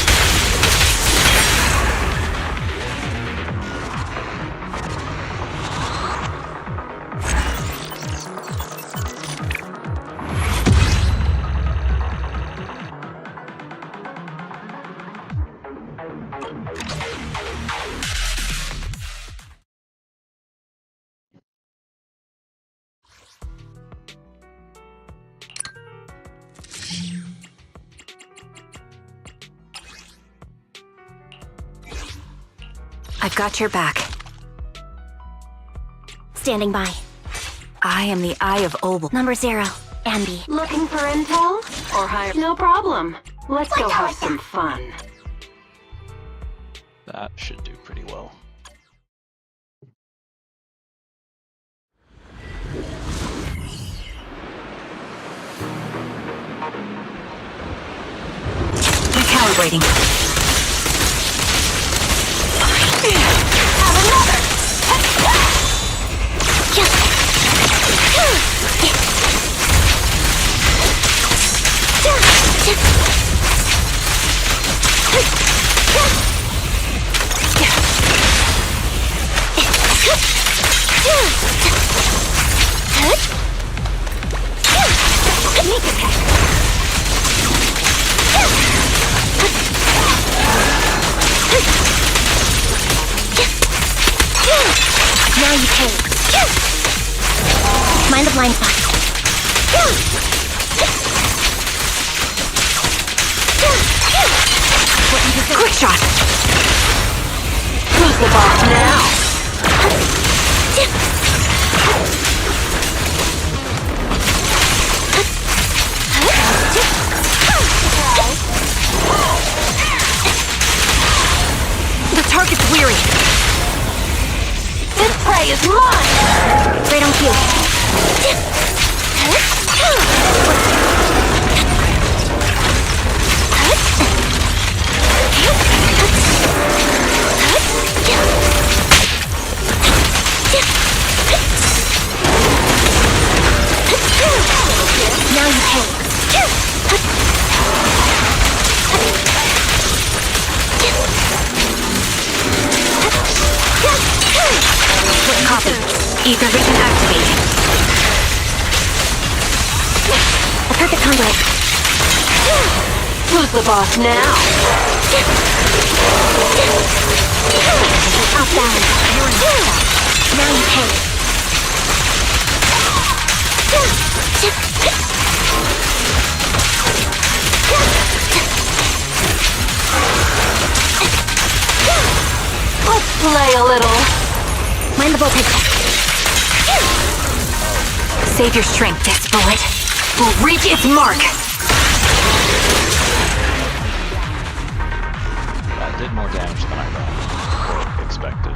I've got your back. Standing by. I am the Eye of Obel. Number 0, Ambi. Looking for intel? Or higher? No problem. Let's go have some fun. That should do pretty well. Recalibrating. Now you can. Mind the blind spot. Quick shot. Who's the boss now? The target's weary. This prey is mine! Right on cue. Now you pay. Copy. Ether vision activated. A perfect conduit. Who's the boss now? Off balance. Now you pay. Let's play a little. Mind the voltage. Save your strength, this bullet will reach its mark. That did more damage than I thought or expected.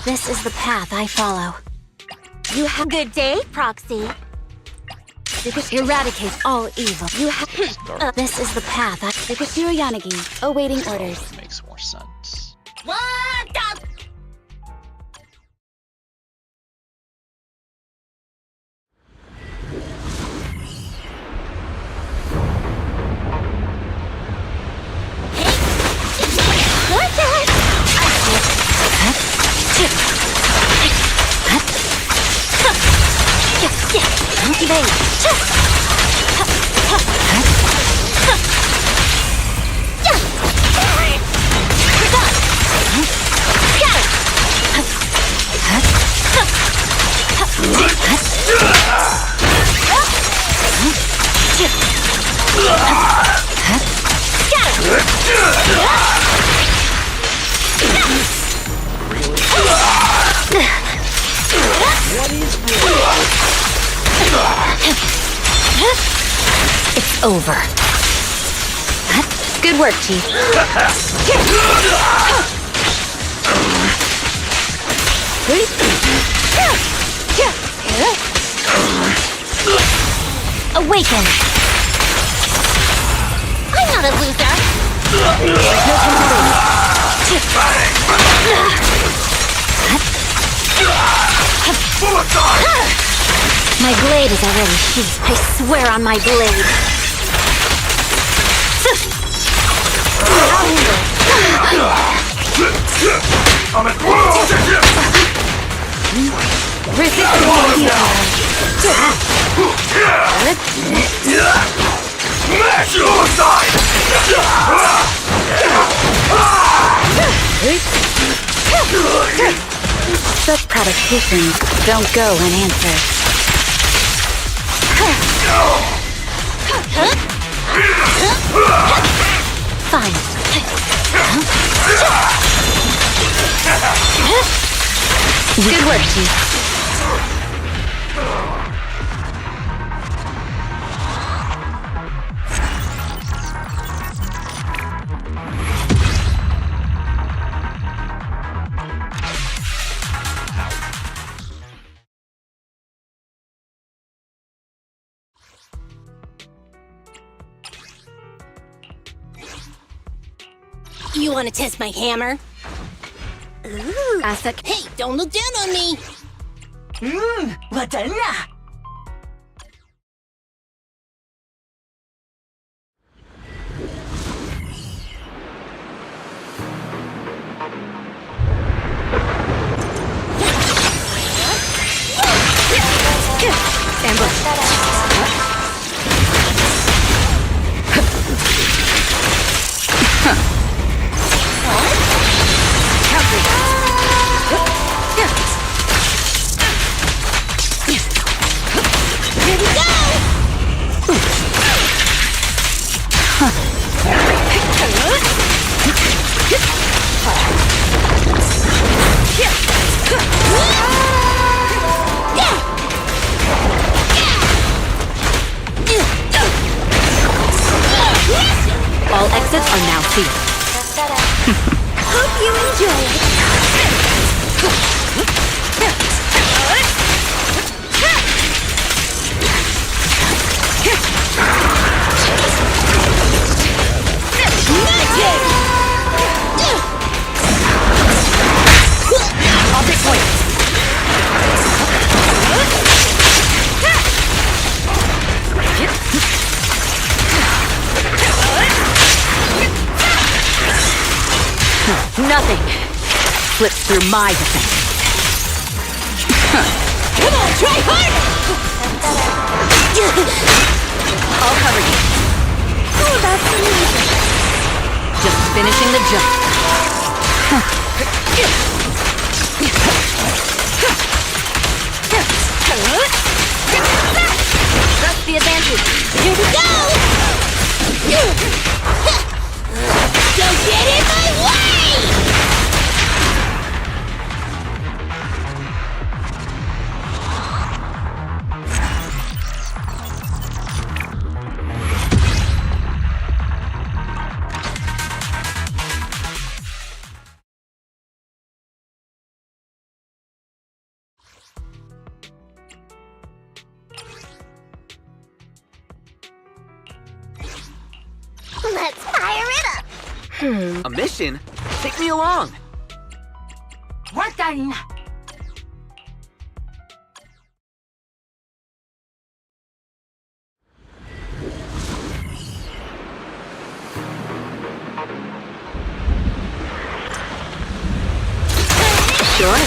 This is the path I follow. You have a good day, Proxy. Eradicate all evil. You have. This is the path I. Nikashiro Yanagi, awaiting orders. Makes more sense. What the? It's over. Good work, Chief. Awaken! I'm not a loser! There's no time to wait. My blade is already sheathed. I swear on my blade. Such provocations don't go unanswered. Fine. Good work, Chief. You want to test my hammer? Ooh. Asset. Hey, don't look down on me! Madonna! are now sealed. Hope you enjoy it. Magic! I'll take point. Nothing slips through my defense. Come on, try harder! I'll cover you. How about some music? Just finishing the jump. That's the advantage. Here we go! Don't get in my way! Let's fire it up! A mission? Take me along. We're done! Sure.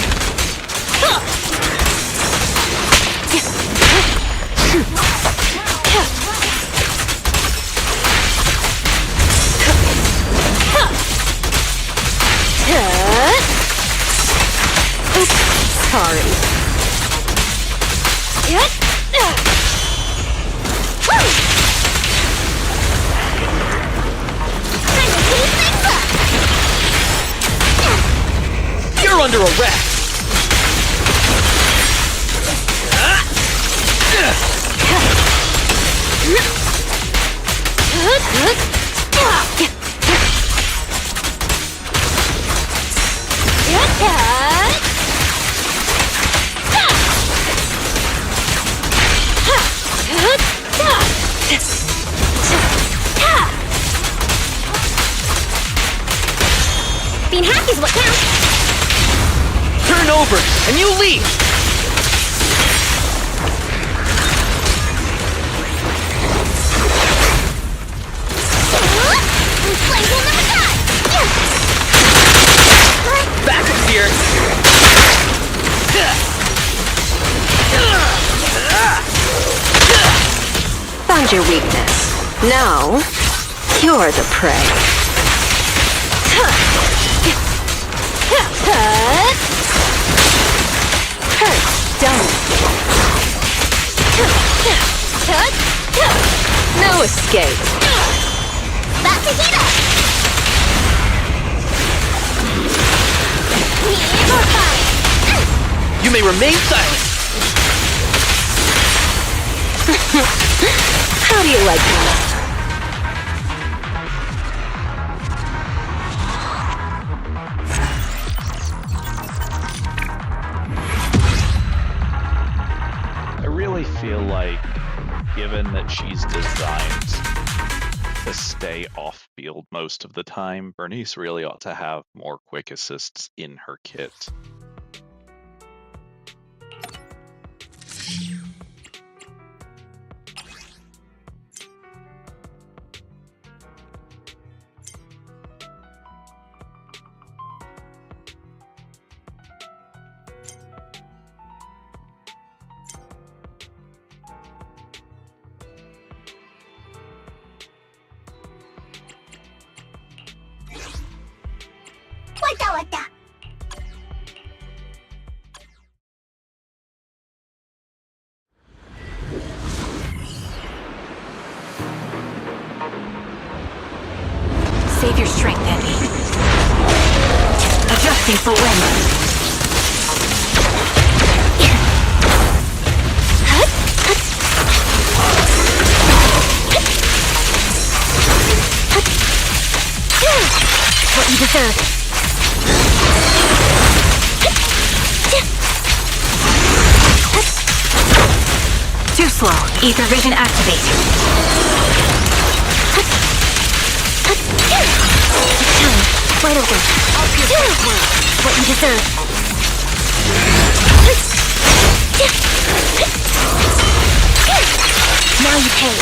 Sorry. You're under arrest. Being happy's what counts. Turn over, and you leave. Flame will never die. Back up here. Found your weakness. Now, you're the prey. Hurts, don't it? No escape. About to heat up. More fire. You may remain silent. How do you like that? I really feel like, given that she's designed to stay off-field most of the time, Bernice really ought to have more quick assists in her kit. Wata. Save your strength, Andy. Adjusting for wind. What you deserve. Too slow. Ether vision activate. Right over. What you deserve. Now you pay.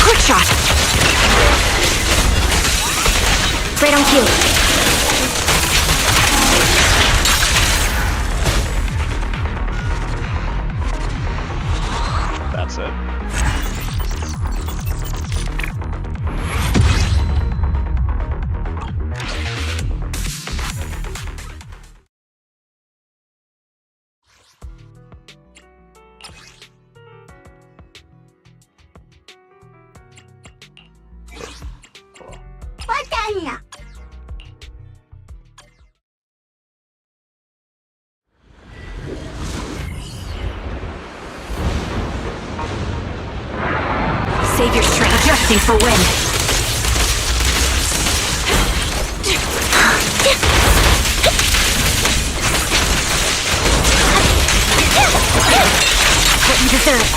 Quick shot. Right on cue. That's it. Save your strength. Adjusting for wind. What you deserve.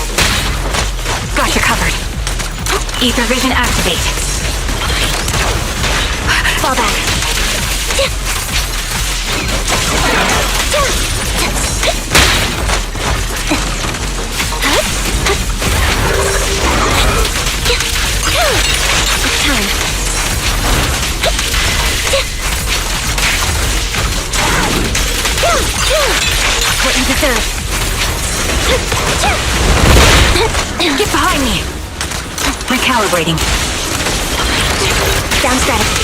Got you covered. Ether vision activate. Fall back. It's time. What you deserve. Get behind me. Recalibrating. Down strategy.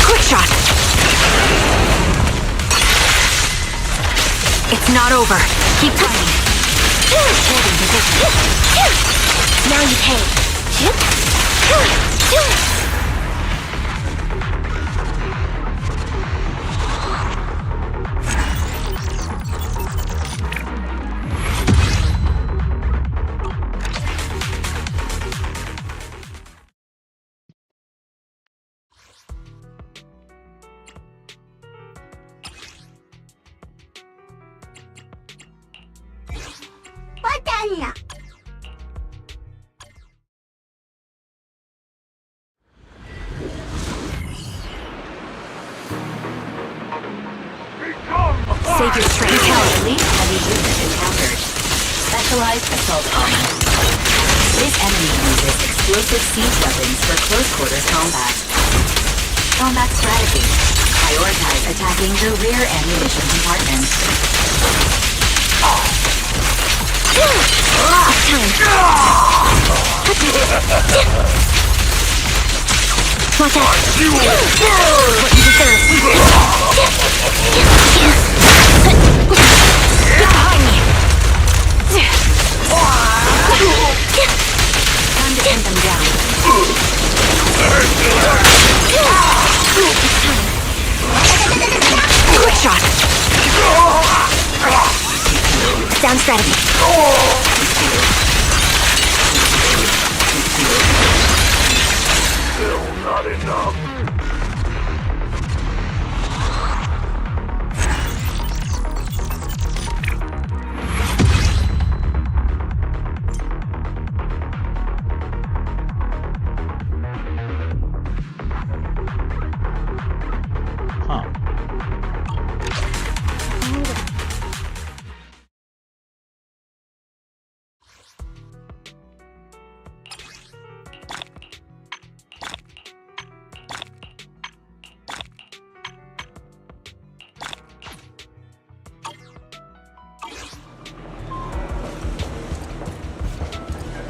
Quick shot. It's not over. Keep fighting. Now you pay. Save your strength. Elite heavy unit encountered. Specialized assault armor. This enemy uses explosive siege weapons for close quarters combat. Combat strategy. Prioritize attacking the rear ammunition compartment. Watch out. What you deserve. Get behind me. Time to pin them down. Quick shot. Down strategy. Still not enough.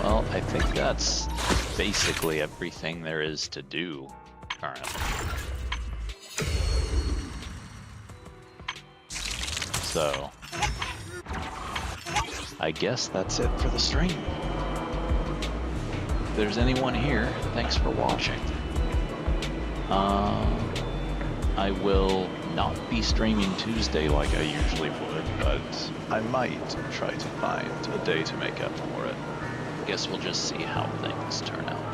Well, I think that's basically everything there is to do currently. So, I guess that's it for the stream. If there's anyone here, thanks for watching. I will not be streaming Tuesday like I usually would, but I might try to find a day to make up for it. guess we'll just see how things turn out.